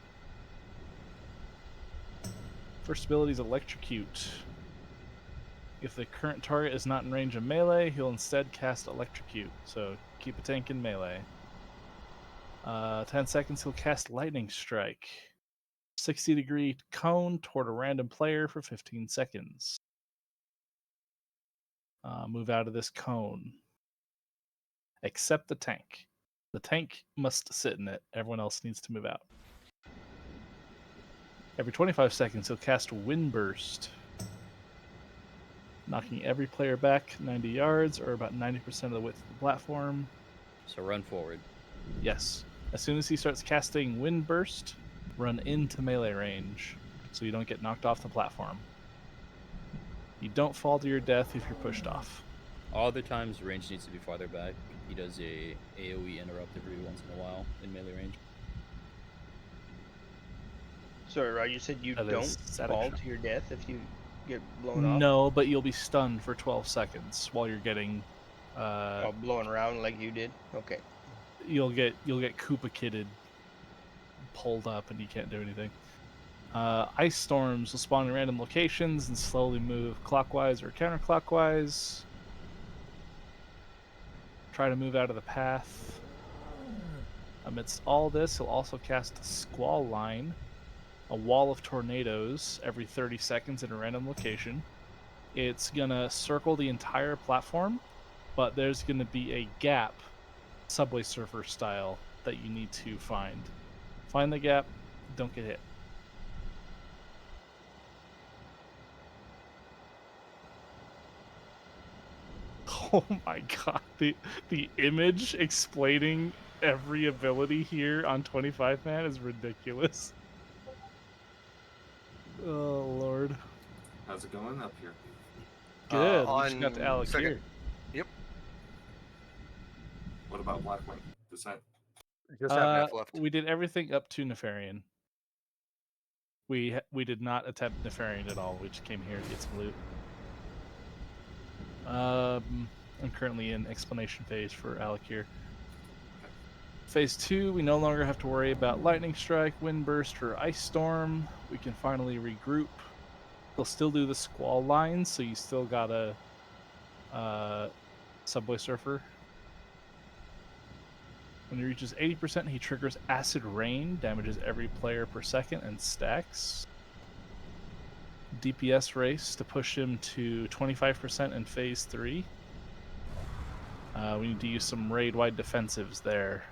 S3: First ability is Electrocute. If the current target is not in range of melee, he'll instead cast Electrocute, so keep a tank in melee. 10 seconds, he'll cast Lightning Strike. 60-degree cone toward a random player for 15 seconds. Move out of this cone. Except the tank. The tank must sit in it. Everyone else needs to move out. Every 25 seconds, he'll cast Wind Burst, knocking every player back 90 yards, or about 90% of the width of the platform.
S1: So run forward.
S3: Yes. As soon as he starts casting Wind Burst, run into melee range, so you don't get knocked off the platform. You don't fall to your death if you're pushed off.
S1: All other times, range needs to be farther back. He does a AoE interrupt every once in a while in melee range.
S10: Sorry, Rod, you said you
S3: That
S10: don't
S3: is static
S10: fall
S3: shock.
S10: to your death if you get blown off?
S3: No, but you'll be stunned for 12 seconds while you're getting
S10: blown around like you did? Okay.
S3: You'll get Koopa Kidded, pulled up, and you can't do anything. Ice storms will spawn in random locations and slowly move clockwise or counterclockwise. Try to move out of the path. Amidst all this, he'll also cast Squall Line, a wall of tornadoes every 30 seconds in a random location. It's gonna circle the entire platform, but there's gonna be a gap, Subway Surfer style, that you need to find. Find the gap, don't get hit. Oh my god, the image explaining every ability here on 25 man is ridiculous. Oh lord.
S16: How's it going up here?
S3: Good. We just got to Alec
S2: second.
S3: here.
S2: Yep.
S16: What about Blackwing? Percent?
S2: Just have Neff left.
S3: We did everything up to Nefarian. We did not attempt Nefarian at all. We just came here to get some loot. I'm currently in explanation phase for Alec here. Phase 2, we no longer have to worry about Lightning Strike, Wind Burst, or Ice Storm. We can finally regroup. They'll still do the Squall Lines, so you still got a Subway Surfer. When he reaches 80%, he triggers Acid Rain, damages every player per second, and stacks. DPS race to push him to 25% in Phase 3. We need to use some raid-wide defensives there.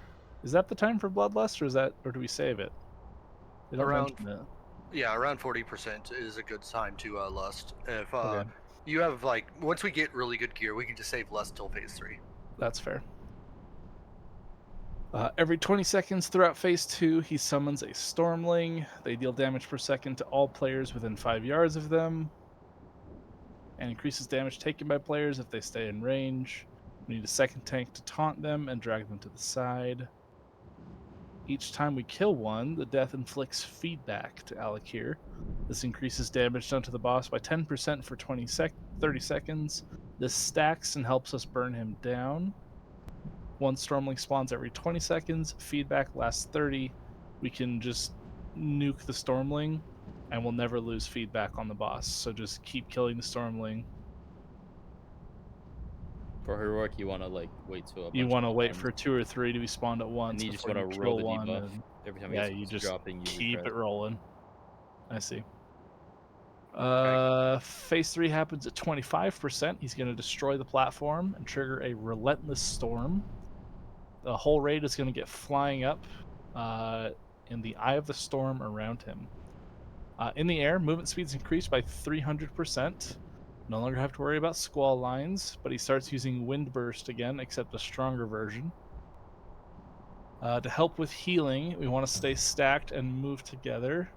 S3: Is that the time for Bloodlust, or do we save it? They don't
S2: Around,
S3: mention it.
S2: yeah, around 40% is a good time to lust. If
S3: Okay.
S2: you have once we get really good gear, we can just save lust till Phase 3.
S3: That's fair. Every 20 seconds throughout Phase 2, he summons a Stormling. They deal damage per second to all players within 5 yards of them, and increases damage taken by players if they stay in range. We need a second tank to taunt them and drag them to the side. Each time we kill one, the death inflicts feedback to Alakir. This increases damage done to the boss by 10% for 30 seconds. This stacks and helps us burn him down. One Stormling spawns every 20 seconds. Feedback lasts 30. We can just nuke the Stormling, and we'll never lose feedback on the boss. So just keep killing the Stormling.
S1: For heroic, you want to wait till
S3: you want to wait for 2 or 3 to be spawned at once
S1: and you just
S3: before
S1: want
S3: you
S1: to roll
S3: kill
S1: the
S3: one.
S1: debuff.
S3: And
S1: Every time
S3: Yeah,
S1: it
S3: you
S1: gets
S3: just
S1: dropping, you
S3: keep
S1: refresh.
S3: it rolling. I see.
S2: Okay.
S3: Phase 3 happens at 25%. He's going to destroy the platform and trigger a relentless storm. The whole raid is going to get flying up in the eye of the storm around him. In the air, movement speeds increased by 300%. No longer have to worry about squall lines, but he starts using Wind Burst again, except a stronger version. To help with healing, we want to stay stacked and move together.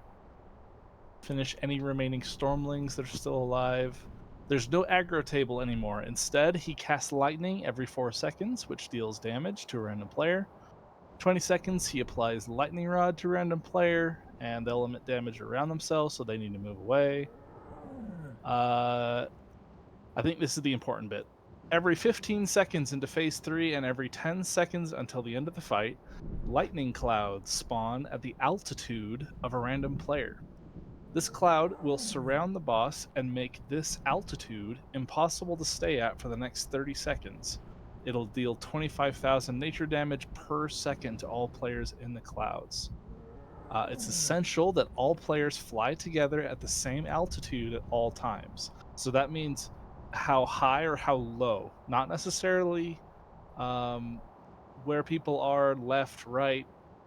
S3: Finish any remaining Stormlings that are still alive. There's no aggro table anymore. Instead, he casts Lightning every 4 seconds, which deals damage to a random player. 20 seconds, he applies Lightning Rod to a random player, and they'll emit damage around themselves, so they need to move away. I think this is the important bit. Every 15 seconds into Phase 3 and every 10 seconds until the end of the fight, lightning clouds spawn at the altitude of a random player. This cloud will surround the boss and make this altitude impossible to stay at for the next 30 seconds. It'll deal 25,000 nature damage per second to all players in the clouds. It's essential that all players fly together at the same altitude at all times. So that means how high or how low, not necessarily where people are left, right,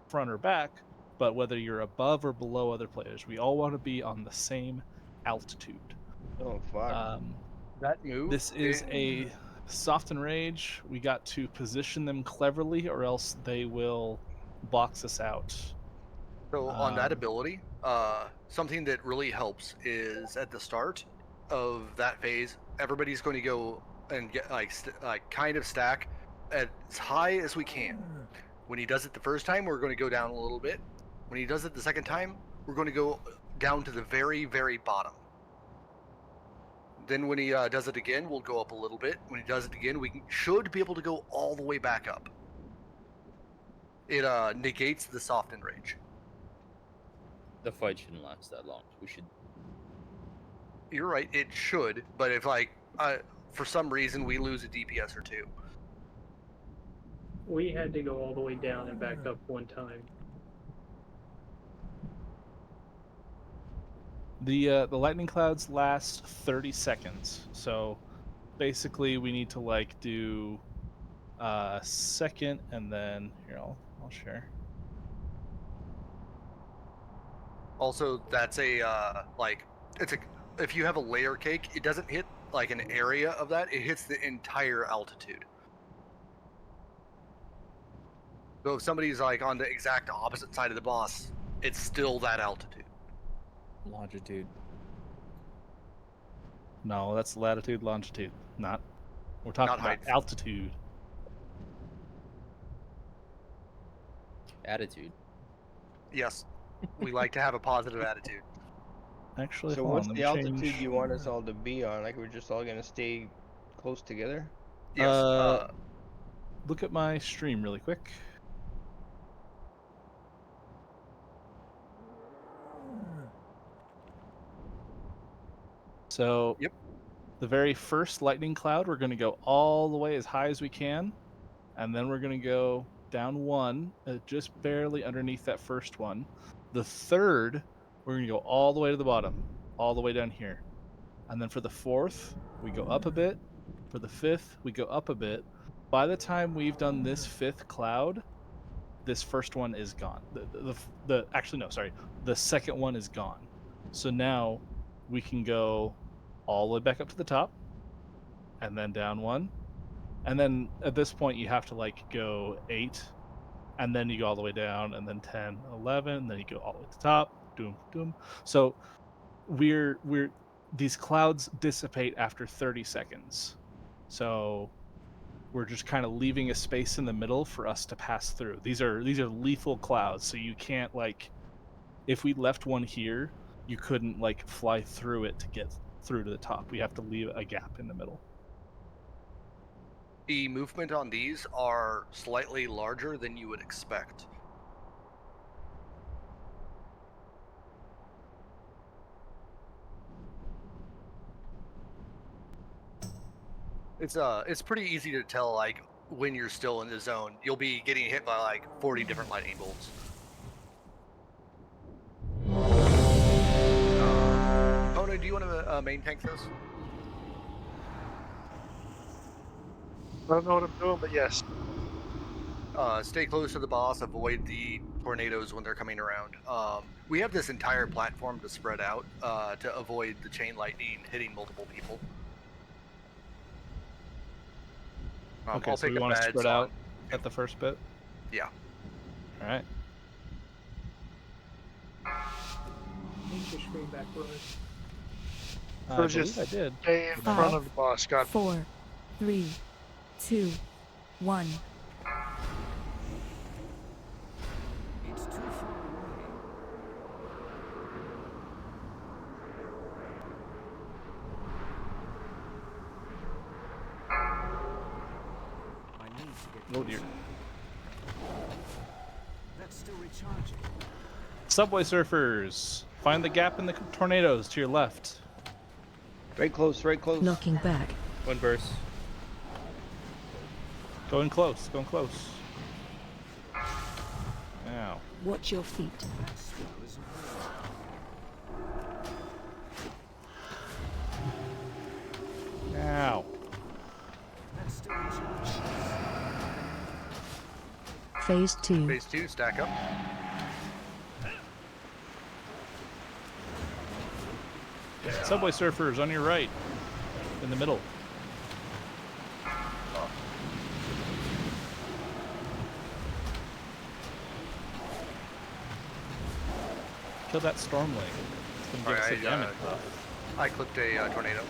S3: front, or back, but whether you're above or below other players. We all want to be on the same altitude.
S10: Oh fuck.
S2: That move.
S3: This is a soft and rage. We got to position them cleverly, or else they will box us out.
S2: So on that ability, something that really helps is at the start of that phase, everybody's going to go and get like kind of stack as high as we can. When he does it the first time, we're going to go down a little bit. When he does it the second time, we're going to go down to the very, very bottom. Then when he does it again, we'll go up a little bit. When he does it again, we should be able to go all the way back up. It negates the soft and rage.
S1: The fight shouldn't last that long. We should.
S2: You're right, it should, but if like for some reason we lose a DPS or two.
S17: We had to go all the way down and back up one time.
S3: The lightning clouds last 30 seconds. So basically we need to like do a second and then here I'll share.
S2: Also, that's a like it's a if you have a layer cake, it doesn't hit like an area of that, it hits the entire altitude. So if somebody's like on the exact opposite side of the boss, it's still that altitude.
S18: Longitude.
S3: No, that's latitude, longitude. We're talking
S2: Not
S3: about
S2: height.
S3: altitude.
S1: Attitude.
S2: Yes. We like to have a positive attitude.
S3: Actually,
S10: So
S3: hold
S10: what's
S3: on,
S10: the
S3: let me
S10: altitude
S3: change.
S10: you want us all to be on? Like we're just all gonna stay close together?
S2: Yes.
S3: Look at my stream really quick. So,
S2: yep.
S3: The very first lightning cloud, we're going to go all the way as high as we can, and then we're going to go down one, just barely underneath that first one. The third, we're going to go all the way to the bottom, all the way down here. And then for the fourth, we go up a bit. For the fifth, we go up a bit. By the time we've done this fifth cloud, this first one is gone. The second one is gone. So now we can go all the way back up to the top, and then down one, and then at this point you have to like go 8, and then you go all the way down, and then 10, 11, and then you go all the way to the top. Doom, doom. So we're these clouds dissipate after 30 seconds. So we're just kind of leaving a space in the middle for us to pass through. These are lethal clouds, so you can't like, if we left one here, you couldn't like fly through it to get through to the top. We have to leave a gap in the middle.
S2: The movement on these are slightly larger than you would expect. It's pretty easy to tell like when you're still in the zone. You'll be getting hit by like 40 different lightning bolts. you want to main tank this?
S6: I don't know what I'm doing, but yes.
S2: Stay close to the boss. Avoid the tornadoes when they're coming around. We have this entire platform to spread out to avoid the chain lightning hitting multiple people.
S3: Okay,
S2: I'll
S3: so
S2: pick
S3: we
S2: up
S3: want to
S2: meds
S3: spread out
S2: on-
S3: at the first bit.
S2: Yeah.
S3: All right.
S17: Make your screen back, Roy.
S3: I
S6: So
S3: believe
S6: just
S3: I did.
S6: stay in
S3: Did I
S6: front
S3: not?
S6: of the boss. Got
S8: 4, 3, 2, 1.
S7: It's too far away. I need to get
S3: Oh dear.
S7: closer. That's still recharging.
S3: Subway surfers, find the gap in the tornadoes to your left.
S10: Right close, right close.
S8: Looking back.
S1: One burst.
S3: Going close, going close. Now.
S8: Watch your feet.
S7: That spell isn't working.
S3: Now.
S7: That's still recharging.
S8: Phase 2.
S2: Phase 2, stack up.
S3: Subway surfers on your right. In the middle. Kill that storm lane. It's gonna give us a damage buff.
S2: I clipped a tornado.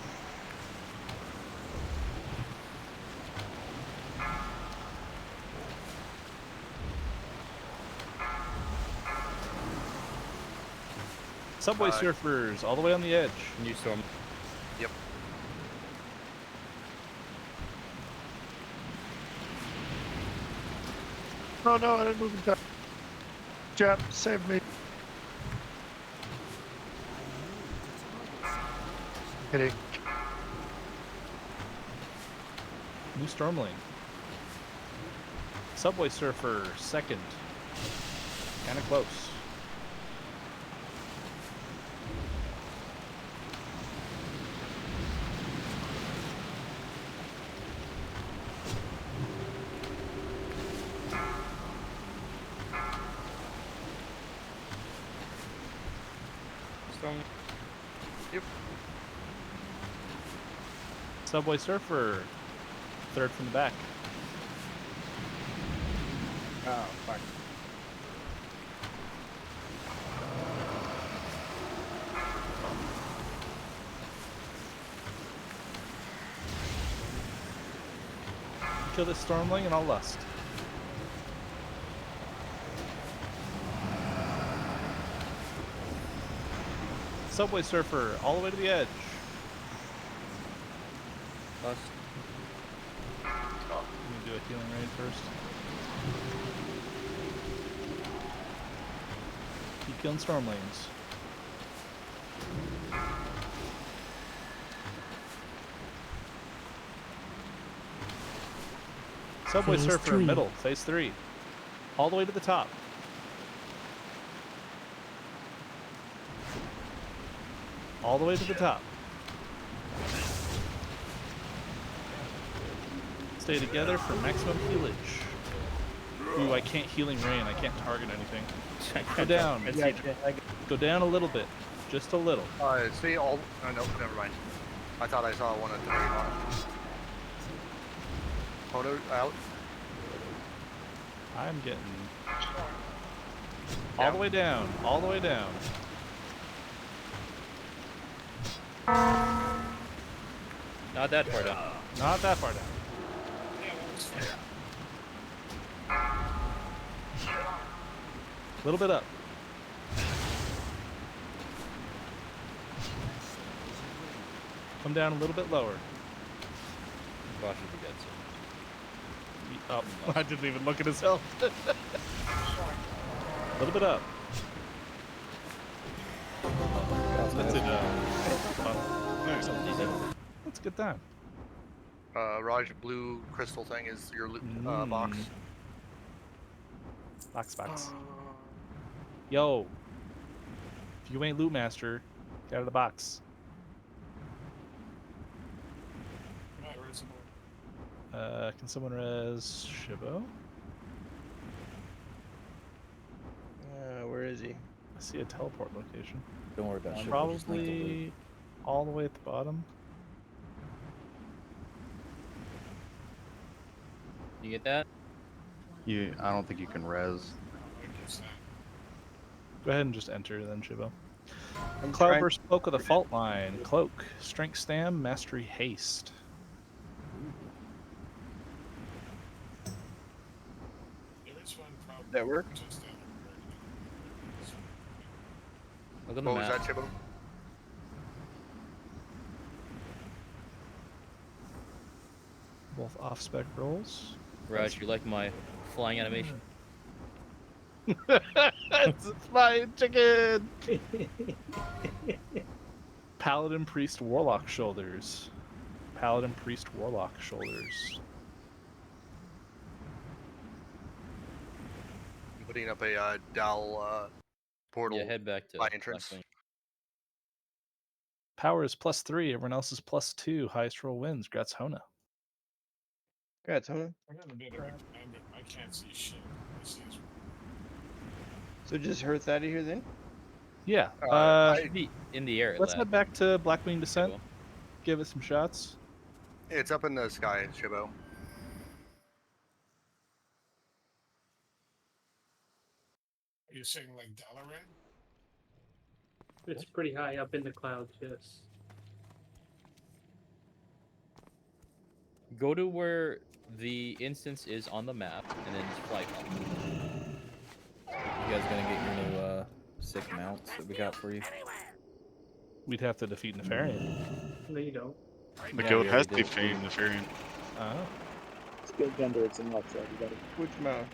S3: Subway surfers all the way on the edge.
S1: New storm.
S2: Yep.
S6: Oh no, I didn't move in time. Jap, save me. Hitting.
S3: New storm lane. Subway surfer second. Kinda close.
S1: Storm.
S2: Yep.
S3: Subway surfer third from the back.
S4: Oh, fuck.
S3: Kill this stormling and I'll lust. Subway surfer all the way to the edge.
S1: Lust.
S3: Let me do a healing raid first. Keep killing stormlings. Subway
S8: Phase
S3: surfer
S8: 3.
S3: middle, phase 3. All the way to the top. All the way to the top. Stay together for maximum healage. Ooh, I can't healing rain. I can't target anything. Go down. Go down a little bit. Just a little.
S2: See all. Oh, no, never mind. I thought I saw one at the very bottom. Photo out.
S3: I'm getting all the way down. All the way down.
S1: Not that far down.
S3: Not that far down. A little bit up. Come down a little bit lower.
S1: Watch if he gets it.
S3: Oh, I didn't even look at his health. A little bit up. That's it. That's a good time.
S2: Raj, blue crystal thing is your loot box.
S3: Box. Yo. If you ain't loot master, get out of the box. Can someone res Shibo?
S10: Where is he?
S3: I see a teleport location.
S18: Don't worry about Shibo. Just link the loot.
S3: Probably all the way at the bottom.
S1: You get that?
S5: I don't think you can res.
S3: Go ahead and just enter then, Shibo.
S10: I'm
S3: Cloudburst Cloak of the Fault Line. Cloak. Strength Stam. Mastery Haste.
S11: There is one problem.
S10: That work?
S11: Just down
S1: Look on the
S2: What was
S1: map.
S2: that, Chibo?
S3: Both off-spec rolls.
S1: Raj, you like my flying animation?
S3: It's a flying chicken! Paladin Priest Warlock Shoulders. Paladin Priest Warlock Shoulders.
S2: I'm putting up a Dal portal
S1: Yeah, head back to
S2: by entrance.
S1: Blackwing.
S3: Power is +3. Everyone else is +2. Highest roll wins. Grats Hona.
S10: Congrats, Hona.
S11: I got a bit of a commander. I can't see shit. I see his.
S10: So just Hearth out of here then?
S3: Yeah.
S1: Should be in the air.
S3: Let's
S1: lab.
S3: head back to Blackwing Descent.
S1: Shibo.
S3: Give it some shots.
S2: It's up in the sky, Shibo.
S11: Are you saying like Dalaran?
S17: It's pretty high up in the clouds, yes.
S1: Go to where the instance is on the map, and then just fly up.
S18: You guys gonna get your new sick mounts that we got for you?
S3: We'd have to defeat Nefarian.
S17: No, you don't.
S19: The
S18: Yeah,
S19: guild
S18: we
S19: has
S18: already did.
S19: defeated Nefarian.
S3: Oh.
S20: It's good gender, it's in Lux, everybody.
S10: Which mount?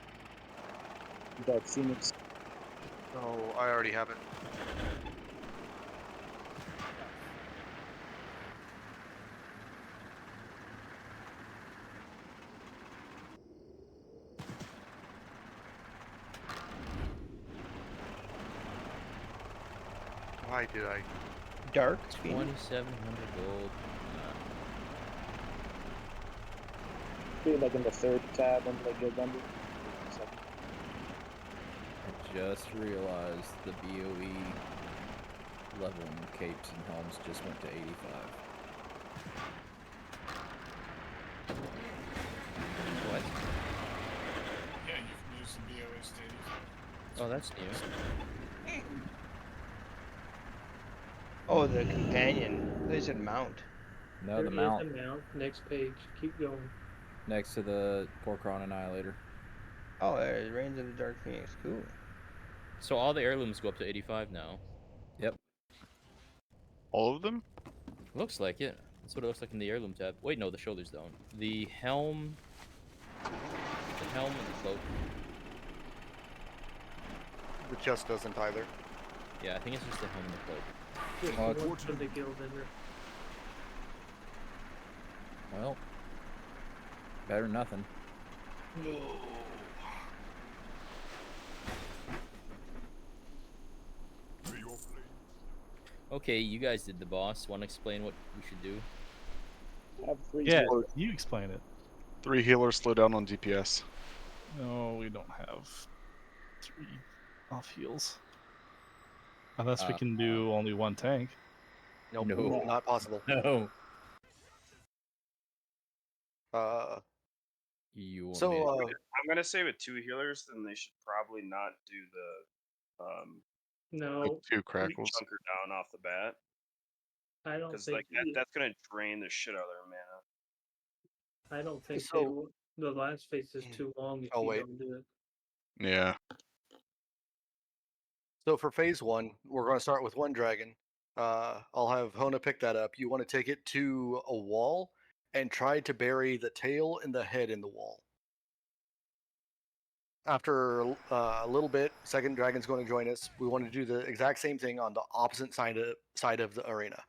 S20: Dark Phoenix.
S2: Oh, I already have it. Why did I?
S10: Dark?
S1: 2,700 gold.
S20: Be like in the third tab under the guild gender.
S18: I just realized the BOE leveling capes and helms just went to 85.
S1: What?
S11: Yeah, you can use the BOS to 85.
S1: Oh, that's new.
S10: Oh, the companion. They said mount.
S18: No,
S17: There
S18: the
S17: is
S18: mount
S17: a mount. Next page. Keep going.
S18: next to the Porkron Annihilator.
S10: Oh, there's Reigns of the Dark Phoenix. Cool.
S1: So all the heirlooms go up to 85 now.
S18: Yep.
S19: All of them?
S1: Looks like it. That's what it looks like in the heirloom tab. Wait, no, the shoulders don't. The helm and the cloak.
S2: The chest doesn't either.
S1: Yeah, I think it's just the helm and the cloak.
S17: Just
S18: Well,
S17: one for the guild ender.
S18: Well, better than nothing.
S1: Okay, you guys did the boss. Want to explain what we should do?
S20: Have three
S3: Yeah,
S20: healers.
S3: you explain it.
S19: 3 healers slow down on DPS.
S3: No, we don't have 3 off heals. Unless we can do only 1 tank.
S2: Nope,
S1: No.
S2: not possible.
S1: No.
S18: You want
S2: So,
S18: me to-
S21: I'm gonna say with 2 healers, then they should probably not do the
S17: No.
S19: 2 crackles.
S21: chunker down off the bat.
S17: I don't
S21: Because
S17: think
S21: like that's gonna drain the shit out of their mana.
S17: I don't think
S2: So-
S17: the last phase is too long if
S2: Oh,
S17: you
S2: wait.
S17: don't do it.
S19: Yeah.
S2: So for phase 1, we're going to start with 1 dragon. I'll have Hona pick that up. You want to take it to a wall and try to bury the tail and the head in the wall. After a little bit, second dragon's going to join us. We want to do the exact same thing on the opposite side of the arena.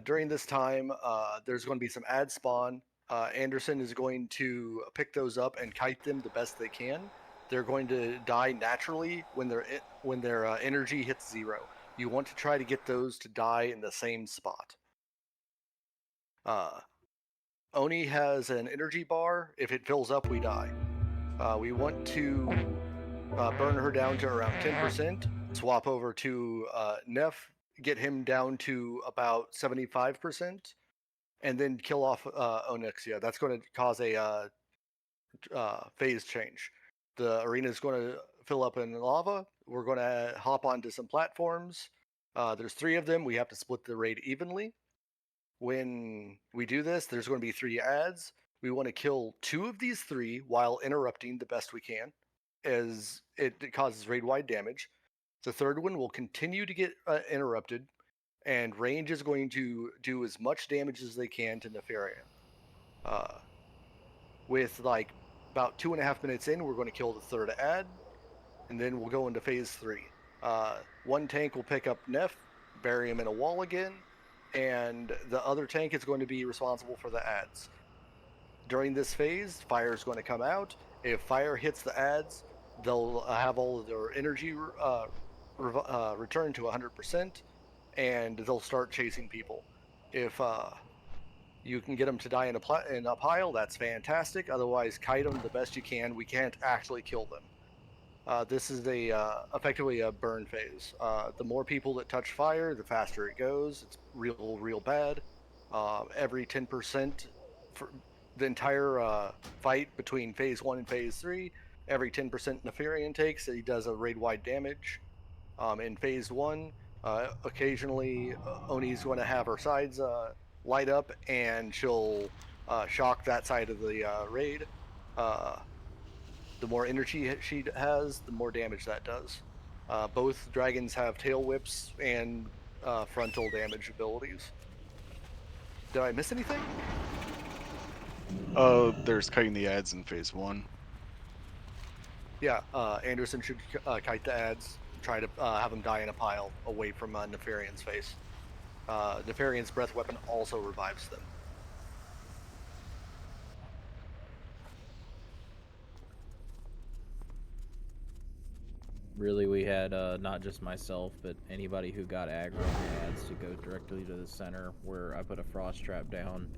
S2: During this time, there's going to be some ad spawn. Anderson is going to pick those up and kite them the best they can. They're going to die naturally when their energy hits 0. You want to try to get those to die in the same spot. Oni has an energy bar. If it fills up, we die. We want to burn her down to around 10%, swap over to Neff, get him down to about 75%, and then kill off Onyxia. That's going to cause a phase change. The arena is going to fill up in lava. We're going to hop onto some platforms. There's 3 of them. We have to split the raid evenly. When we do this, there's going to be 3 ads. We want to kill 2 of these 3 while interrupting the best we can, as it causes raid-wide damage. The third one will continue to get interrupted, and range is going to do as much damage as they can to Nefarian. With like about 2.5 minutes in, we're going to kill the third ad, and then we'll go into phase 3. One tank will pick up Neff, bury him in a wall again, and the other tank is going to be responsible for the ads. During this phase, fire is going to come out. If fire hits the ads, they'll have all of their energy return to 100%, and they'll start chasing people. If you can get them to die in a pile, that's fantastic. Otherwise, kite them the best you can. We can't actually kill them. This is effectively a burn phase. The more people that touch fire, the faster it goes. It's real bad. Every 10% for the entire fight between phase 1 and phase 3, every 10% Nefarian takes, he does a raid-wide damage. In phase 1, occasionally Oni's going to have her sides light up, and she'll shock that side of the raid. The more energy she has, the more damage that does. Both dragons have tail whips and frontal damage abilities. Did I miss anything?
S19: There's cutting the ads in phase 1.
S2: Yeah, Anderson should kite the ads, try to have them die in a pile away from Nefarian's face. Nefarian's breath weapon also revives them.
S18: Really, we had not just myself, but anybody who got aggro on the ads to go directly to the center, where I put a frost trap down,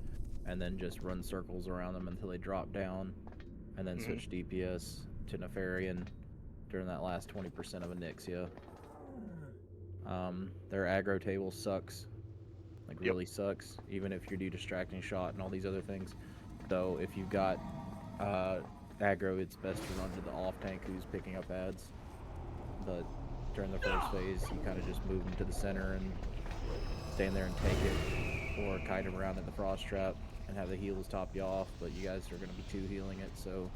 S18: and then just run circles around them until they drop down, and then switch DPS to Nefarian during that last 20% of Onyxia. Their aggro table sucks. Like, really sucks, even if you do distracting shot and all these other things. So if you've got aggro, it's best to run to the off tank who's picking up ads. But during the first phase, you kind of just move them to the center and stand there and take it, or kite them around in the frost trap and have the heals top you off. But you guys are going to be 2 healing it, so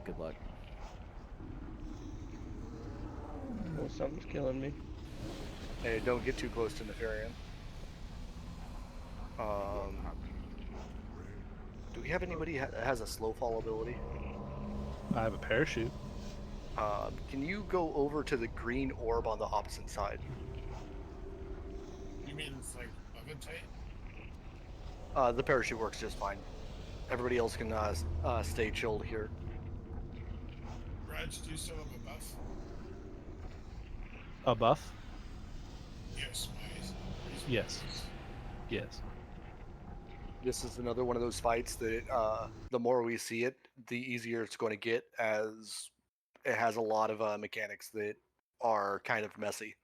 S18: good luck.
S10: Oh, something's killing me.
S2: Hey, don't get too close to Nefarian. Do we have anybody that has a slow fall ability?
S3: I have a parachute.
S2: Can you go over to the green orb on the opposite side?
S11: You mean it's like levitate?
S2: The parachute works just fine. Everybody else can stay chilled here.
S11: Raj, do you still have a buff?
S3: A buff?
S11: Yes,
S3: Yes. Yes.
S2: This is another one of those fights that the more we see it, the easier it's going to get, as it has a lot of mechanics that are kind of messy.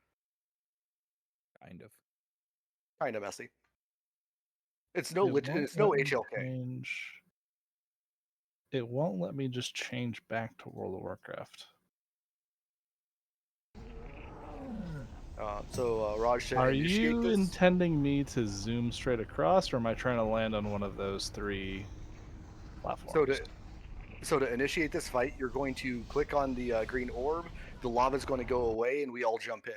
S18: Kind of
S2: messy. It's no HLK.
S3: It won't let me just change back to World of Warcraft.
S2: Raj, to
S3: are
S2: initiate
S3: you
S2: this,
S3: intending me to zoom straight across, or am I trying to land on one of those 3 platforms?
S2: So to initiate this fight, you're going to click on the green orb. The lava's going to go away, and we all jump in.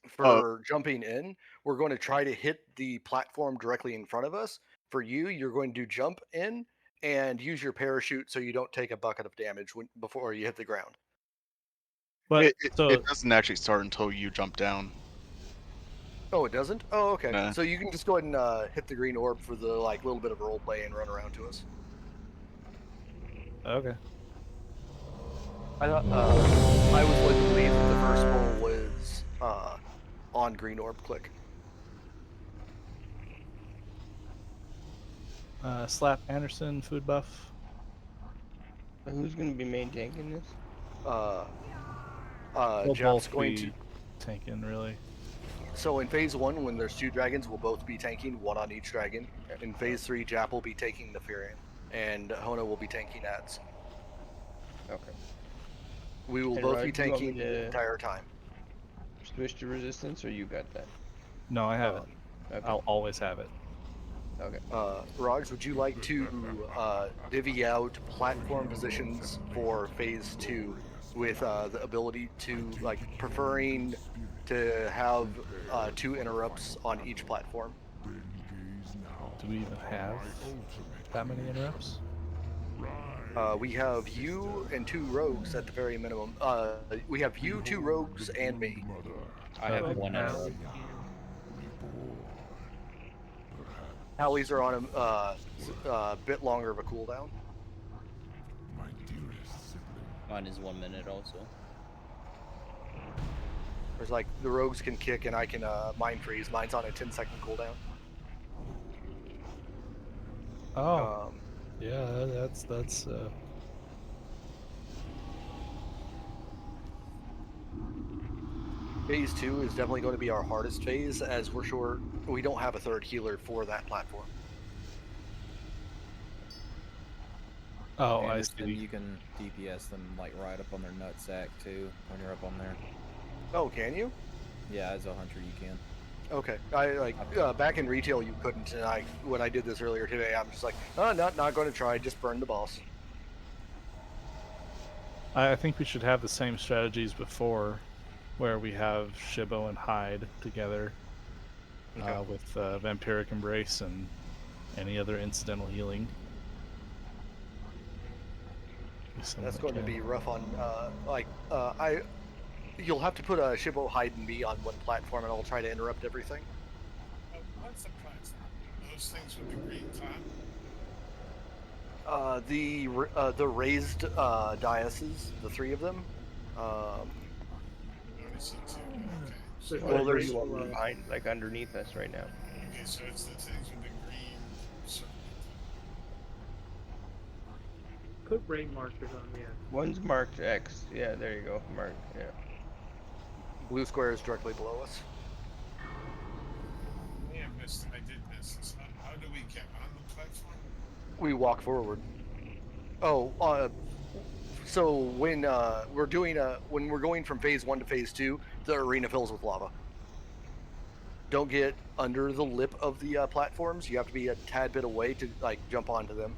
S2: For jumping in, we're going to try to hit the platform directly in front of us. For you, you're going to jump in and use your parachute so you don't take a bucket of damage before you hit the ground.
S3: But
S19: it doesn't actually start until you jump down.
S2: Oh, it doesn't? Oh, okay.
S19: Nah.
S2: So you can just go ahead and hit the green orb for the little bit of role play and run around to us.
S3: Okay.
S2: I was led to believe that the first pull was on green orb click.
S3: Slap Anderson, food buff.
S10: Who's going to be main tanking this?
S3: They'll
S2: Jeff's
S3: both
S2: going
S3: be
S2: to.
S3: tanking, really.
S2: So in phase 1, when there's 2 dragons, we'll both be tanking, 1 on each dragon. In phase 3, Jap will be taking the Furion, and Hona will be tanking ads.
S10: Okay.
S2: We will
S10: And
S2: both
S10: Rod,
S2: be
S10: do you want me
S2: tanking the
S10: to
S2: entire time.
S10: switch to resistance, or you got that?
S3: No, I have it.
S10: Okay.
S3: I'll always have it.
S10: Okay.
S2: Raj, would you like to divvy out platform positions for phase 2 with the ability to, like, preferring to have 2 interrupts on each platform?
S3: Do we even have that many interrupts?
S2: We have you and 2 rogues at the very minimum. We have you, 2 rogues, and me.
S1: I have one
S17: Now
S1: interrupt.
S2: Hallies are on a bit longer of a cooldown.
S1: Mine is 1 minute also.
S2: There's like the rogues can kick and I can mind freeze. Mine's on a 10-second cooldown.
S3: Oh, yeah, that's
S2: Phase 2 is definitely going to be our hardest phase, as we're sure we don't have a 3rd healer for that platform.
S3: Oh,
S18: Anderson,
S3: I see.
S18: you can DPS them like right up on their nutsack too when you're up on there.
S2: Oh, can you?
S18: Yeah, as a hunter you can.
S2: Okay, I back in retail you couldn't, and when I did this earlier today, I'm just like, oh, not going to try, just burn the boss.
S3: I think we should have the same strategies before, where we have Shibbo and Hyde together with Vampiric Embrace and any other incidental healing.
S2: That's going to be rough on, you'll have to put a Shibbo, Hyde, and me on one platform, and I'll try to interrupt everything.
S11: What's the platform? Those things with the green top?
S2: The raised daises, the 3 of them.
S11: I see 2. Okay.
S10: Well, there's one behind, like underneath us right now.
S11: Okay, so it's the things with the green circle.
S17: Put rain markers on there.
S10: One's marked X. Yeah, there you go. Marked. Yeah.
S2: Blue square is directly below us.
S11: I did miss this. How do we get on the platform?
S2: We walk forward. Oh, so when we're going from phase 1 to phase 2, the arena fills with lava. Don't get under the lip of the platforms. You have to be a tad bit away to jump onto them.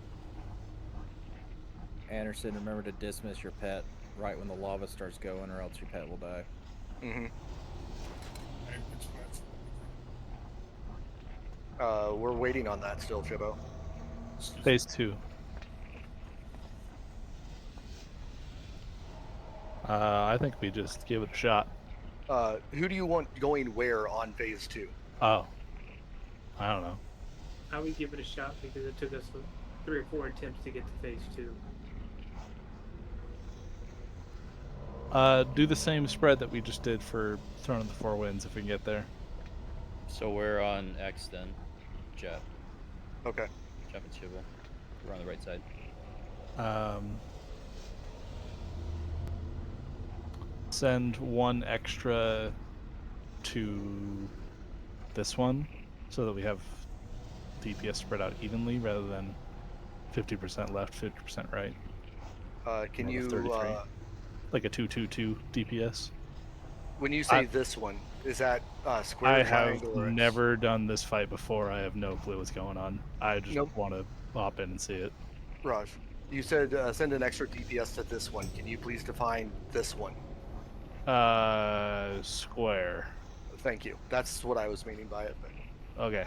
S18: Anderson, remember to dismiss your pet right when the lava starts going, or else your pet will die.
S2: Mm-hmm.
S11: Which
S2: We're waiting on that still, Shibbo.
S3: Phase 2. I think we just give it a shot.
S2: Who do you want going where on phase 2?
S3: Oh, I don't know.
S17: How we give it a shot because it took us 3 or 4 attempts to get to phase 2.
S3: Do the same spread that we just did for Throne of the Four Winds if we can get there.
S1: So we're on X then, Jeff.
S2: Okay.
S1: Jeff and Shibble. We're on the right side.
S3: Send 1 extra to this one so that we have DPS spread out evenly rather than 50% left, 50% right.
S2: Can you
S3: 33. Like a 2-2-2 DPS?
S2: When you say this one, is that square,
S3: I
S2: triangle,
S3: have
S2: or X?
S3: never done this fight before. I have no clue what's going on. I just want to hop in and see it.
S2: Raj, you said send an extra DPS to this one. Can you please define this one?
S3: Square.
S2: Thank you. That's what I was meaning by it. But...
S3: Okay.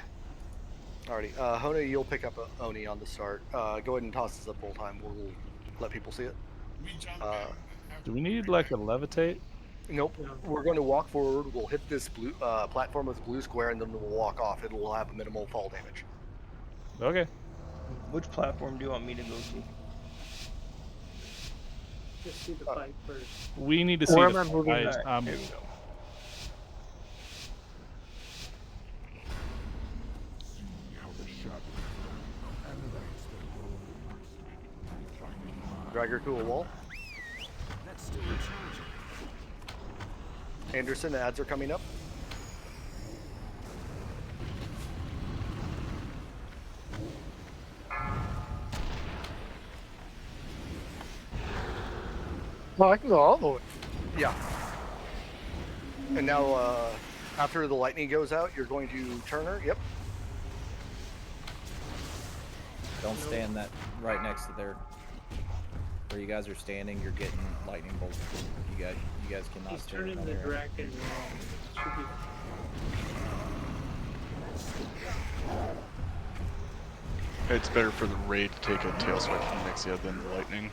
S2: Alrighty. Hona, you'll pick up Oni on the start. Go ahead and toss this up full time. We'll let people see it.
S3: Do we need like a levitate?
S2: Nope.
S17: No.
S2: We're going to walk forward. We'll hit this blue platform with blue square, and then we'll walk off. It'll have a minimal fall damage.
S3: Okay.
S10: Which platform do you want me to go to?
S17: Just see the fight first.
S3: We need to see
S10: Where
S3: the
S10: am I moving
S3: fight.
S10: back? Here we go.
S2: Drag her to a wall.
S7: That's still recharging.
S2: Anderson, the ads are coming up.
S6: Well, I can go all the way.
S2: Yeah. And now, after the lightning goes out, you're going to turn her. Yep.
S18: Don't stand that right next to there. Where you guys are standing, you're getting lightning bolts. You guys cannot
S17: He's
S18: stand in
S17: turning
S18: that
S17: the
S18: area.
S17: dragon wrong. It should be.
S19: It's better for the raid to take a tail swipe from Nixia than the lightning.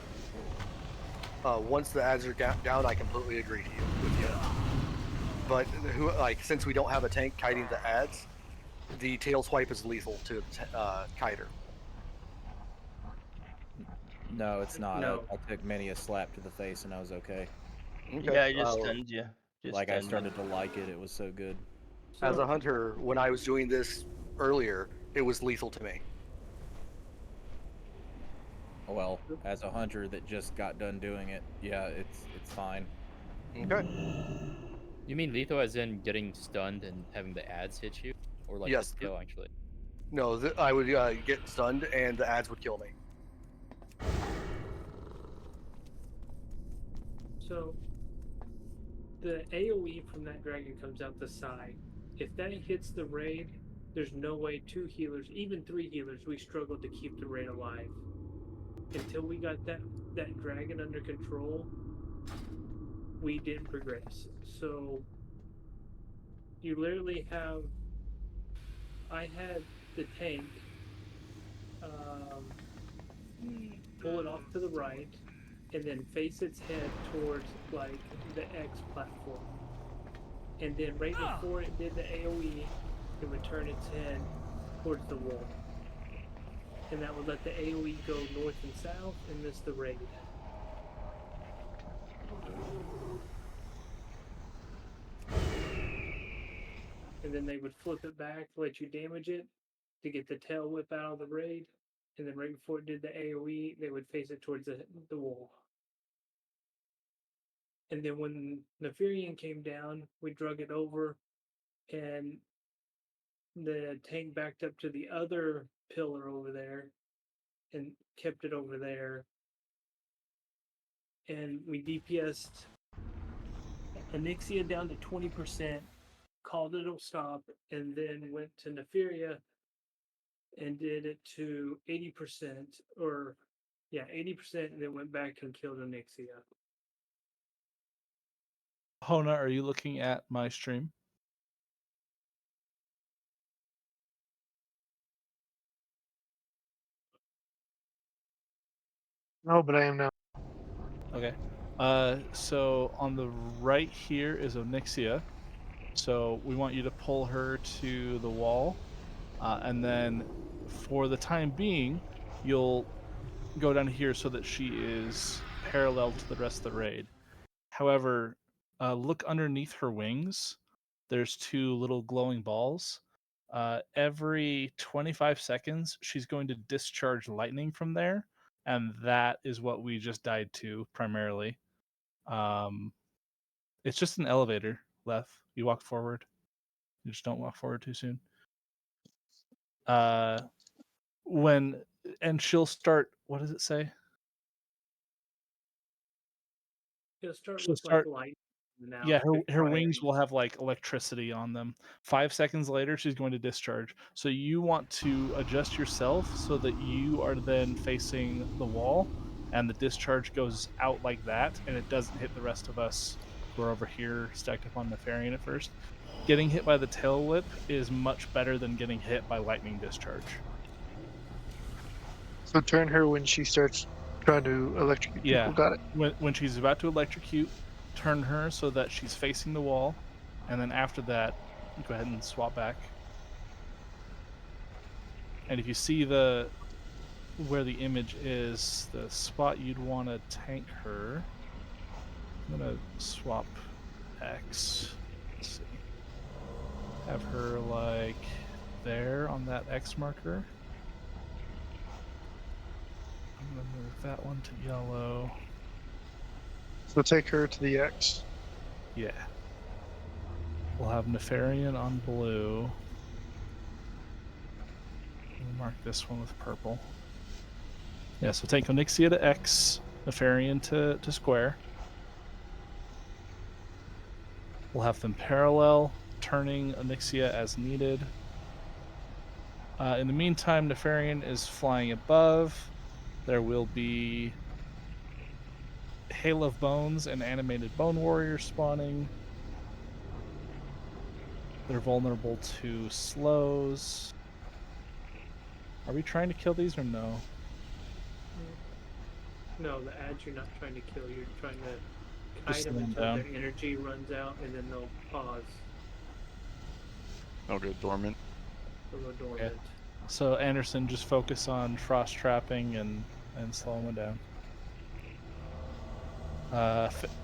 S2: Once the ads are down, I completely agree with you. But since we don't have a tank kiting the ads, the tail swipe is lethal to the kiter.
S18: No, it's not.
S17: No.
S18: I took many a slap to the face and I was okay.
S2: Okay.
S10: Yeah, I just stunned you.
S18: Like I started to like it. It was so good.
S2: As a hunter, when I was doing this earlier, it was lethal to me.
S18: Well, as a hunter that just got done doing it, yeah, it's fine.
S2: Okay.
S1: You mean lethal as in getting stunned and having the ads hit you? Or like
S2: Yes.
S1: the tail, actually?
S2: No, I would get stunned and the ads would kill me.
S17: So, the AoE from that dragon comes out the side. If that hits the raid, there's no way 2 healers, even 3 healers, we struggled to keep the raid alive. Until we got that dragon under control, we didn't progress. So, you literally have. I had the tank pull it off to the right and then face its head towards like the X platform. And then right before it did the AoE, it would turn its head towards the wall. And that would let the AoE go north and south and miss the raid. And then they would flip it back, let you damage it to get the tail whip out of the raid. And then right before it did the AoE, they would face it towards the wall. And then when Neferian came down, we drug it over and the tank backed up to the other pillar over there and kept it over there. And we DPS'd Anixia down to 20%, called it a stop, and then went to Neferia and did it to 80%, or yeah, 80%, and then went back and killed Anixia.
S3: Hona, are you looking at my stream?
S6: No, but I am now.
S3: Okay. So on the right here is Onyxia. So we want you to pull her to the wall. And then for the time being, you'll go down here so that she is parallel to the rest of the raid. However, look underneath her wings. There's 2 little glowing balls. Every 25 seconds, she's going to discharge lightning from there. And that is what we just died to primarily. It's just an elevator, Leth. You walk forward. You just don't walk forward too soon. And she'll start. What does it say?
S17: It'll start
S3: She'll
S17: with
S3: start.
S17: like light. Now
S3: Yeah, her wings will have like electricity on them. 5 seconds later, she's going to discharge. So you want to adjust yourself so that you are then facing the wall, and the discharge goes out like that, and it doesn't hit the rest of us who are over here stacked up on Nefarian at first. Getting hit by the tail whip is much better than getting hit by lightning discharge.
S6: So turn her when she starts trying to electrocute people.
S3: Yeah,
S6: Got it.
S3: when she's about to electrocute, turn her so that she's facing the wall, and then after that, go ahead and swap back. And if you see where the image is, the spot you'd want to tank her, I'm gonna swap X. Let's see. Have her like there on that X marker. I'm gonna move that one to yellow.
S6: So take her to the X.
S3: Yeah. We'll have Nefarian on blue. We'll mark this one with purple. Yeah, so take Onyxia to X, Nefarian to square. We'll have them parallel, turning Onyxia as needed. In the meantime, Nefarian is flying above. There will be Hail of Bones and Animated Bone Warrior spawning. They're vulnerable to slows. Are we trying to kill these or no?
S17: No, the ads you're not trying to kill. You're trying to
S3: Just
S17: kite them
S3: slow 'em
S17: until
S3: down.
S17: their energy runs out, and then they'll pause.
S19: I'll go dormant.
S17: They'll go
S3: Okay.
S17: dormant.
S3: So Anderson, just focus on frost trapping and slowing them down.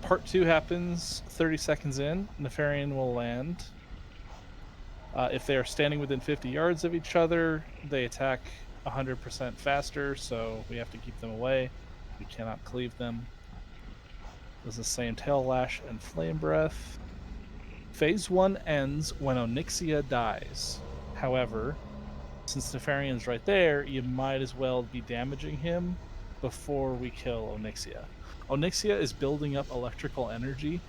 S3: Part 2 happens 30 seconds in. Nefarian will land. If they are standing within 50 yards of each other, they attack 100% faster, so we have to keep them away. We cannot cleave them. Does the same tail lash and flame breath. Phase 1 ends when Onyxia dies. However, since Nefarian's right there, you might as well be damaging him before we kill Onyxia. Onyxia is building up electrical energy.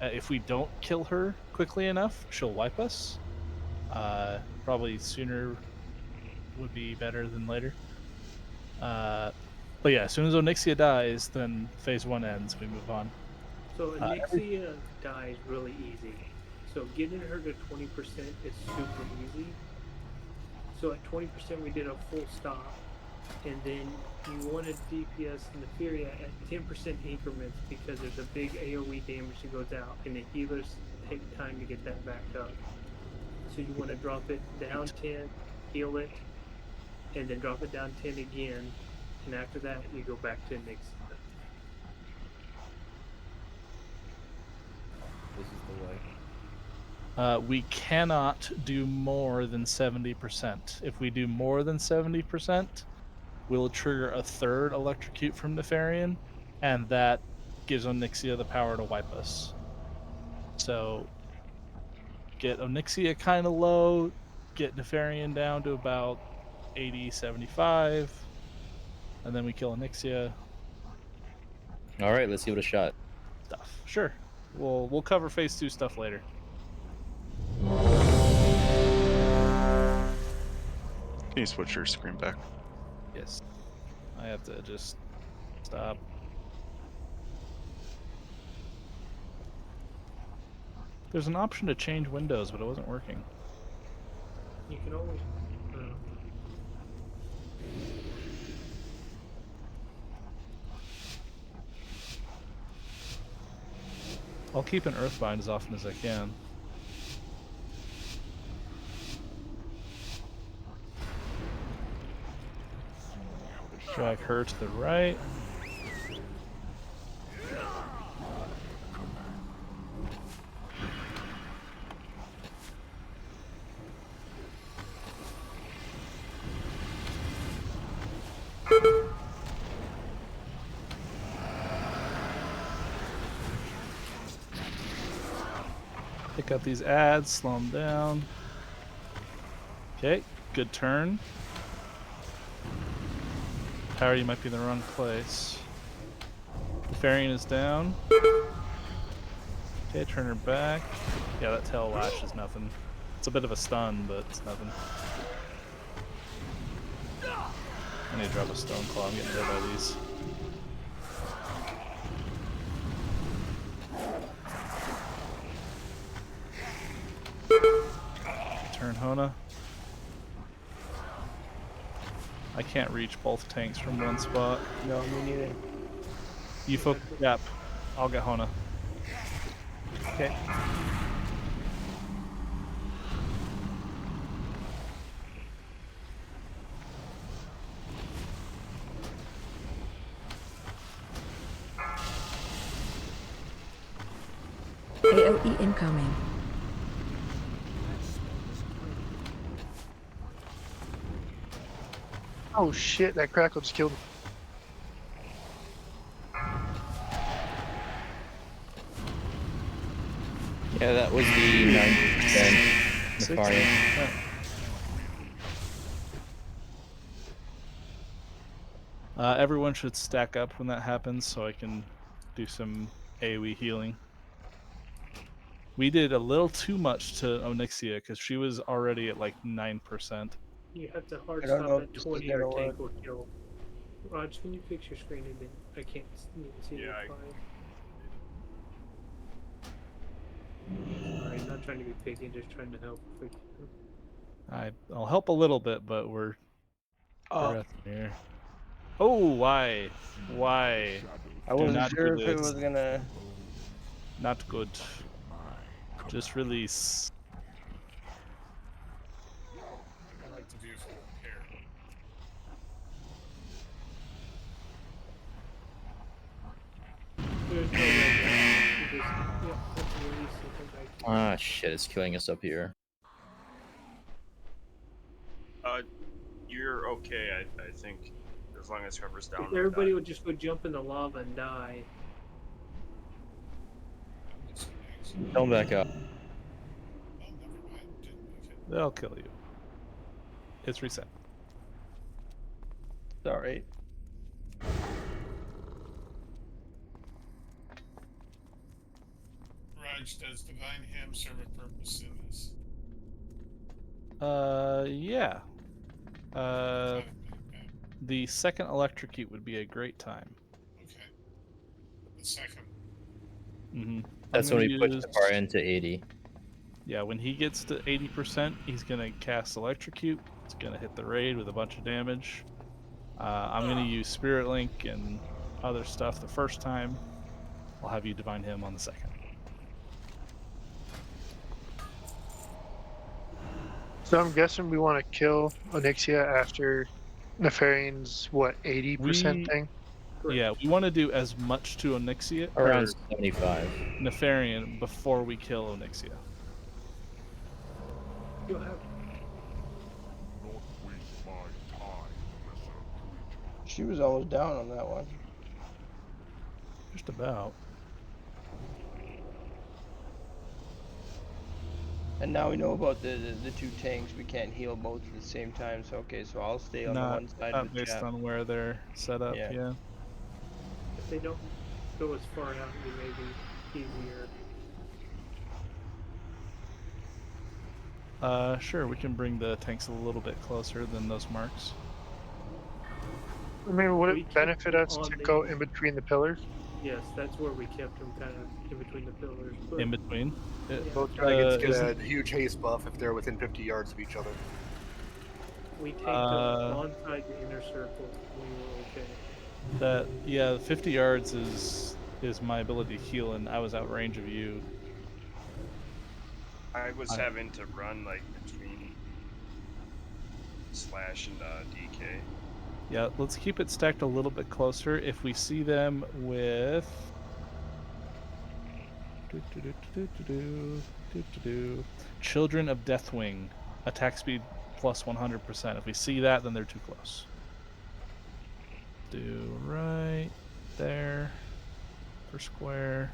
S3: If we don't kill her quickly enough, she'll wipe us. Probably sooner would be better than later. But yeah, as soon as Onyxia dies, then phase 1 ends. We move on.
S17: So Onyxia dies really easy. So getting her to 20% is super easy. So at 20% we did a full stop, and then you wanted DPS Neferia at 10% increments because there's a big AoE damage that goes out, and the healers take time to get that back up. So you want to drop it down 10, heal it, and then drop it down 10 again, and after that you go back to Onyxia.
S18: This is the way.
S3: We cannot do more than 70%. If we do more than 70%, we'll trigger a third electrocute from Nefarian, and that gives Onyxia the power to wipe us. So get Onyxia kind of low, get Nefarian down to about 80, 75, and then we kill Onyxia.
S1: All right, let's give it a shot.
S3: Stuff. Sure. We'll cover phase 2 stuff later.
S19: Can you switch your screen back?
S3: Yes. I have to just stop. There's an option to change windows, but it wasn't working.
S17: You can always.
S3: I'll keep an Earthbind as often as I can. Drag her to the right. Pick up these ads, slow them down. Okay, good turn. Power, you might be in the wrong place. Nefarian is down. Okay, turn her back. Yeah, that tail lash is nothing. It's a bit of a stun, but it's nothing. I need to drop a stone claw. I'm getting hit by these. Turn Hona. I can't reach both tanks from one spot.
S20: No, me neither.
S3: You focus gap. I'll get Hona.
S20: Okay.
S8: AoE incoming.
S6: Oh shit, that crackle just killed me.
S1: Yeah, that was the 90% Nefarian.
S3: 60%. Everyone should stack up when that happens so I can do some AoE healing. We did a little too much to Onyxia because she was already at like 9%.
S17: You have to hard
S10: I don't
S17: stop
S10: know if
S17: at
S10: this is
S17: 20
S10: gonna
S17: or tank
S10: work.
S17: will kill. Raj, can you fix your screen again? I can't even see
S21: Yeah,
S17: the file. Sorry, not trying to be picky, just trying to help if we can.
S3: I'll help a little bit, but we're
S10: Oh.
S3: progressing here. Oh, why? Why?
S10: I
S3: Do
S10: wasn't
S3: not
S10: sure
S3: do
S10: if it
S3: this.
S10: was gonna.
S3: Not good. Just release.
S11: I like the beautiful hair.
S17: There's no red now. You just, yeah, have to release and come back.
S1: Ah, shit, it's killing us up here.
S21: You're okay, I think, as long as whoever's down
S17: If
S21: there
S17: everybody
S21: dies.
S17: would just go jump in the lava and die.
S1: Come back up.
S11: Oh, never mind. Didn't make it.
S3: They'll kill you. It's reset.
S10: Sorry.
S11: Raj, does Divine Ham serve a purpose in this?
S3: Yeah. The second electrocute would be a great time.
S11: Okay. The second.
S3: Mm-hmm.
S1: That's when we push the bar into 80.
S3: Yeah, when he gets to 80%, he's gonna cast electrocute. It's gonna hit the raid with a bunch of damage. I'm gonna use Spirit Link and other stuff the first time. I'll have you divine him on the second.
S6: So I'm guessing we want to kill Onyxia after Nefarian's what 80% thing.
S3: Yeah, we want to do as much to Onyxia
S1: Around
S3: or
S1: 75.
S3: Nefarian before we kill Onyxia.
S17: You'll have.
S10: She was almost down on that one.
S3: Just about.
S10: And now we know about the two tanks. We can't heal both at the same time. So okay, so I'll stay on the one side
S3: Not
S10: with
S3: based
S10: Chap.
S3: on where they're set up. Yeah.
S17: If they don't go as far out, you may be easier.
S3: Sure, we can bring the tanks a little bit closer than those marks.
S6: I mean, would
S17: We
S6: it
S17: kept
S6: benefit
S17: them
S6: us
S17: on
S6: to
S17: the-
S6: go in between the pillars?
S17: Yes, that's where we kept them, kind of in between the pillars. But
S3: In between?
S2: Both dragons get
S3: isn't-
S2: a huge haste buff if they're within 50 yards of each other.
S17: we tanked them alongside the inner circle. We were okay.
S3: Yeah, 50 yards is my ability to heal, and I was out range of you.
S21: I was having to run like between Slash and DK.
S3: Yeah, let's keep it stacked a little bit closer. If we see them with Children of Deathwing, attack speed plus 100%. If we see that, then they're too close. Do right there per square.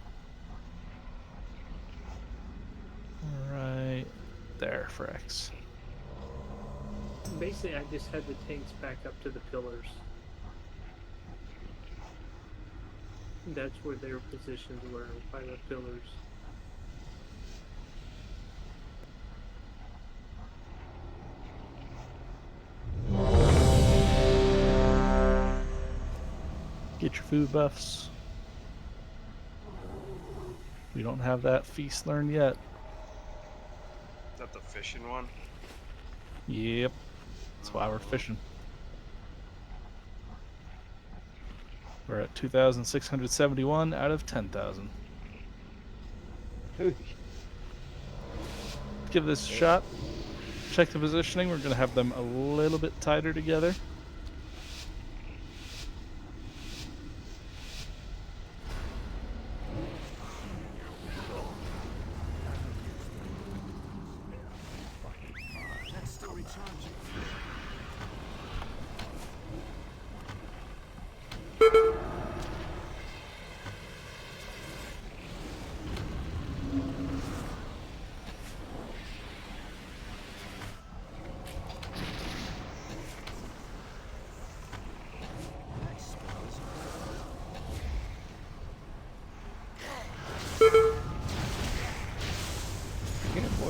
S3: Right there for X.
S17: Basically, I just had the tanks back up to the pillars. That's where their positions were, by the pillars.
S3: Get your food buffs. We don't have that feast learned yet.
S21: Is that the fishing one?
S3: Yep. That's why we're fishing. We're at 2,671 out of 10,000. Give this a shot. Check the positioning. We're going to have them a little bit tighter together.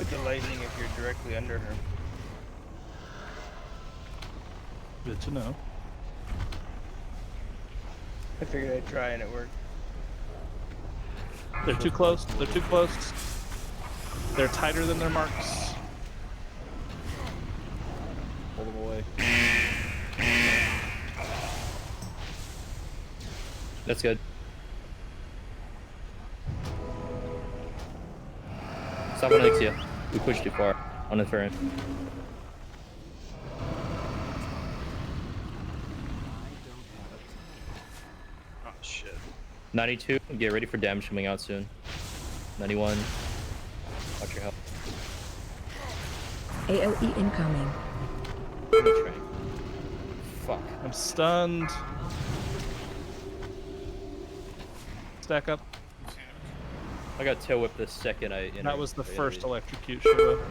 S10: avoid the lightning if you're directly under her.
S3: Good to know.
S10: I figured I'd try and it worked.
S3: They're too close. They're too close. They're tighter than their marks.
S18: Pull them away.
S1: That's good. Stop on Ixia. We pushed too far on the Ferret.
S21: Oh shit.
S1: 92. Get ready for damage coming out soon. 91. Watch your health.
S8: AOE incoming.
S1: Fuck.
S3: I'm stunned. Stack up.
S1: I got tail whipped the second I entered.
S3: That was the
S1: the
S3: first
S1: enemy.
S3: electrocute, Shiva.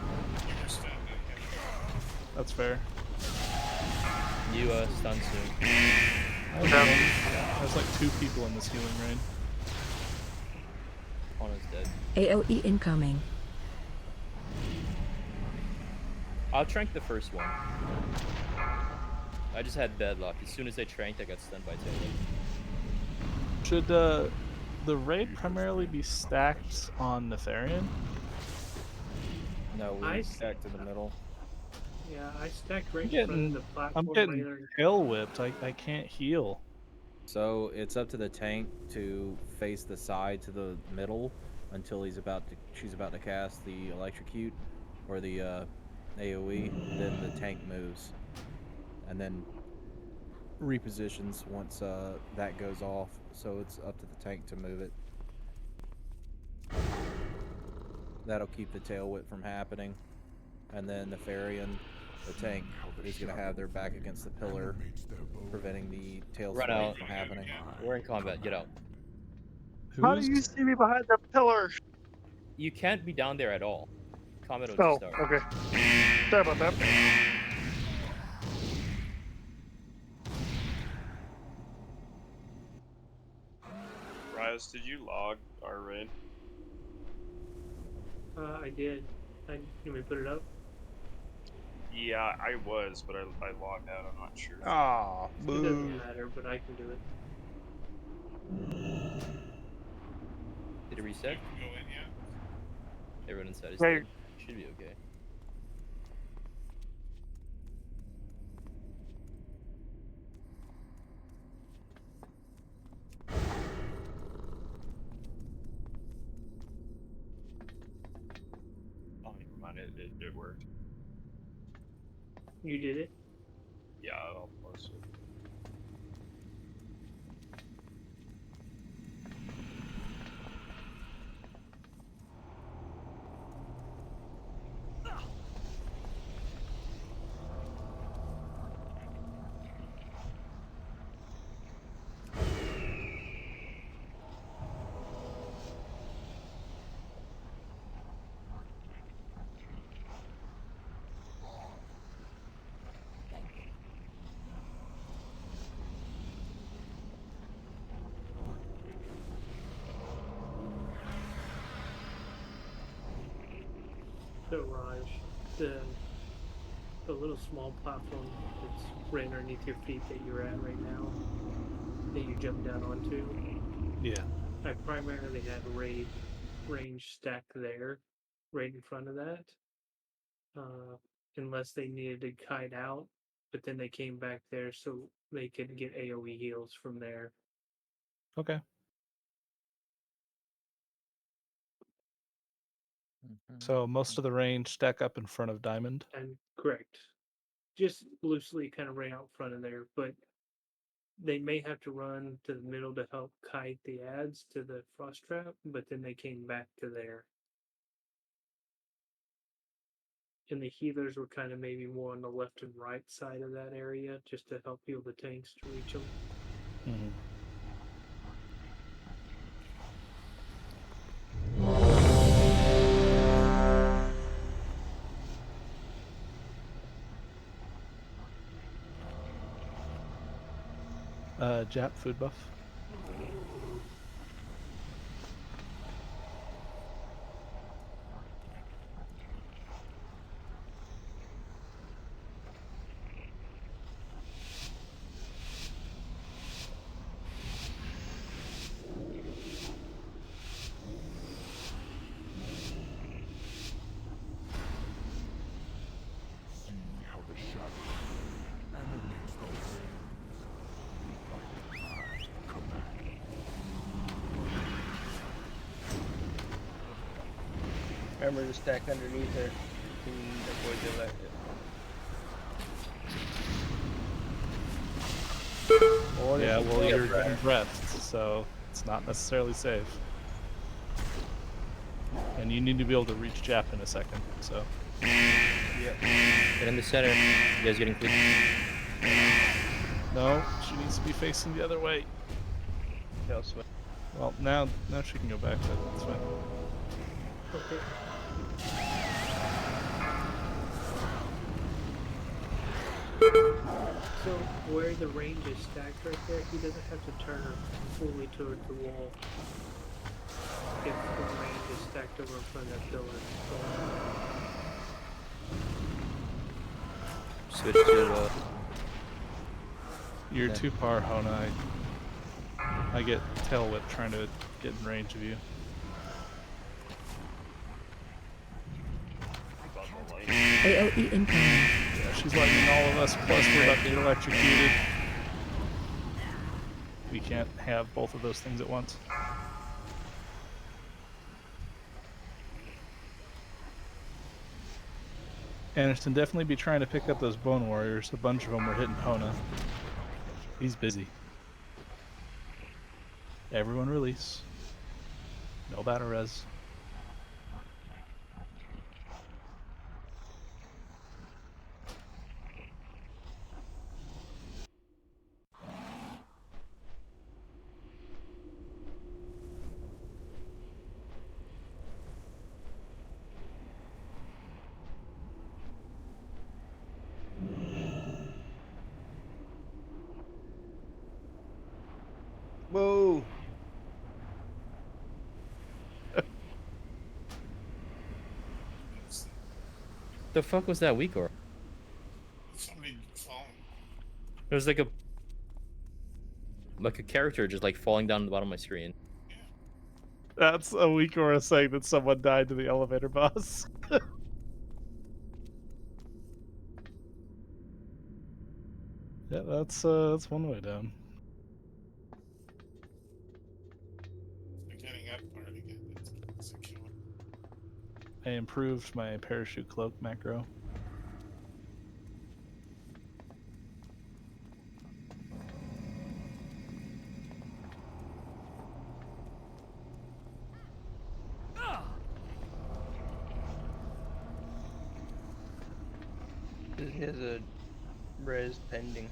S3: That's fair.
S1: You stun soon.
S3: There's like 2 people in this healing rain.
S1: Kona's dead.
S8: AOE incoming.
S1: I'll trank the first one. I just had bad luck. As soon as I tranked, I got stunned by tail whip.
S3: Should the raid primarily be stacked on Nefarian?
S18: No, we stacked in the middle.
S17: Yeah, I stacked right in front of the platform.
S3: I'm getting
S17: right there.
S3: tail whipped. I can't heal.
S18: So it's up to the tank to face the side to the middle until she's about to cast the electrocute or the AoE. Then the tank moves, and then repositions once that goes off. So it's up to the tank to move it. That'll keep the tail whip from happening, and then the Nefarian, the tank, is going to have their back against the pillar, preventing the tail
S1: Run
S18: swipe
S1: out.
S18: from happening.
S1: We're in combat. Get out.
S6: How do you see me behind the pillar?
S1: You can't be down there at all. Combat will
S6: Oh,
S1: just start.
S6: okay. Sorry about that.
S21: Rios, did you log our raid?
S17: I did. You want me to put it up?
S21: Yeah, I was, but I logged out. I'm not sure.
S3: Ah,
S17: It doesn't matter, but I can do it.
S1: Did it reset?
S11: Go in yet?
S1: Everyone inside is
S6: Hey.
S1: dead. Should be okay.
S21: Oh, never mind. It worked.
S17: You did it?
S21: Yeah, I'll post it.
S17: So Raj, the little small platform that's right underneath your feet that you're at right now, that you jumped down onto.
S3: Yeah.
S17: I primarily had raid range stacked there, right in front of that. Unless they needed to kite out, but then they came back there so they could get AoE heals from there.
S3: Okay. So most of the range stack up in front of Diamond.
S17: And correct. Just loosely kind of right out front of there, but they may have to run to the middle to help kite the ads to the frost trap, but then they came back to there. And the healers were kind of maybe more on the left and right side of that area just to help heal the tanks to reach them.
S3: Mm-hmm. Jap food buff.
S10: Remember to stack underneath her. You can avoid the Or
S3: Yeah,
S10: there's a
S3: well,
S10: jump
S3: you're
S10: there.
S3: getting breathed, so it's not necessarily safe. And you need to be able to reach Jap in a second, so.
S10: Yep.
S1: Get in the center. You guys getting clean?
S3: No, she needs to be facing the other way.
S10: Tail swing.
S3: Well, now she can go back, but that's fine.
S17: Okay. So where the range is stacked right there, he doesn't have to turn her fully towards the wall. If the range is stacked over in front of that pillar.
S1: Switch to.
S3: You're
S1: Okay.
S3: too far, Hona. I get tail whip trying to get in range of you.
S8: AOE incoming.
S3: Yeah, she's lightning all of us, plus we're about to get electrocuted. We can't have both of those things at once. Anderson, definitely be trying to pick up those bone warriors. A bunch of them were hitting Hona. He's busy. Everyone release. No battle res.
S10: Whoa!
S1: The fuck was that weak or?
S11: Somebody falling.
S1: There's like a character just like falling down to the bottom of my screen.
S3: That's a week or a saying that someone died to the elevator boss. Yeah, that's one way down.
S11: The getting up part again. It's a killer.
S3: I improved my parachute cloak macro.
S10: He has a res pending.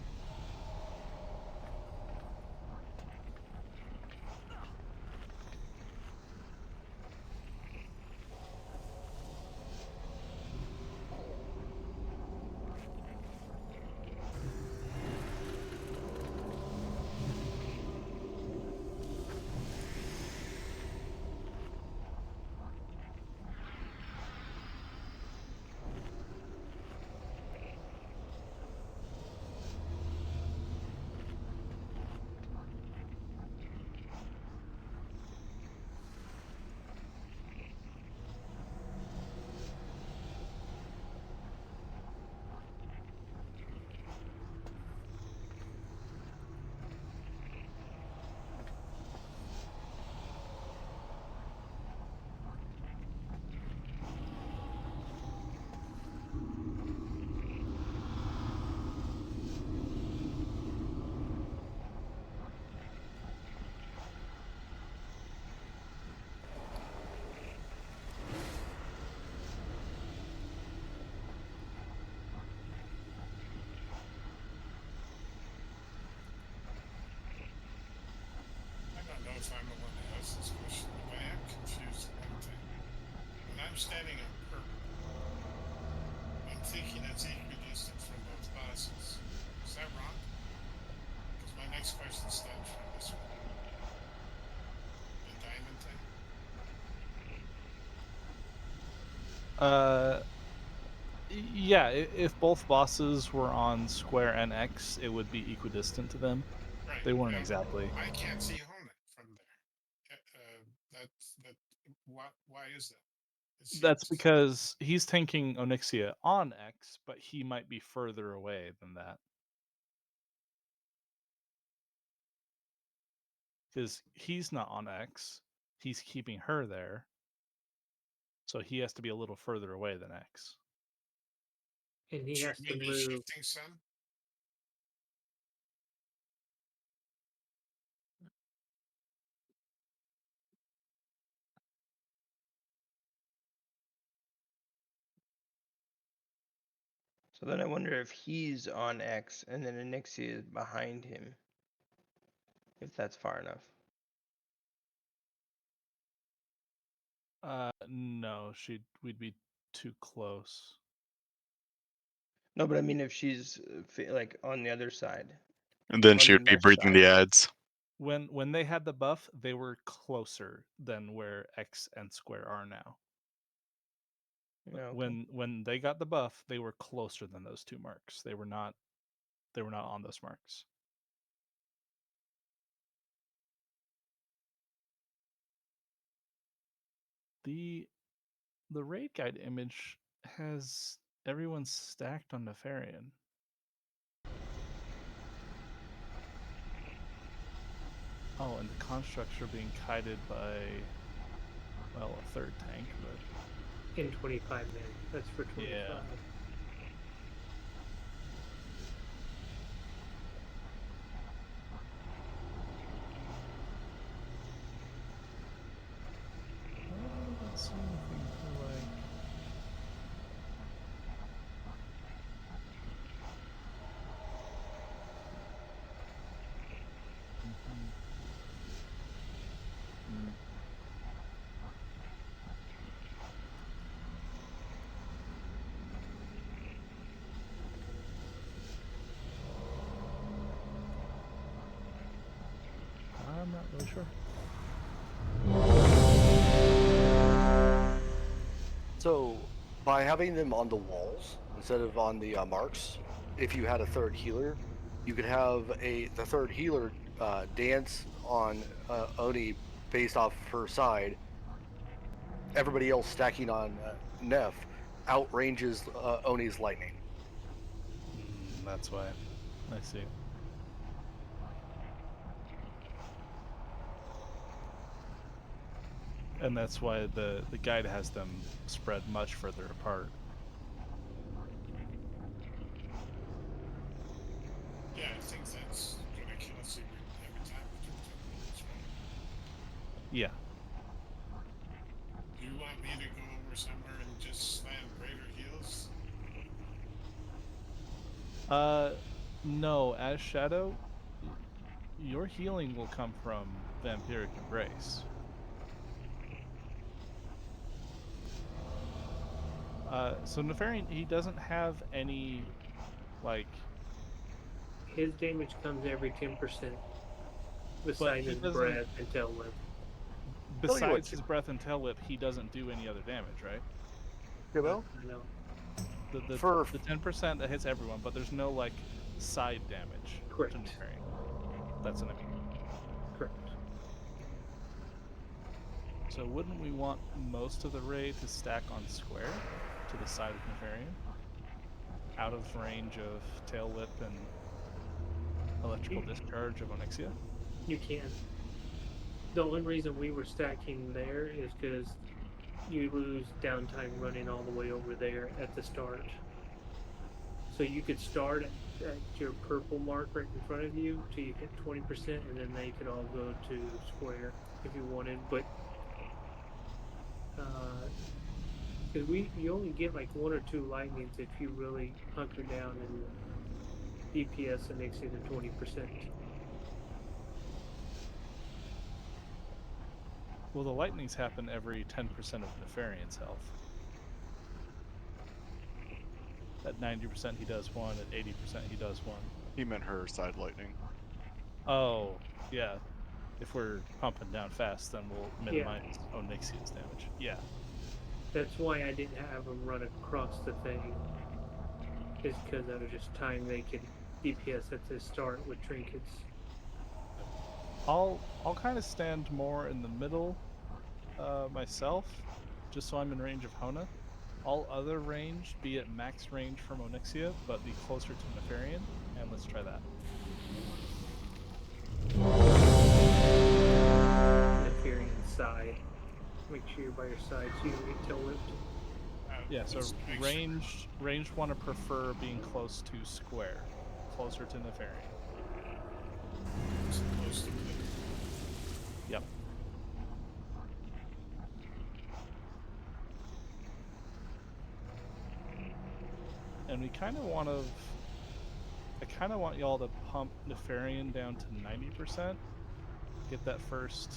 S11: I don't know if I'm the one to ask this question, but I am confused in one thing. When I'm standing on purple, I'm thinking it's equidistant from both bosses. Is that wrong? Because my next question stems from this one. The diamond thing?
S3: Yeah, if both bosses were on square and X, it would be equidistant to them.
S11: Right.
S3: They weren't exactly.
S11: I can't see Honet from there. Why is that?
S3: That's because he's tanking Onyxia on X, but he might be further away than that. Because he's not on X, he's keeping her there. So he has to be a little further away than X.
S17: And he
S11: Should
S17: has to
S11: we be
S17: move.
S11: shifting some?
S10: So then I wonder if he's on X and then Anixia is behind him. If that's far enough.
S3: No, we'd be too close.
S10: No, but I mean if she's like on the other side.
S19: And then
S10: on
S19: she
S10: the
S19: would be
S10: mesh
S19: breathing
S10: side.
S19: the ads.
S3: When they had the buff, they were closer than where X and Square are now.
S10: Yeah, okay.
S3: When they got the buff, they were closer than those two marks. They were not on those marks. The raid guide image has everyone stacked on Nefarian. Oh, and the constructs are being kited by, well, a third tank, but
S17: In 25 men. That's for 25.
S3: yeah. I don't see anything for like. I'm not really sure.
S2: So, by having them on the walls instead of on the marks, if you had a third healer, you could have the third healer dance on Oni based off her side. Everybody else stacking on Neff outranges Oni's lightning.
S3: That's why. I see. And that's why the guide has them spread much further apart.
S11: Yeah, I think that's ridiculous every time we do it.
S3: Yeah.
S11: Do you want me to go over somewhere and just slam greater heals?
S3: No, as Shadow, your healing will come from Vampiric Embrace. So Nefarian, he doesn't have any, like...
S17: His damage comes every 10%. Besides his breath and tail whip.
S3: Besides his breath and tail whip, he doesn't do any other damage, right?
S2: Well,
S17: no.
S3: The 10% that hits everyone, but there's no like side damage
S17: Correct.
S3: to Nefarian. That's what I mean.
S17: Correct.
S3: So wouldn't we want most of the raid to stack on Square to the side of Nefarian? Out of range of tail whip and electrical discharge of Onyxia?
S17: You can. The only reason we were stacking there is because you lose downtime running all the way over there at the start. So you could start at your purple mark right in front of you till you hit 20%, and then they could all go to Square if you wanted. But because you only get like 1 or 2 lightnings if you really hunker down and DPS and Onyxia to 20%.
S3: Well, the lightnings happen every 10% of Nefarian's health. At 90% he does one, at 80% he does one.
S19: He meant her side lightning.
S3: Oh, yeah. If we're pumping down fast, then we'll minimize Onyxia's damage. Yeah.
S17: That's why I didn't have them run across the thing. Is because I was just time they could DPS at the start with trinkets.
S3: I'll kind of stand more in the middle myself, just so I'm in range of Hona. All other range be at max range from Onyxia, but be closer to Nefarian, and let's try that.
S17: Nefarian side make sure you're by your side so you don't get tail whipped.
S3: Yeah, so
S11: Just make
S3: ranged want to prefer being close to square, closer to Nefarian.
S11: Sure close to blue.
S3: Yep. And we kind of want to. I kind of want y'all to pump Nefarian down to 90%. Get that first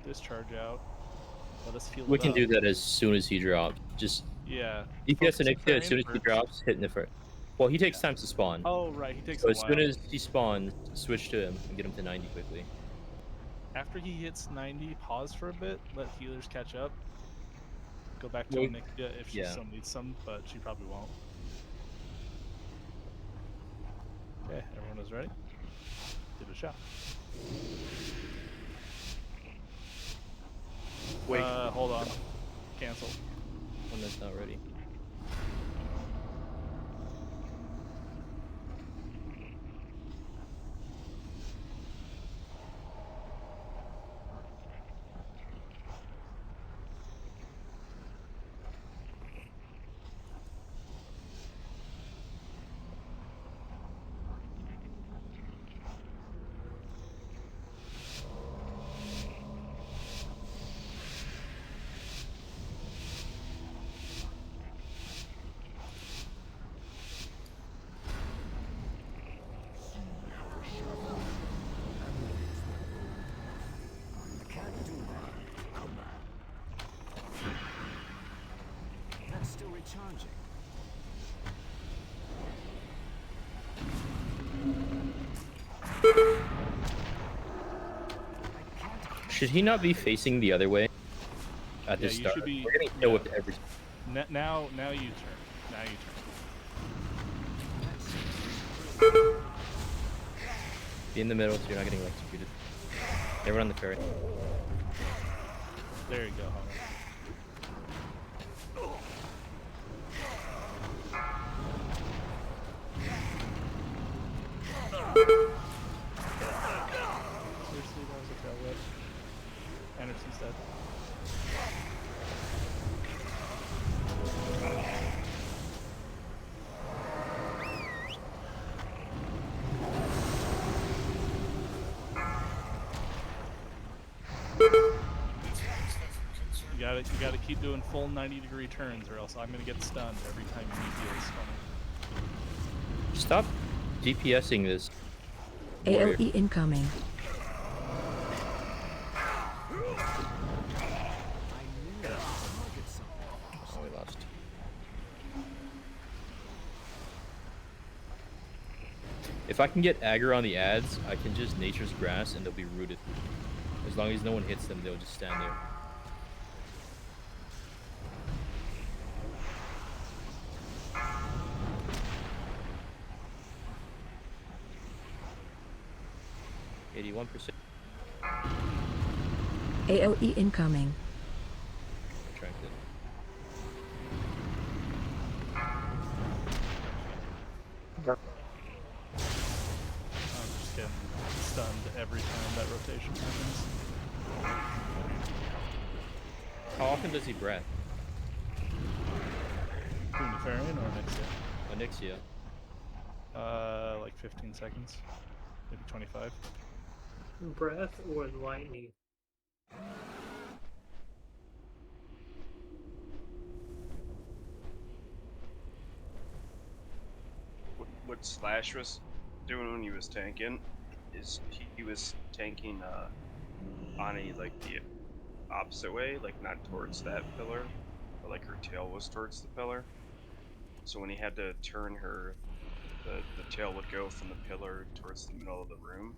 S3: discharge out. Let us feel
S1: We
S3: it
S1: can
S3: up.
S1: do that as soon as he drops. Just
S3: Yeah.
S1: DPS and
S3: Focus
S1: Ixia as soon
S3: Nefarian
S1: as he
S3: first.
S1: drops, hit Nefer. Well, he takes time to spawn.
S3: Oh, right. He takes
S1: So
S3: a
S1: as
S3: while.
S1: soon as he spawns, switch to him and get him to 90 quickly.
S3: After he hits 90, pause for a bit. Let healers catch up. Go back to
S1: Well,
S3: Onyxia if she
S1: yeah.
S3: still needs some, but she probably won't. Okay, everyone is ready? Give it a shot.
S2: Wait.
S3: Hold on. Cancel.
S1: When that's not ready.
S7: I can't do that. Come on. That's still recharging.
S1: Should he not be facing the other way at the
S3: you
S1: start?
S3: should be.
S1: We're getting tail whipped every.
S3: Now you turn. Now you turn.
S1: Be in the middle so you're not getting executed. Everyone on the ferry.
S3: There you go, Homer. Seriously, that was a tail whip. Anderson's dead. You gotta keep doing full 90-degree turns, or else I'm gonna get stunned every time you need heals.
S1: Stop DPSing this.
S8: AOE incoming.
S1: Oh, we lost. If I can get aggro on the ads, I can just Nature's Grass and they'll be rooted. As long as no one hits them, they'll just stand there. %.
S8: AOE incoming.
S1: Attracted.
S3: I'm just getting stunned every time that rotation happens.
S1: How often does he breath?
S3: Nefarian or
S1: Onyxia?
S3: Like 15 seconds. Maybe 25.
S17: Breath or lightning?
S21: What Slash was doing when he was tanking is he was tanking Ani like the opposite way, like not towards that pillar, but like her tail was towards the pillar. So when he had to turn her, the tail would go from the pillar towards the middle of the room,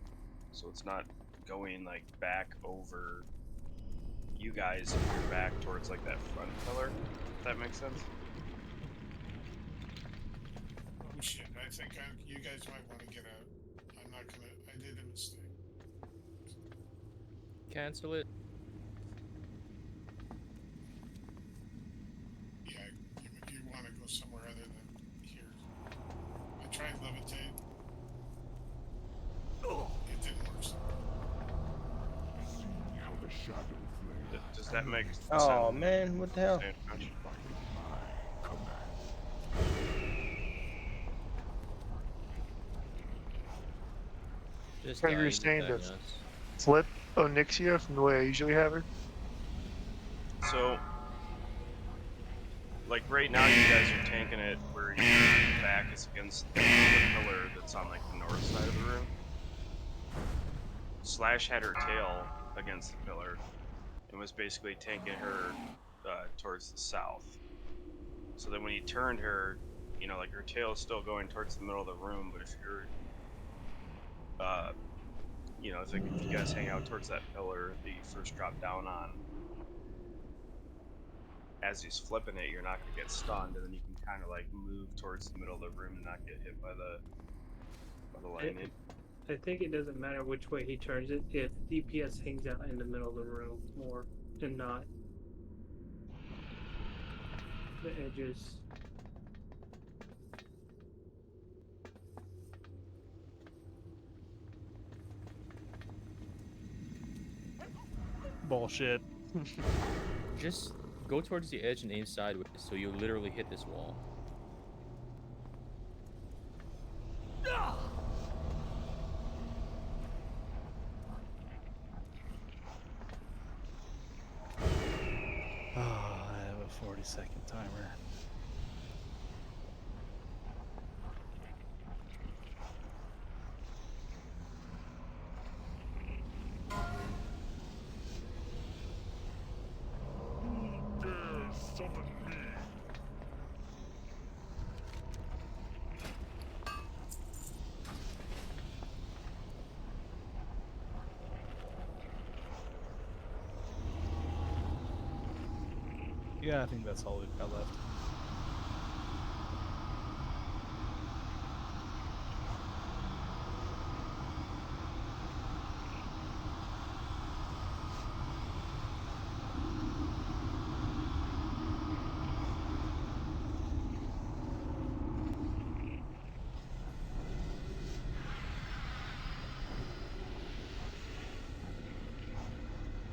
S21: so it's not going like back over you guys and you're back towards like that front pillar. If that makes sense.
S11: Oh shit! I think you guys might want to get out. I'm not gonna. I did a mistake.
S1: Cancel it.
S11: Yeah, you want to go somewhere other than here. I tried levitate. It didn't work. So.
S9: How the shadow flames.
S21: Does that make sense?
S10: Oh man, what the hell?
S1: Just
S6: Gregory
S1: dying,
S6: saying to
S1: attacking us.
S6: flip Onyxia from the way I usually have her.
S21: So, like right now, you guys are tanking it where your back is against the pillar that's on like the north side of the room. Slash had her tail against the pillar and was basically tanking her towards the south. So then when you turned her, you know, like her tail is still going towards the middle of the room, but if you're, you know, if you guys hang out towards that pillar that you first dropped down on, as he's flipping it, you're not going to get stunned, and then you can kind of like move towards the middle of the room and not get hit by the lightning.
S17: I think it doesn't matter which way he turns it if DPS hangs out in the middle of the room more and not the edges.
S3: Bullshit.
S1: Just go towards the edge and aim sideways, so you literally hit this wall.
S3: Oh, I have a 40-second timer. Yeah, I think that's all we've got left.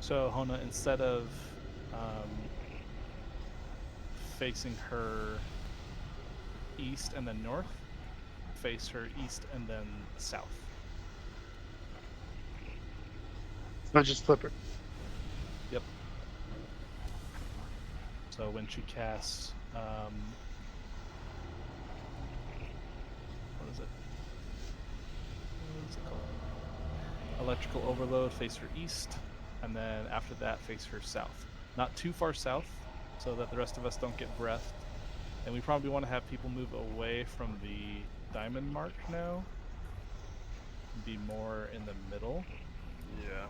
S3: So, Hona, instead of facing her east and then north, face her east and then south.
S6: So just flip her.
S3: Yep. So when she casts, what is it? What is it called? Electrical overload, face her east, and then after that, face her south. Not too far south, so that the rest of us don't get breathed. And we probably want to have people move away from the diamond mark now. Be more in the middle.
S21: Yeah.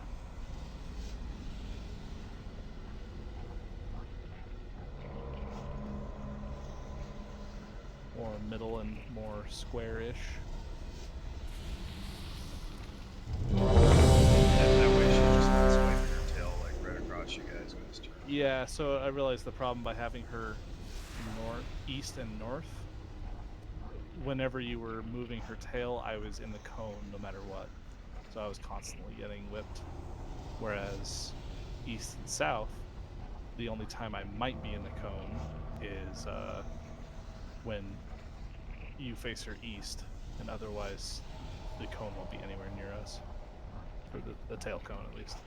S3: More middle and more square-ish.
S21: That way she just wants to wave her tail like right across you guys when it's turned.
S3: Yeah, so I realized the problem by having her east and north. Whenever you were moving her tail, I was in the cone no matter what. So I was constantly getting whipped. Whereas east and south, the only time I might be in the cone is when you face her east, and otherwise the cone won't be anywhere near us. Or the tail cone, at least.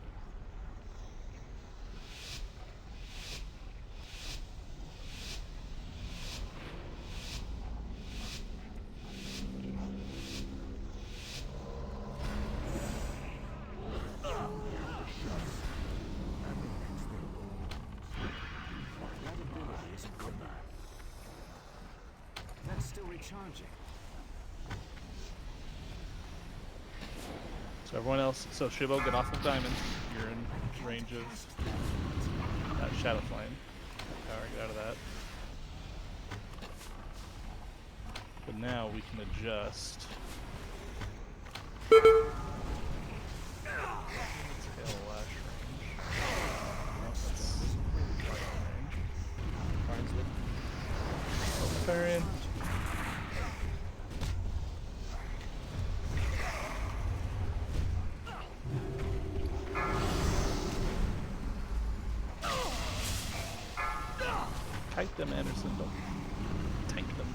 S7: That's still recharging.
S3: So everyone else, so Shivo, get off of Diamond. You're in range of Shadow Flame. Power, get out of that. But now we can adjust. Tail lash range. No, that's range. Barbarian. them, Anderson. Don't tank them.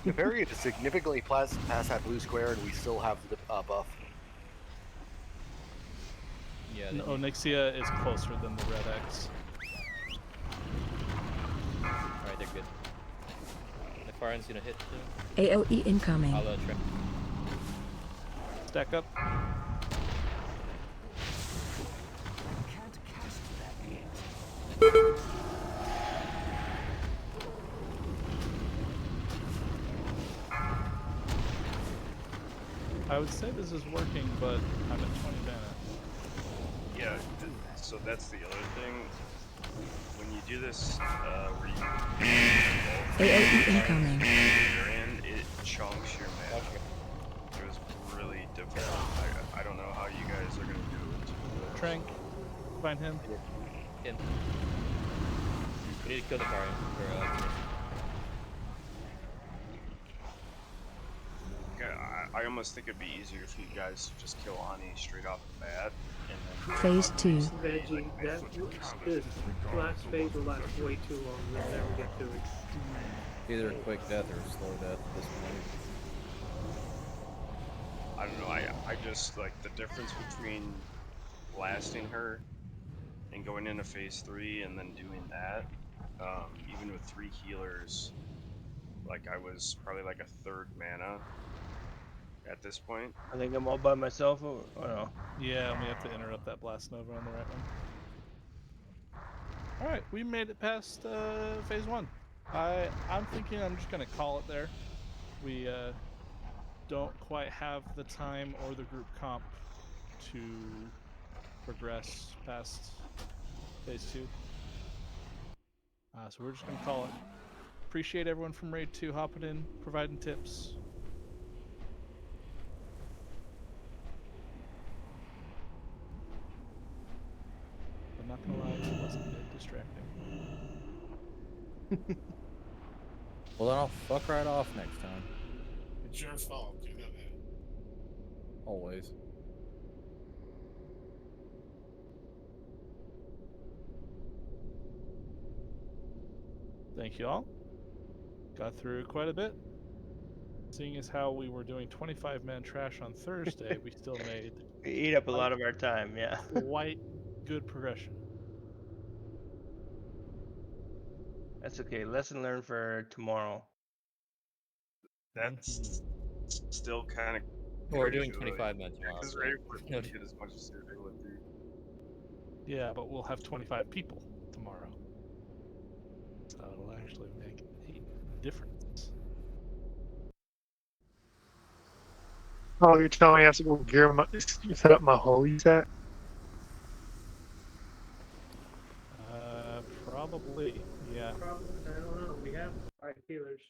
S2: If area to significantly past that blue square, and we still have the buff.
S1: Yeah.
S3: No, Onyxia is closer than the red X.
S1: Alright, they're good. The Farin's gonna hit soon.
S8: AOE incoming.
S1: I'll try.
S3: Stack up.
S7: Can't cast that yet.
S3: I would say this is working, but I'm at 20 mana.
S21: Yeah, so that's the other thing. When you do this, where you
S8: AOE incoming.
S21: it chunks your mana. It was really difficult. I don't know how you guys are gonna do it.
S3: Trank, find him.
S1: We need to kill the Farin for
S21: I almost think it'd be easier if you guys just kill Ani straight off the bat. And then
S8: Phase 2.
S17: Veggie, this last phase will last way too long. We'll never get through it.
S18: Either a quick death or a slow death at this point.
S21: I don't know. I just like the difference between blasting her and going into phase 3 and then doing that. Even with 3 healers, like I was probably like a third mana at this point.
S10: I think I'm all by myself, or no?
S3: Yeah, and we have to interrupt that blast nova on the right one. All right, we made it past phase 1. I'm thinking I'm just gonna call it there. We don't quite have the time or the group comp to progress past phase 2. So we're just gonna call it. Appreciate everyone from Raid 2 hopping in, providing tips. I'm not gonna lie, it wasn't mid distracting.
S18: Well, then I'll fuck right off next time.
S11: It's your fault, you know that.
S18: Always.
S3: Thank you all. Got through quite a bit. Seeing as how we were doing 25-man trash on Thursday, we still made
S10: We eat up a lot of our time, yeah.
S3: quite good progression.
S10: That's okay. Lesson learned for tomorrow.
S21: That's still kind of.
S1: Well, we're doing 25 men tomorrow.
S21: Because
S1: So.
S21: Raid won't get as much as you're able to.
S3: Yeah, but we'll have 25 people tomorrow. So it'll actually make a difference.
S6: Oh, you're telling me I have to go gear my set up my holy set?
S3: Probably, yeah.
S17: Probably, I don't know. We have 5 healers.